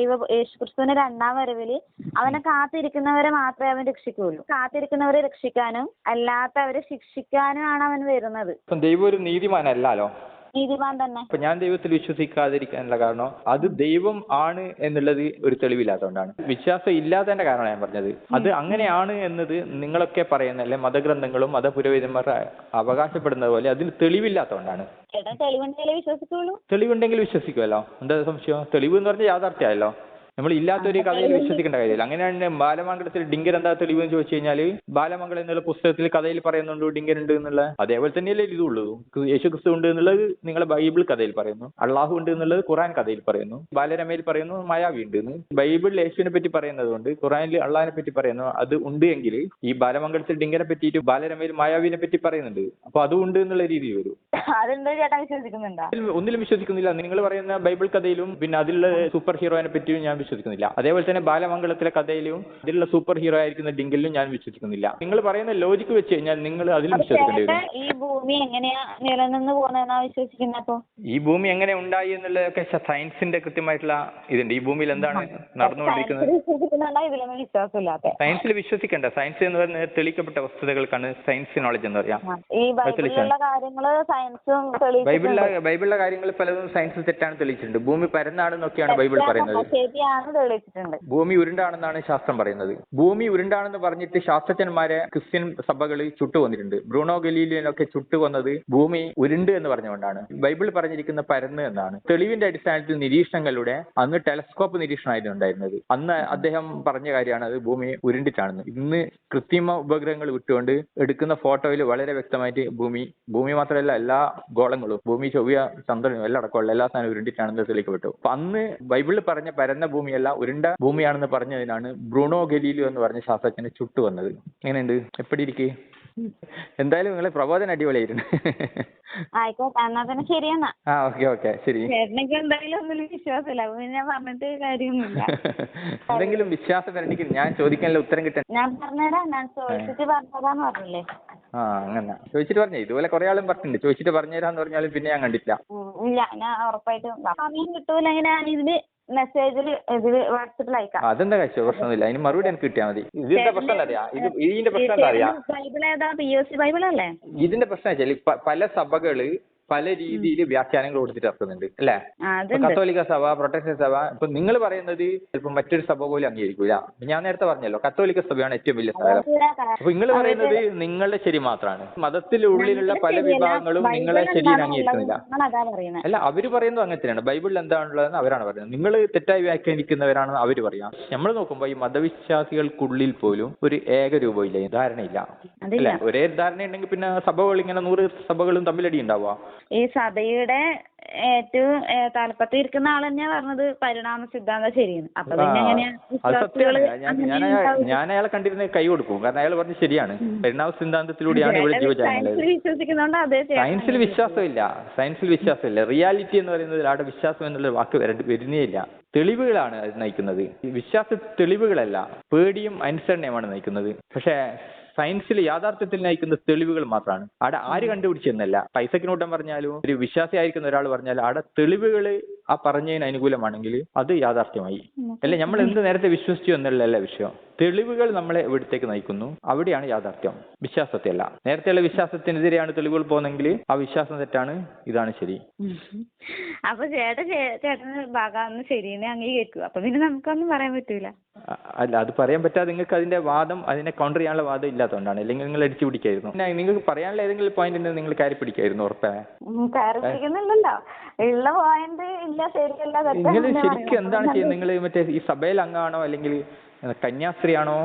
യേശുക്രിസ്തുവിന്റെ രണ്ടാം വരവില് അവനെ കാത്തിരിക്കുന്നവരെ മാത്രമേ അവൻ രക്ഷിക്കുകയുള്ളൂ. കാത്തിരിക്കുന്നവരെ രക്ഷിക്കാനും അല്ലാത്തവരെ ശിക്ഷിക്കാനും ആണ് അവൻ വരുന്നത്. ദൈവം ഒരു നീതിമാനല്ലോ. നീതിമാൻ തന്നെ. അപ്പൊ ഞാൻ ദൈവത്തിൽ വിശ്വസിക്കാതിരിക്കാനുള്ള കാരണം അത് ദൈവം ആണ് എന്നുള്ളത് ഒരു തെളിവില്ലാത്തതുകൊണ്ടാണ്. വിശ്വാസം ഇല്ലാത്തതിന്റെ കാരണം ഞാൻ പറഞ്ഞത്. അത് അങ്ങനെയാണ് എന്നത് നിങ്ങളൊക്കെ പറയുന്നല്ലേ, മതഗ്രന്ഥങ്ങളും മതപുരോഹിതന്മാർ അവകാശപ്പെടുന്നത് പോലെ അതിന് തെളിവില്ലാത്തതുകൊണ്ടാണ്. തെളിവുണ്ടെങ്കിൽ വിശ്വസിക്കുമല്ലോ, എന്താ സംശയം? തെളിവ് എന്ന് പറഞ്ഞാൽ യാഥാർത്ഥ്യമല്ലോ. നമ്മൾ ഇല്ലാത്തൊരു കഥയിൽ വിശ്വസിക്കേണ്ട കാര്യമില്ല. അങ്ങനെയാണ് ബാലമംഗളത്തിൽ ഡിങ്കർ എന്താ തെളിവ് എന്ന് ചോദിച്ചു കഴിഞ്ഞാൽ, ബാലമംഗളം എന്നുള്ള പുസ്തകത്തിൽ കഥയിൽ പറയുന്നുണ്ട് ഡിങ്കർ ഉണ്ട് എന്നുള്ള. അതേപോലെ തന്നെയല്ലേ ഇതുള്ളൂ. യേശു ക്രിസ്തു ഉണ്ട് എന്നുള്ളത് നിങ്ങളെ ബൈബിൾ കഥയിൽ പറയുന്നു. അള്ളാഹു ഉണ്ട് എന്നുള്ളത് ഖുറാൻ കഥയിൽ പറയുന്നു. ബാലരമയിൽ പറയുന്നു മായാവി ഉണ്ട് എന്ന്. ബൈബിളിൽ യേശുവിനെ പറ്റി പറയുന്നത് കൊണ്ട് ഖുറാനിൽ അള്ളാഹിനെ പറ്റി പറയുന്നു. അത് ഉണ്ട് എങ്കിൽ ഈ ബാലമംഗളത്തിൽ ഡിങ്കറെ പറ്റിയിട്ട് ബാലരമയിൽ മായാവിനെ പറ്റി പറയുന്നുണ്ട്. അപ്പൊ അതും ഉണ്ട് എന്നുള്ള രീതിയിൽ വരും. ഒന്നിലും വിശ്വസിക്കുന്നില്ല. നിങ്ങൾ പറയുന്ന ബൈബിൾ കഥയിലും പിന്നെ അതിലുള്ള സൂപ്പർ ഹീറോയിനെ പറ്റിയും ഞാൻ വിശ്വസിക്കുന്നില്ല. അതേപോലെ തന്നെ ബാലമംഗളത്തിലെ കഥയിലും അതിലുള്ള സൂപ്പർ ഹീറോ ആയിരിക്കുന്ന ഡിങ്കലിലും ഞാൻ വിശ്വസിക്കുന്നില്ല. നിങ്ങൾ പറയുന്ന ലോജിക്ക് വെച്ച് കഴിഞ്ഞാൽ നിങ്ങൾ അതിൽ വിശ്വസിക്കേണ്ടി വരും. ഈ ഭൂമി എങ്ങനെയാ നിലനിന്ന് പോകുന്നതെന്നാ വിശ്വസിക്കുന്നത്? ഈ ഭൂമി എങ്ങനെ ഉണ്ടായി എന്നുള്ളതൊക്കെ സയൻസിന്റെ കൃത്യമായിട്ടുള്ള ഇതുണ്ട്. ഈ ഭൂമിയിൽ എന്താണ് നടന്നുകൊണ്ടിരിക്കുന്നത് സയൻസിൽ വിശ്വസിക്കേണ്ട. സയൻസ് എന്ന് പറയുന്നത് തെളിയിക്കപ്പെട്ട വസ്തുതകൾക്കാണ് സയൻസ് നോളജ് എന്ന് പറയാം. ബൈബിളിലെ കാര്യങ്ങൾ പലതും സയൻസിൽ തെറ്റാണ് തെളിയിച്ചിട്ടുണ്ട്. ഭൂമി പരന്നാണെന്നൊക്കെയാണ് ബൈബിൾ പറയുന്നത്. ഭൂമി ഉരുണ്ടാണെന്നാണ് ശാസ്ത്രം പറയുന്നത്. ഭൂമി ഉരുണ്ടാണെന്ന് പറഞ്ഞിട്ട് ശാസ്ത്രജ്ഞന്മാരെ ക്രിസ്ത്യൻ സഭകൾ ചുട്ടുകൊന്നിട്ടുണ്ട്. ബ്രൂണോ ഗലീലിയനൊക്കെ ചുട്ടുകൊന്നത് ഭൂമി ഉരുണ്ട് എന്ന് പറഞ്ഞുകൊണ്ടാണ്. ബൈബിൾ പറഞ്ഞിരിക്കുന്ന പരന്ന് എന്നാണ്. തെളിവിന്റെ അടിസ്ഥാനത്തിൽ നിരീക്ഷണങ്ങളുടെ അന്ന് ടെലസ്കോപ്പ് നിരീക്ഷണമായിരുന്നു ഉണ്ടായിരുന്നത്. അന്ന് അദ്ദേഹം പറഞ്ഞ കാര്യമാണ് അത് ഭൂമി ഉരുണ്ടിട്ടാണെന്ന്. ഇന്ന് കൃത്രിമ ഉപഗ്രഹങ്ങൾ വിട്ടുകൊണ്ട് എടുക്കുന്ന ഫോട്ടോയിൽ വളരെ വ്യക്തമായിട്ട് ഭൂമി മാത്രമല്ല എല്ലാ ഗോളങ്ങളും ഭൂമി ചൊവ്വ ചന്ദ്രനും എല്ലാം അടക്കമുള്ള എല്ലാ സാധനവും ഉരുണ്ടിട്ടാണെന്ന് തെളിയിക്കപ്പെട്ടു. അപ്പൊ അന്ന് ബൈബിളിൽ പറഞ്ഞ പരന്ന ഭൂമിയല്ല ഉരുണ്ട ഭൂമിയാണെന്ന് പറഞ്ഞതിനാണ് ബ്രൂണോ ഗലീലിയോ എന്ന് പറഞ്ഞ ശാസ്ത്രജ്ഞനെ ചുട്ടു വന്നത്. എങ്ങനെയുണ്ട്? എപ്പടി ഇരിക്കേ? എന്തായാലും നിങ്ങളെ പ്രബോധനം അടിപൊളിയായിരുന്നു. ആയിക്കോട്ടെ, എന്നാ പിന്നെ ശരിയെന്നാ. ഓക്കെ ശരി. എന്തായാലും ഒന്നും വിശ്വാസമില്ല, ഞാൻ പറഞ്ഞിട്ട് കാര്യമൊന്നുമില്ല. എന്തെങ്കിലും വിശ്വാസം വരണമെങ്കിൽ ഞാൻ ചോദിക്കാനുള്ള ഉത്തരം കിട്ടാൻ ഞാൻ പറഞ്ഞുതരാം. ഞാൻ ചോദിച്ചിട്ട് പറഞ്ഞതാന്ന് പറഞ്ഞില്ലേ? അങ്ങനെ ചോദിച്ചിട്ട് പറഞ്ഞേ. ഇതുപോലെ കുറെ ആളും പറഞ്ഞിട്ടുണ്ട് ചോദിച്ചിട്ട് പറഞ്ഞുതരാന്ന് പറഞ്ഞാലും പിന്നെ ഞാൻ കണ്ടില്ല. ഇല്ല, ഞാൻ ഉറപ്പായിട്ടും സമയം കിട്ടൂല. ഇതില് മെസ്സേജില് വാട്സപ്പിൽ അയക്കാം. അതെന്താ കഴിച്ചോ? പ്രശ്നമൊന്നുമില്ല. അതിന് മറുപടി എനിക്ക് കിട്ടിയാൽ മതി. ഇതിന്റെ പ്രശ്നം അറിയാം. ഇതിന്റെ പ്രശ്നം എന്താ അറിയാം? ബൈബിൾ ഏതാ? POC ബൈബിൾ അല്ലേ? ഇതിന്റെ പ്രശ്നം വെച്ചാൽ പല സഭകള് പല രീതിയിൽ വ്യാഖ്യാനങ്ങൾ കൊടുത്തിട്ട് ഇറക്കുന്നുണ്ട് അല്ലേ? ആ, ഇപ്പൊ അതുണ്ട്. കത്തോലിക്ക സഭ, പ്രൊട്ടസ്റ്റന്റ് സഭ, ഇപ്പൊ നിങ്ങൾ പറയുന്നത് ചിലപ്പോൾ മറ്റൊരു സഭ പോലും അംഗീകരിക്കൂല. ഞാൻ നേരത്തെ പറഞ്ഞല്ലോ കത്തോലിക്ക സഭയാണ് ഏറ്റവും വലിയ സാരം. അപ്പൊ നിങ്ങൾ പറയുന്നത് നിങ്ങളുടെ ശരി മാത്രമാണ്, മതത്തിനുള്ളിലുള്ള ഞങ്ങളുടെ പല ശരിയല്ല, വിഭാഗങ്ങളും നിങ്ങളെ ബൈബിൾ ശരിയെന്ന് എന്താണോ ഉള്ളത് അംഗീകരിക്കുന്നില്ല. ഞങ്ങളതാ പറയുന്നത്. അല്ല, അവര് പറയുന്നത് അങ്ങനെ തന്നെയാണ്. ബൈബിളിൽ എന്താണുള്ളതെന്ന് അവരാണ് പറയുന്നത്. നിങ്ങൾ തെറ്റായി വ്യാഖ്യാനിക്കുന്നവരാണെന്ന് അവര് പറയാം. നമ്മൾ നോക്കുമ്പോൾ ഈ മതവിശ്വാസികൾക്കുള്ളിൽ പോലും ഒരു ഏകരൂപമില്ല, ധാരണയില്ല അതില്ല. അല്ലെ? ഒരേ ധാരണ ഉണ്ടെങ്കിൽ പിന്നെ സഭകൾ ഇങ്ങനെ 100 സഭകളും തമ്മിലടി ഉണ്ടാവുക. ഈ സഭയുടെ ഏറ്റവും തലപ്പത്തിൽ ഇരിക്കുന്ന ആൾ തന്നെയാ പറഞ്ഞത് പരിണാമ സിദ്ധാന്തം ശരിയെന്ന്. അപ്പൊ പിന്നെ എങ്ങനെയാ അത് വിശ്വാസികള് സത്യമാണ്. ഞാൻ അയാളെ കണ്ടിരുന്ന കൈ കൊടുക്കും, കാരണം അയാൾ പറഞ്ഞത് ശരിയാണ്. പരിണാമ സിദ്ധാന്തത്തിലൂടെയാണ് ഇവിടെ ജീവജാലങ്ങൾ. വിശ്വസിക്കുന്നോണ്ട് അതേ സയൻസിൽ വിശ്വാസമില്ല, സയൻസിൽ വിശ്വാസമില്ല. റിയാലിറ്റി എന്ന് പറയുന്നത് അവിടെ വിശ്വാസം എന്നുള്ള വാക്ക് വരുന്നേ ഇല്ല. തെളിവുകളാണ് അത് നയിക്കുന്നത്, വിശ്വാസ തെളിവുകളല്ല. പേടിയും അനുസരണയുമാണ് നയിക്കുന്നത്. പക്ഷേ സയൻസിൽ യാഥാർത്ഥ്യത്തിൽ നയിക്കുന്ന തെളിവുകൾ മാത്രമാണ്. അവിടെ ആര് കണ്ടുപിടിച്ചെന്നല്ല. ഐസക് ന്യൂട്ടൻ പറഞ്ഞാലും ഒരു വിശ്വാസിയായിരിക്കുന്ന ഒരാൾ പറഞ്ഞാലും അവിടെ തെളിവുകൾ ആ പറഞ്ഞതിന് അനുകൂലമാണെങ്കിൽ അത് യാഥാർത്ഥ്യമായി. അല്ലെ, നമ്മൾ എന്ത് നേരത്തെ വിശ്വസിച്ചു എന്നുള്ളതല്ല വിഷയം. തെളിവുകൾ നമ്മളെ എവിടത്തേക്ക് നയിക്കുന്നു, അവിടെയാണ് യാഥാർത്ഥ്യം, വിശ്വാസത്തെ അല്ല. നേരത്തെയുള്ള വിശ്വാസത്തിനെതിരെയാണ് തെളിവുകൾ പോകുന്നെങ്കിൽ ആ വിശ്വാസം തെറ്റാണ്, ഇതാണ് ശരി. അപ്പൊ ചേട്ടന് ഭാഗം ശരിയെന്ന് അംഗീകരിക്കും. അപ്പൊ പിന്നെ നമുക്കൊന്നും പറയാൻ പറ്റൂല. അല്ല, അത് പറയാൻ പറ്റാതെ നിങ്ങൾക്ക് അതിന്റെ വാദം, അതിനെ കൗണ്ടർ ചെയ്യാനുള്ള വാദം ഇല്ലാത്തതുകൊണ്ടാണ്. അല്ലെങ്കിൽ നിങ്ങൾ അടിച്ചു പിടിക്കായിരുന്നു. നിങ്ങൾക്ക് പറയാനുള്ള ഏതെങ്കിലും പോയിന്റ് ഉണ്ടെങ്കിൽ നിങ്ങൾ കയറി പിടിക്കായിരുന്നു, ഉറപ്പേ. കയറി പിടിക്കുന്നില്ലല്ലോ, ഉള്ള പോയിന്റ് ഇല്ല, ശരിയല്ല, നിങ്ങൾ ശരിക്കും എന്താണ് ചെയ്യുന്നത്? നിങ്ങൾ മറ്റേ ഈ സഭയിൽ അംഗമാണോ അല്ലെങ്കിൽ കന്യാസ്ത്രീയാണോ?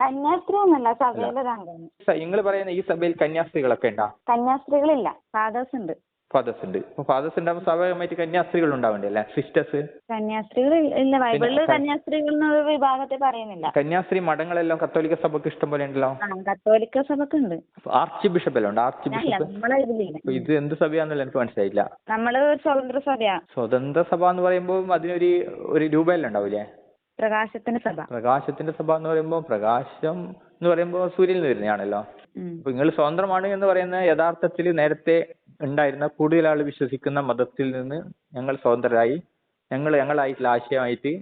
കന്യാസ്ത്രീ ഒന്നല്ല, സഭയിലൊരു അംഗമാണ്. നിങ്ങൾ പറയുന്ന ഈ സഭയിൽ കന്യാസ്ത്രീകളൊക്കെ ഉണ്ടാ? കന്യാസ്ത്രീകളില്ല, ഫാദേഴ്സ് ഉണ്ട്. ഫാദേഴ്സ് ഉണ്ട്. അപ്പൊ ഫാദേഴ്സ് ഉണ്ടാകുമ്പോൾ സ്വാഭാവികമായിട്ട് കന്യാസ്ത്രീകൾ ഉണ്ടാവേണ്ടി അല്ലേ? സിസ്റ്റേഴ്സ്? കന്യാസ്ത്രീകൾ ഇല്ല, ബൈബിളില് കന്യാസ്ത്രീകൾ എന്നൊരു വിഭാഗത്തെ പറയുന്നില്ല. കന്യാസ്ത്രീ മഠങ്ങളെല്ലാം കത്തോലിക്ക സഭക്ക് ഇഷ്ടം പോലെ ഉണ്ടല്ലോ. കത്തോലിക്ക സഭക്ക് ഉണ്ട്. ആർച്ച് ബിഷപ്പ് എല്ലാം ഉണ്ട്, ആർച്ച് ബിഷപ്പ്. ഇത് എന്ത് സഭയാണെന്നല്ല എനിക്ക് മനസ്സിലായില്ല. നമ്മള് ഒരു സ്വതന്ത്ര സഭയാ. സ്വതന്ത്ര സഭ എന്ന് പറയുമ്പോൾ അതിനൊരു രൂപയെല്ലാം ഉണ്ടാവില്ലേ? പ്രകാശത്തിന്റെ സഭ. പ്രകാശത്തിന്റെ സഭ എന്ന് പറയുമ്പോൾ, പ്രകാശം എന്ന് പറയുമ്പോൾ സൂര്യനിൽ നിന്ന് വരുന്നതാണല്ലോ. അപ്പൊ നിങ്ങൾ സ്വതന്ത്രമാണ് എന്ന് പറയുന്ന യഥാർത്ഥത്തിൽ നേരത്തെ ഉണ്ടായിരുന്ന കൂടുതൽ ആൾ വിശ്വസിക്കുന്ന മതത്തിൽ നിന്ന് ഞങ്ങൾ സ്വതന്ത്രരായി, ഞങ്ങളായിട്ടുള്ള ആശയമായിട്ട്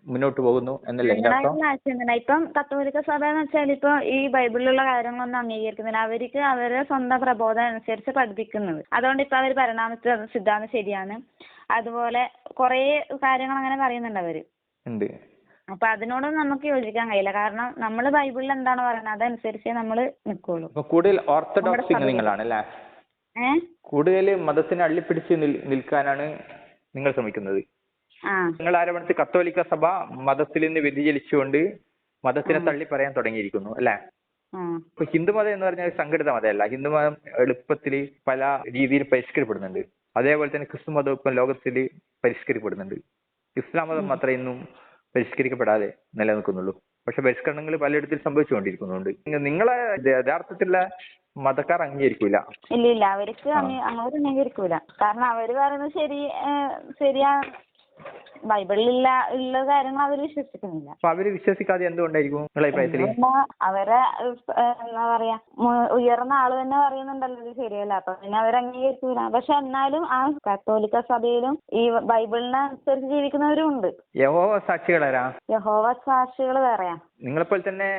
മുന്നോട്ട് പോകുന്നു എന്നല്ല എന്റെ അർത്ഥം. ഇപ്പം കത്തോലിക്ക സഭ എന്ന് വെച്ചാൽ ഇപ്പൊ ഈ ബൈബിളിലുള്ള കാര്യങ്ങളൊന്നും അംഗീകരിക്കുന്നില്ല. അവർക്ക് അവരുടെ സ്വന്തം പ്രബോധനം അനുസരിച്ച് പഠിപ്പിക്കുന്നത്. അതുകൊണ്ട് ഇപ്പൊ അവർ പരിണാമ സിദ്ധാന്തം ശരിയാണ്, അതുപോലെ കുറെ കാര്യങ്ങൾ അങ്ങനെ പറയുന്നുണ്ട് അവര്. ഉണ്ട്. അപ്പൊ അതിനോടൊന്നും നമുക്ക് യോജിക്കാൻ കഴിയില്ല. കാരണം നമ്മൾ ബൈബിളിൽ എന്താണോ പറയുന്നത് അതനുസരിച്ചേ നമ്മൾ നിൽക്കുള്ളൂ. കൂടുതൽ ഓർത്തഡോക്സ് നിങ്ങളാണല്ലേ? കൂടുതൽ മതത്തിനെ അള്ളിപ്പിടിച്ച് നിൽക്കാനാണ് നിങ്ങൾ ശ്രമിക്കുന്നത്. നിങ്ങൾ ആരോപണത്തിൽ കത്തോലിക്ക സഭ മതത്തിൽ നിന്ന് വ്യതിചലിച്ചുകൊണ്ട് മതത്തിനെ തള്ളി പറയാൻ തുടങ്ങിയിരിക്കുന്നു അല്ലെ? ഇപ്പൊ ഹിന്ദുമതം എന്ന് പറഞ്ഞാൽ സംഘടിത മതമല്ല. ഹിന്ദുമതം എളുപ്പത്തിൽ പല രീതിയിൽ പരിഷ്കരിക്കപ്പെടുന്നുണ്ട്. അതേപോലെ തന്നെ ക്രിസ്തു മതം ഇപ്പം ലോകത്തിൽ പരിഷ്കരിക്കപ്പെടുന്നുണ്ട്. ഇസ്ലാം മതം മാത്രമേ ഇന്നും പരിഷ്കരിക്കപ്പെടാതെ നിലനിൽക്കുന്നുള്ളൂ. പക്ഷെ പരിഷ്കരണങ്ങൾ പലയിടത്തിൽ സംഭവിച്ചുകൊണ്ടിരിക്കുന്നുണ്ട്. നിങ്ങളെ യഥാർത്ഥത്തിലുള്ള മതക്കാർ അംഗീകരിക്കൂല. ഇല്ല, അവർക്ക് അങ്ങോട്ട് അംഗീകരിക്കൂല. കാരണം അവര് പറയുന്നത് ശരിയാ, ബൈബിളിലുള്ള ഉള്ള കാര്യങ്ങൾ അവർ വിശ്വസിക്കുന്നില്ല. അപ്പൊ അവര് വിശ്വസിക്കാതെ എന്തുകൊണ്ടായിരിക്കും നിങ്ങളെ അഭിപ്രായത്തിൽ? അവരെ എന്താ പറയാ, ഉയർന്ന ആള് തന്നെ പറയുന്നുണ്ടല്ലോ ഇത് ശരിയല്ല, അപ്പൊ പിന്നെ അവർ അംഗീകരിക്കൂല. പക്ഷെ എന്നാലും ആ കത്തോലിക്ക സഭയിലും ഈ ബൈബിളിനെ അനുസരിച്ച് ജീവിക്കുന്നവരും ഉണ്ട്. യഹോവ സാക്ഷികളാരാ? യഹോവ സാക്ഷികൾ വേറെയാ. നിങ്ങളെപ്പോലെ തന്നെ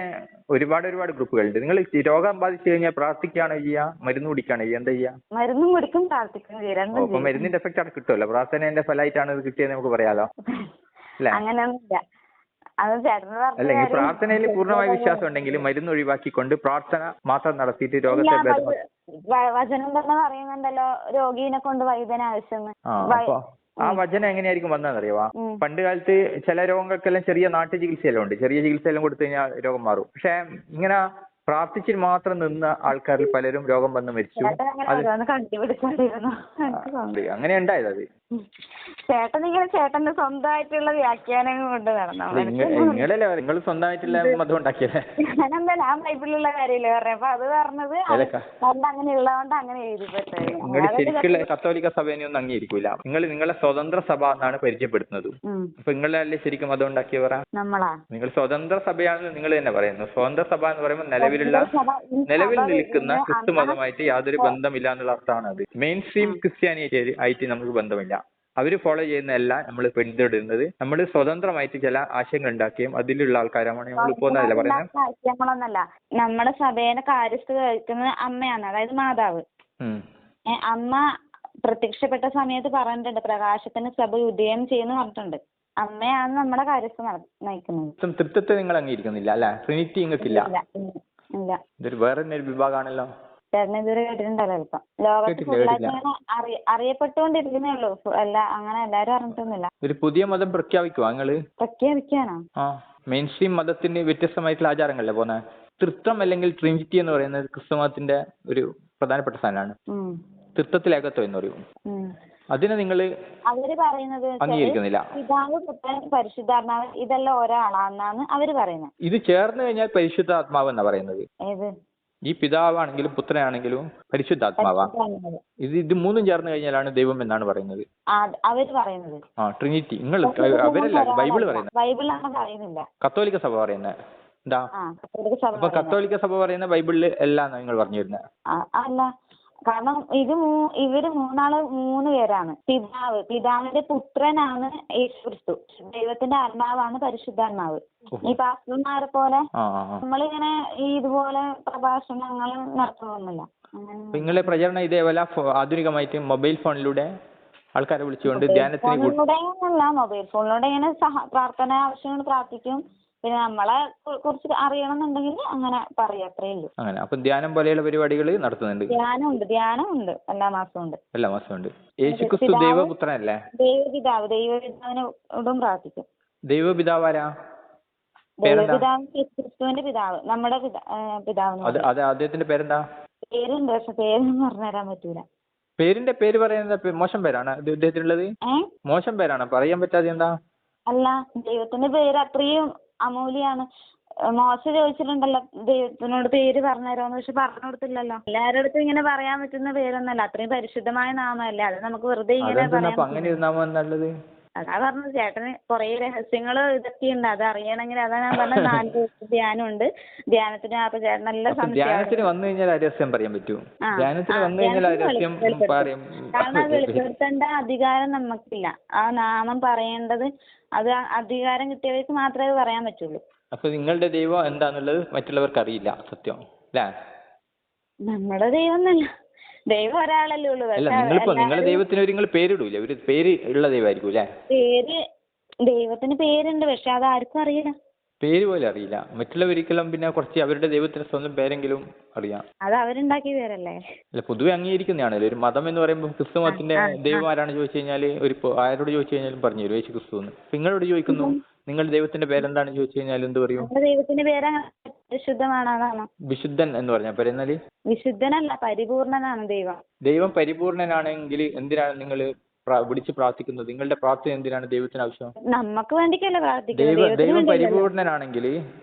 ഒരുപാട് ഗ്രൂപ്പുകളുണ്ട്. നിങ്ങൾ രോഗം ബാധിച്ചു കഴിഞ്ഞാൽ പ്രാർത്ഥിക്കുകയാണോ ചെയ്യുക, മരുന്ന് കുടിക്കുകയാണോ ചെയ്യുക, എന്താ ചെയ്യുക? മരുന്നും കുടിക്കും, പ്രാർത്ഥിക്കുകയും ചെയ്യും. അപ്പൊ മരുന്നിന്റെ എഫക്റ്റ് അവിടെ കിട്ടുമല്ലോ, പ്രാർത്ഥനേന്റെ ഫലമായിട്ടാണ് ഇത് കിട്ടിയെന്ന് നമുക്ക് പറയാലോ അല്ലെ? അങ്ങനെയൊന്നുമില്ല. അത് ചേട്ടന് അല്ല, ഈ പ്രാർത്ഥനയിൽ പൂർണ്ണമായ വിശ്വാസം ഉണ്ടെങ്കിൽ മരുന്ന് ഒഴിവാക്കിക്കൊണ്ട് പ്രാർത്ഥന മാത്രം നടത്തിയിട്ട് രോഗത്തെ വചനം തന്നെ പറയുന്നുണ്ടല്ലോ, രോഗീനെ കൊണ്ട് വൈദ്യന് ആവശ്യം. ആ വചനം എങ്ങനെയായിരിക്കും വന്നതെന്നറിയാവാ? പണ്ട് കാലത്ത് ചില രോഗങ്ങൾക്കെല്ലാം ചെറിയ നാട്ടു ചികിത്സയെല്ലാം ഉണ്ട്. ചെറിയ ചികിത്സയെല്ലാം കൊടുത്തു കഴിഞ്ഞാൽ രോഗം മാറും. പക്ഷെ ഇങ്ങനെ പ്രാർത്ഥിച്ചിട്ട് മാത്രം നിന്ന ആൾക്കാരിൽ പലരും രോഗം വന്ന് മരിച്ചു. അങ്ങനെ ഉണ്ടായത് അത്. ചേട്ടന്റെ സ്വന്തമായിട്ടുള്ള വ്യാഖ്യാനങ്ങൾ കൊണ്ട് നടന്നു. നിങ്ങളല്ലേ നിങ്ങൾ സ്വന്തമായിട്ടുള്ള മതം ഉണ്ടാക്കിയല്ലേ? ഞാൻ ബൈബിളിലുള്ള കാര്യമില്ല പറഞ്ഞപ്പോ അത് പറഞ്ഞത് അങ്ങനെ ഉള്ളതുകൊണ്ട് അങ്ങനെ എഴുതിപ്പെട്ടത്. നിങ്ങൾ ശരിക്കുള്ള കത്തോലിക്ക സഭേനെ ഒന്നും അംഗീകരിക്കൂല. നിങ്ങളെ സ്വതന്ത്ര സഭ എന്നാണ് പരിചയപ്പെടുത്തുന്നത്. അപ്പൊ നിങ്ങളല്ലേ ശരിക്കും മതം ഉണ്ടാക്കിയവർ? നിങ്ങൾ സ്വതന്ത്ര സഭയാണെന്ന് നിങ്ങൾ തന്നെ പറയുന്നു. സ്വതന്ത്ര സഭ എന്ന് പറയുമ്പോൾ നിലവിൽ നിൽക്കുന്ന ക്രിസ്തു മതമായിട്ട് യാതൊരു ബന്ധമില്ല എന്നുള്ള അർത്ഥമാണ് അത്. മെയിൻ സ്ട്രീം ക്രിസ്ത്യാനിറ്റി ആയിട്ട് നമുക്ക് ബന്ധമില്ല. അവര് ഫോളോ ചെയ്യുന്നതല്ല നമ്മൾ പിന്തുടരുന്നത്. നമ്മൾ സ്വതന്ത്രമായിട്ട് ചില ആശയങ്ങൾ ഉണ്ടാക്കുകയും അതിലുള്ള ആൾക്കാരാണ് നമ്മൾ പോകുന്നതല്ല പറയുന്നത്. ആശയങ്ങളൊന്നല്ല, നമ്മുടെ സഭേനെ കാര്യസ്ഥ കഴിക്കുന്നത് അമ്മയാണ്, അതായത് മാതാവ്. അമ്മ പ്രത്യക്ഷപ്പെട്ട സമയത്ത് പറഞ്ഞിട്ടുണ്ട്, പ്രകാശത്തിന് സഭ ഉദയം ചെയ്യുന്നു പറഞ്ഞിട്ടുണ്ട്. അമ്മയാണ് നമ്മുടെ കാര്യസ്ഥ നയിക്കുന്നത്. തൃത്വത്തെ നിങ്ങൾ അംഗീകരിക്കുന്നില്ല അല്ലെ? ട്രിനിറ്റി നിങ്ങൾക്കില്ല. ഇല്ല ഇല്ല ഇല്ല. ഇതൊരു വേറെ തന്നെ ഒരു വിഭാഗമാണല്ലോ. ചേട്ടൻ ഇതുവരെ കേട്ടിട്ടുണ്ടല്ലോ ചിലപ്പം. ലോകത്ത് ഫുള്ളായിട്ട് ഇങ്ങനെ അറിയപ്പെട്ടുകൊണ്ടിരിക്കുന്നേ ഉള്ളൂ. അങ്ങനെ എല്ലാരും അറിഞ്ഞിട്ടൊന്നുമില്ല. ഒരു പുതിയ മതം പ്രഖ്യാപിക്കുവാ നിങ്ങള്? പ്രഖ്യാപിക്കാനോ? മെയിൻ സ്ട്രീം മതത്തിന് വ്യത്യസ്തമായിട്ടുള്ള ആചാരങ്ങളല്ലേ പോന്നെ. തൃത്വം അല്ലെങ്കിൽ ട്രിനിറ്റി എന്ന് പറയുന്നത് ക്രിസ്തുമതത്തിന്റെ ഒരു പ്രധാനപ്പെട്ട സാധനമാണ്. തൃത്വത്തിൽ ഏകത്വം എന്ന് പറയും. അതിനെ നിങ്ങൾ അവര് പറയുന്നത് അംഗീകരിക്കുന്നില്ല. പിതാവ്, പുത്രൻ, പരിശുദ്ധാത്മാവ് ഇതെല്ലാം ഒരാളാണെന്നാണ് അവര് പറയുന്നത്. ഇത് ചേർന്ന് കഴിഞ്ഞാൽ പരിശുദ്ധാത്മാവ് എന്നാ പറയുന്നത്. ഏത്? ഈ പിതാവാണെങ്കിലും പുത്രനാണെങ്കിലും പരിശുദ്ധാത്മാവാ. ഇത് മൂന്നും ചേർന്ന് കഴിഞ്ഞാലാണ് ദൈവം എന്നാണ് പറയുന്നത് അവര് പറയുന്നത്. ട്രിനിറ്റി. നിങ്ങൾ അവരല്ല, ബൈബിള് പറയുന്നത്. ബൈബിളിലാണ് പറയുന്നില്ല. കത്തോലിക്ക സഭ പറയുന്നത് എന്താ? അപ്പൊ കത്തോലിക്ക സഭ പറയുന്ന ബൈബിളില് എല്ലാം നിങ്ങൾ പറഞ്ഞു വരുന്നത് അല്ല. കാരണം ഇവര് മൂന്ന് പേരാണ്. പിതാവിന്റെ പുത്രനാണ് യേശുക്രിസ്തു, ദൈവത്തിന്റെ ആത്മാവാണ് പരിശുദ്ധാത്മാവ്. ഈ പാസ്റ്റർമാരെ പോലെ നമ്മളിങ്ങനെ ഇതുപോലെ പ്രഭാഷണങ്ങൾ നടത്തുന്നില്ല. നിങ്ങളെ പ്രചരണം ഇതേപോലെ ആധുനികമായിട്ട് മൊബൈൽ ഫോണിലൂടെ ആൾക്കാരെ വിളിച്ചുകൊണ്ട് ധ്യാനത്തിന് മൊബൈൽ ഫോണിലൂടെ ഇങ്ങനെ പ്രാർത്ഥന ആവശ്യങ്ങൾ പ്രാർത്ഥിക്കും. പിന്നെ നമ്മളെ കുറിച്ച് അറിയണമെന്നുണ്ടെങ്കിൽ അങ്ങനെ പറയാം, അത്രേ ഉള്ളൂ. അങ്ങനെ അപ്പൊ ധ്യാനം പോലെയുള്ള പരിപാടികൾ നടത്തുന്നുണ്ട്. ധ്യാനമുണ്ട് എല്ലാ മാസവും ഉണ്ട്. യേശുക്രിസ്തു ദൈവപുത്രനല്ലേ? ദൈവപിതാവിനോടും പ്രാർത്ഥിക്കും. ദൈവപിതാവാരാ? ദൈവപിതാവ് യേശുക്രിസ്തുവിന്റെ പിതാവ്, നമ്മുടെ പിതാവ്. അദ്ദേഹത്തിന്റെ പേരെന്താ? പേരുണ്ട്, പക്ഷെ പേരൊന്നും പറഞ്ഞുതരാൻ പറ്റൂല. പേരിന്റെ പേര് പറയുന്നത് മോശം പേരാണ് ഇദ്ദേഹത്തിനുള്ളത്? മോശം പേരാണ്, പറയാൻ പറ്റാതെ എന്താ? അല്ല, ദൈവത്തിന്റെ പേര് അത്രയും അമൂല്യാണ്. മോശ ചോദിച്ചിട്ടുണ്ടല്ലോ ദൈവത്തിനോട് പേര് പറഞ്ഞുതരോന്ന്, പക്ഷെ പറഞ്ഞു കൊടുത്തില്ലല്ലോ. എല്ലാവരുടെ അടുത്തും ഇങ്ങനെ പറയാൻ പറ്റുന്ന പേരൊന്നല്ല, അത്രയും പരിശുദ്ധമായ നാമല്ലേ. അത് നമുക്ക് വെറുതെ ഇങ്ങനെ പറയാൻ. അതാ പറഞ്ഞത്, ചേട്ടന് കുറെ രഹസ്യങ്ങള് ഇതൊക്കെ ഉണ്ട്, അത് അറിയണമെങ്കിൽ. അതാ ഞാൻ പറഞ്ഞ 4 ദിവസം ധ്യാനമുണ്ട്. ധ്യാനത്തിന് അപ്പൊ ചേട്ടൻ നല്ല ധ്യാനത്തിന് വന്നു കഴിഞ്ഞാൽ രഹസ്യം പറയാൻ പറ്റും. കാരണം വെളിപ്പെടുത്തേണ്ട അധികാരം നമുക്കില്ല. ആ നാമം പറയേണ്ടത് അത് അധികാരം കിട്ടിയവർക്ക് മാത്രമേ പറയാൻ പറ്റുള്ളൂ. അപ്പൊ നിങ്ങളുടെ ദൈവം എന്താന്നുള്ളത് മറ്റുള്ളവർക്ക് അറിയില്ല, സത്യം അല്ലേ? നമ്മുടെ ദൈവം എന്നല്ല, ദൈവം ഒരാളല്ലേ ഉള്ളൂ. നിങ്ങളുടെ ദൈവത്തിന് നിങ്ങൾ പേരിടൂല, ഒരു പേര് ഉള്ള ദൈവമായിരിക്കും അല്ലേ? ദൈവത്തിന് പേരുണ്ട്, പക്ഷെ അത് ആർക്കും അറിയില്ല. പേര് പോലെ അറിയില്ല മറ്റുള്ളവരിക്കലും. പിന്നെ കുറച്ച് അവരുടെ ദൈവത്തിന് സ്വന്തം പേരെങ്കിലും അറിയാം. അത് അവരുണ്ടാക്കിയ പേരല്ലേ? അല്ല, പൊതുവെ അംഗീകരിക്കുന്നതാണല്ലോ ഒരു മതം എന്ന് പറയുമ്പോൾ. ക്രിസ്തു മതത്തിന്റെ ദൈവം ആരാണ് ചോദിച്ചു കഴിഞ്ഞാല് ആരോട് ചോദിച്ചു കഴിഞ്ഞാലും പറഞ്ഞു തരും യേശു ക്രിസ്തു എന്ന്. നിങ്ങളോട് ചോദിക്കുന്നു നിങ്ങളുടെ ദൈവത്തിന്റെ പേരെന്താണെന്ന് ചോദിച്ചു കഴിഞ്ഞാൽ എന്ത് പറയും? ദൈവത്തിന്റെ പേര് വിശുദ്ധമാണ്, അതാണ്. വിശുദ്ധൻ എന്ന് പറഞ്ഞാൽ പറയുന്നാല് വിശുദ്ധനല്ല, പരിപൂർണനാണ് ദൈവം. ദൈവം പരിപൂർണനാണെങ്കിൽ എന്തിനാണ് നിങ്ങൾ വിളിച്ച് പ്രാർത്ഥിക്കുന്നത്? നിങ്ങളുടെ പ്രാർത്ഥന എന്തിനാണ് ദൈവത്തിന് ആവശ്യം? നമുക്ക് വേണ്ടിക്കല്ലേ പ്രാർത്ഥിക്കുന്നത്? ദൈവം പരിപൂർണനാണെങ്കിൽ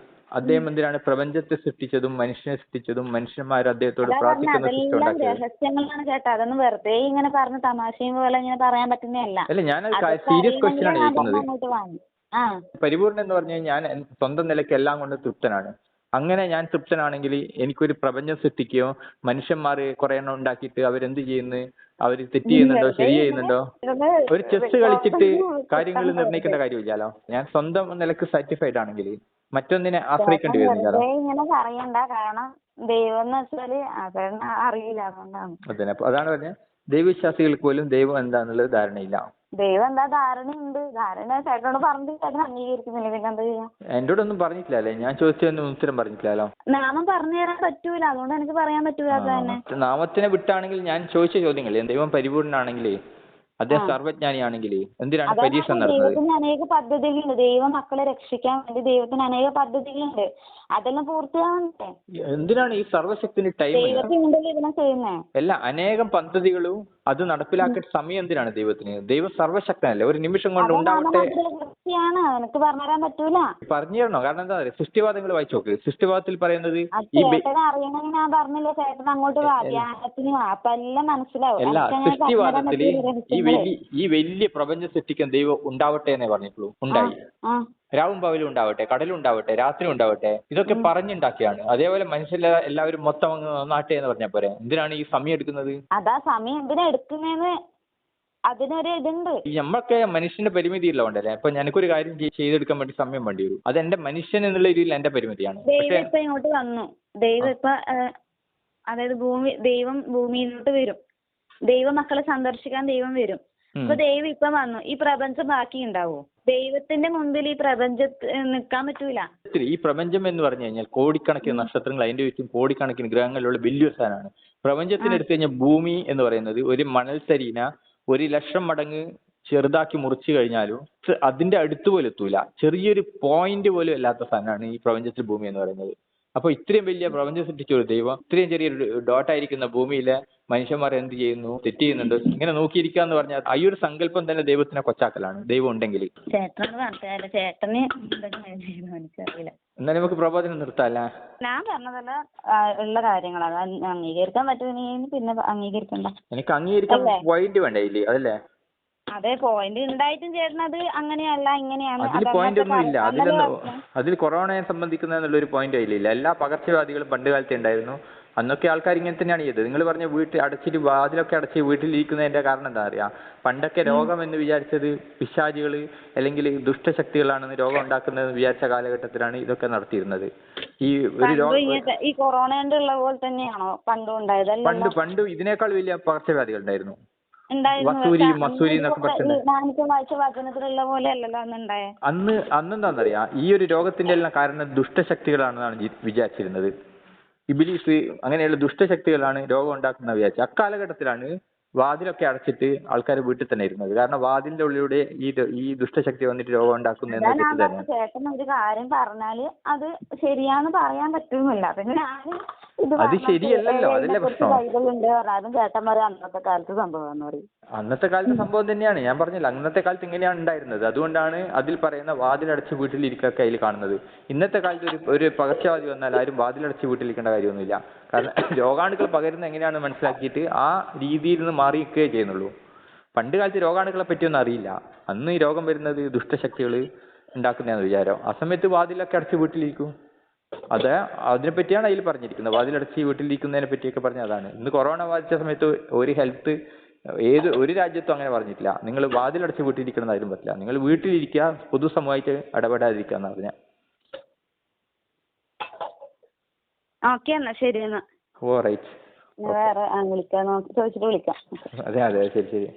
അദ്ദേഹം എന്തിനാണ് പ്രപഞ്ചത്തെ സൃഷ്ടിച്ചതും മനുഷ്യനെ സൃഷ്ടിച്ചതും മനുഷ്യന്മാർ അദ്ദേഹത്തോട് പ്രാർത്ഥിക്കുന്ന സിസ്റ്റം ഉണ്ടാക്കിയത്? രഹസ്യങ്ങളാണ് ചേട്ടാ, അതൊന്നും വെറുതെ ഇങ്ങനെ പറഞ്ഞ് തമാശയും പോലെ ഇങ്ങനെ പറയാൻ പറ്റുന്നതല്ല. അല്ല, ഞാനത് സീരിയസ് ക്വസ്റ്റ്യൻ ആണ് ചോദിക്കുന്നത്. പരിപൂർണ്ണൻ എന്ന് പറഞ്ഞാൽ ഞാൻ സ്വന്തം നിലയ്ക്ക് എല്ലാം കൊണ്ട് തൃപ്തനാണ്. അങ്ങനെ ഞാൻ തൃപ്തനാണെങ്കിൽ എനിക്കൊരു പ്രപഞ്ചം സൃഷ്ടിക്കുകയോ മനുഷ്യന്മാർ കുറെ എണ്ണം ഉണ്ടാക്കിയിട്ട് അവരെന്ത് ചെയ്യുന്നു, അവർ തെറ്റ് ചെയ്യുന്നുണ്ടോ ശരി ചെയ്യുന്നുണ്ടോ? ഒരു ചെസ് കളിച്ചിട്ട് കാര്യങ്ങൾ നിർണ്ണയിക്കേണ്ട കാര്യമില്ലല്ലോ. ഞാൻ സ്വന്തം നിലക്ക് സാറ്റിസ്ഫൈഡ് ആണെങ്കിൽ മറ്റൊന്നിനെ ആശ്രയിക്കേണ്ടി വരുന്നില്ലല്ലോ. ഇങ്ങനെ പറയണ്ട, കാരണം ദൈവം എന്ന് വെച്ചാല് അറിയില്ല, അതുകൊണ്ടാണ്. അതാണ് പറഞ്ഞത്, ദൈവവിശ്വാസികൾക്ക് പോലും ദൈവം എന്താന്നുള്ളത് ധാരണയില്ല. ദൈവം എന്താ ധാരണയുണ്ട്, ധാരണ ചേട്ടനോട് പറഞ്ഞിട്ട് ചേട്ടൻ അംഗീകരിക്കുന്നില്ല, പിന്നെ എന്താ ചെയ്യാ? എന്നോടൊന്നും പറഞ്ഞിട്ടില്ലല്ലേ, ഞാൻ ചോദിച്ചതൊന്നും ഉത്തരം പറഞ്ഞിട്ടില്ലല്ലോ. നാമം പറഞ്ഞു തരാൻ പറ്റൂല, അതുകൊണ്ട് എനിക്ക് പറയാൻ പറ്റൂല. തന്നെ നാമത്തിനെ വിട്ടാണെങ്കിൽ ഞാൻ ചോദിച്ച ചോദ്യങ്ങൾ, ദൈവം പരിപൂർണനാണെങ്കിലേ അദ്ദേഹം സർവ്വജ്ഞാനിയാണെങ്കിൽ എന്തിനാണ് പരീക്ഷ നടത്തുന്നത്? ദൈവത്തിന് അനേക പദ്ധതികളുണ്ട്. ദൈവം മക്കളെ രക്ഷിക്കാൻ വേണ്ടി ദൈവത്തിന് അനേക പദ്ധതികളുണ്ട്, അതെല്ലാം പൂർത്തിയാവണ്ടേ? എന്തിനാണ് ഈ സർവ്വശക്തിന് ടൈം? അല്ല, അനേകം പദ്ധതികളും അത് നടപ്പിലാക്കേണ്ട സമയം എന്തിനാണ് ദൈവത്തിന്? ദൈവം സർവ്വശക്തനല്ലേ, ഒരു നിമിഷം കൊണ്ട് ഉണ്ടാവട്ടെ. എനിക്ക് പറഞ്ഞുതരാൻ പറ്റൂല. പറഞ്ഞു തരണോ? കാരണം എന്താ പറയുക, സൃഷ്ടിവാദങ്ങൾ വായിച്ചു നോക്ക്. സൃഷ്ടിവാദത്തിൽ പറയുന്നത് അറിയണമെങ്കിൽ ഞാൻ പറഞ്ഞില്ലേ ചേട്ടൻ അങ്ങോട്ട് ധ്യാനത്തിന് അപ്പൊ എല്ലാം മനസ്സിലാവും. അല്ല, സൃഷ്ടിവാദത്തില് ഈ വലിയ പ്രപഞ്ചം സൃഷ്ടിക്കാൻ ദൈവം ഉണ്ടാവട്ടെ എന്നേ പറഞ്ഞിട്ടുള്ളൂ. ഉണ്ടായി. രാവും പകലും ഉണ്ടാവട്ടെ, കടലും ഉണ്ടാവട്ടെ, രാത്രി ഉണ്ടാവട്ടെ, ഇതൊക്കെ പറഞ്ഞുണ്ടാക്കിയാണ്. അതേപോലെ മനുഷ്യരെ എല്ലാവരും മൊത്തം അങ്ങ് നന്നാട്ടെ എന്ന് പറഞ്ഞാൽ പോരെ. എന്തിനാണ് ഈ സമയം എടുക്കുന്നത്? അതാ സമയം എന്തിനാ എടുക്കുന്നതെന്ന് അതിനൊരു ഇതുണ്ട്. നമ്മൾക്ക് മനുഷ്യന്റെ പരിമിതി ഉള്ളതുകൊണ്ടല്ലേ. അപ്പൊ എനിക്കൊരു കാര്യം ചെയ്തെടുക്കാൻ വേണ്ടി സമയം വേണ്ടി വരും. അത് എന്റെ മനുഷ്യൻ എന്നുള്ള രീതിയിൽ എന്റെ പരിമിതിയാണ്. ദൈവം ഇപ്പൊ ഇങ്ങോട്ട് വന്നു, ദൈവം ഇപ്പൊ അതായത് ദൈവം ഭൂമിയിലോട്ട് വരും. ദൈവമക്കളെ സന്ദർശിക്കാൻ ദൈവം വരും. അപ്പൊ ദൈവം ഇപ്പം വന്നു, ഈ പ്രപഞ്ചം ബാക്കി ഉണ്ടാവോ? ദൈവത്തിന്റെ മുമ്പിൽ ഈ പ്രപഞ്ചത്തിൽ നിൽക്കാൻ പറ്റൂല. ഈ പ്രപഞ്ചം എന്ന് പറഞ്ഞു കഴിഞ്ഞാൽ കോടിക്കണക്കിന് നക്ഷത്രങ്ങൾ, അതിന്റെ ചുറ്റും കോടിക്കണക്കിന് ഗ്രഹങ്ങളുള്ള വലിയൊരു സാധനമാണ്. പ്രപഞ്ചത്തിന് എടുത്തു കഴിഞ്ഞാൽ ഭൂമി എന്ന് പറയുന്നത് ഒരു മണൽത്തരീന 1,00,000 മടങ്ങ് ചെറുതാക്കി മുറിച്ചു കഴിഞ്ഞാലും അതിന്റെ അടുത്ത് പോലും എത്തൂല. ചെറിയൊരു പോയിന്റ് പോലും അല്ലാത്ത സാധനമാണ് ഈ പ്രപഞ്ചത്തിൽ ഭൂമി എന്ന് പറയുന്നത്. അപ്പൊ ഇത്രയും വലിയ പ്രപഞ്ചം സൃഷ്ടിച്ച ഒരു ദൈവം ഇത്രയും ചെറിയൊരു ഡോട്ടായിരിക്കുന്ന ഭൂമിയിലെ മനുഷ്യന്മാർ എന്ത് ചെയ്യുന്നു, തെറ്റ് ചെയ്യുന്നുണ്ട്, ഇങ്ങനെ നോക്കിയിരിക്കുക എന്ന് പറഞ്ഞാൽ ഈ ഒരു സങ്കല്പം തന്നെ ദൈവത്തിനെ കൊച്ചാക്കലാണ്. ദൈവം ഉണ്ടെങ്കിൽ ചേട്ടനോട് പറഞ്ഞാല് ചേട്ടന് എനിക്കറിയില്ല. എന്നാലും നമുക്ക് പ്രബോധനം നിർത്താല്ലേ? ഞാൻ പറഞ്ഞതല്ല ഉള്ള കാര്യങ്ങളാണ്. അംഗീകരിക്കാൻ പറ്റുമെങ്കിൽ പിന്നെ അംഗീകരിക്കണ്ട. എനിക്ക് അംഗീകരിക്കാൻ പോയിന്റ് വേണ്ടേ ഇല്ലേ? അതല്ലേ? അതെ, പോയിന്റ് ഉണ്ടായിട്ടും ചേട്ടനത് അങ്ങനെയല്ല ഇങ്ങനെയാണ്. അതിൽ പോയിന്റ് ഒന്നും ഇല്ല. അതിൽ കൊറോണയെ സംബന്ധിക്കുന്ന ഒരു പോയിന്റ് അതിലില്ല. എല്ലാ പകർച്ചവ്യാധികളും പണ്ട് കാലത്തെ ഉണ്ടായിരുന്നു. അന്നൊക്കെ ആൾക്കാർ ഇങ്ങനെ തന്നെയാണ് ചെയ്തത്. നിങ്ങൾ പറഞ്ഞ വീട്ടിൽ അടച്ചിട്ട് വാതിലൊക്കെ അടച്ച് വീട്ടിലിരിക്കുന്നതിന്റെ കാരണം എന്താ അറിയാ? പണ്ടൊക്കെ രോഗം എന്ന് വിചാരിച്ചത് പിശാചികള് അല്ലെങ്കിൽ ദുഷ്ടശക്തികളാണെന്ന് രോഗം ഉണ്ടാക്കുന്നതെന്ന് വിചാരിച്ച കാലഘട്ടത്തിലാണ് ഇതൊക്കെ നടത്തിയിരുന്നത്. ഈ ഒരു ഈ കൊറോണ ഉള്ള പോലെ തന്നെയാണോ പണ്ടും ഉണ്ടായത്? പണ്ട് ഇതിനേക്കാൾ വലിയ പകർച്ചവ്യാധികൾ ഉണ്ടായിരുന്നു. മസൂരി എന്നൊക്കെ അന്നെന്താന്നറിയാ, ഈ ഒരു രോഗത്തിന്റെ എല്ലാം കാരണം ദുഷ്ടശക്തികളാണെന്നാണ് വിചാരിച്ചിരുന്നത്. ഇബ്ലീസ് അങ്ങനെയുള്ള ദുഷ്ടശക്തികളാണ് രോഗം ഉണ്ടാക്കുന്ന വിചാരിച്ചത്. അക്കാലഘട്ടത്തിലാണ് വാതിലൊക്കെ അടച്ചിട്ട് ആൾക്കാർ വീട്ടിൽ തന്നെ ഇരുന്നത്. കാരണം വാതിലിന്റെ ഉള്ളിലൂടെ ഈ ദുഷ്ടശക്തി വന്നിട്ട് രോഗം ഉണ്ടാക്കുന്ന ചേട്ടൻ ഒരു കാര്യം പറഞ്ഞാല് അത് ശരിയാന്ന് പറയാൻ പറ്റുന്നില്ല. പിന്നെ അത് ശരിയല്ലല്ലോ, അതല്ലേ പ്രശ്നം. ചേട്ടൻ പറയാം അന്നത്തെ കാലത്ത് സംഭവം പറയും. അന്നത്തെ കാലത്തെ സംഭവം തന്നെയാണ് ഞാൻ പറഞ്ഞില്ല. അന്നത്തെ കാലത്ത് ഇങ്ങനെയാണ് ഉണ്ടായിരുന്നത്. അതുകൊണ്ടാണ് അതിൽ പറയുന്ന വാതിലടച്ച് വീട്ടിലിരിക്കൊക്കെ അതിൽ കാണുന്നത്. ഇന്നത്തെ കാലത്ത് ഒരു പകർച്ചവ്യാധി വന്നാൽ ആരും വാതിലടച്ച് വീട്ടിലിരിക്കേണ്ട കാര്യമൊന്നുമില്ല. കാരണം രോഗാണുക്കൾ പകരുന്നത് എങ്ങനെയാണെന്ന് മനസ്സിലാക്കിയിട്ട് ആ രീതിയിൽ നിന്ന് മാറി നിൽക്കുകയേ ചെയ്യുന്നുള്ളൂ. പണ്ട് കാലത്ത് രോഗാണുക്കളെ പറ്റിയൊന്നും അറിയില്ല. അന്ന് ഈ രോഗം വരുന്നത് ദുഷ്ടശക്തികൾ ഉണ്ടാക്കുന്നതാണെന്ന് വിചാരം. ആ സമയത്ത് വാതിലൊക്കെ അടച്ച് വീട്ടിലിരിക്കും. അതിനെ പറ്റിയാണ് അതിൽ പറഞ്ഞിരിക്കുന്നത്. വാതിലടച്ച് വീട്ടിലിരിക്കുന്നതിനെ പറ്റിയൊക്കെ പറഞ്ഞ അതാണ്. ഇന്ന് കൊറോണ ബാധിച്ച സമയത്ത് ഒരു രാജ്യത്തും അങ്ങനെ പറഞ്ഞിട്ടില്ല നിങ്ങൾ വാതിലടച്ച് വീട്ടിലിരിക്കണം എന്നാലും പറ്റില്ല. നിങ്ങൾ വീട്ടിലിരിക്കുക, പൊതുസമൂഹമായിട്ട് ഇടപെടാതിരിക്കുക എന്നാ പറഞ്ഞ. ഓക്കെ എന്നാ ശരി എന്നാ. ഓ റൈറ്റ്. വേറെ വിളിക്കാം, ചോദിച്ചിട്ട് വിളിക്കാം. അതെ ശരി.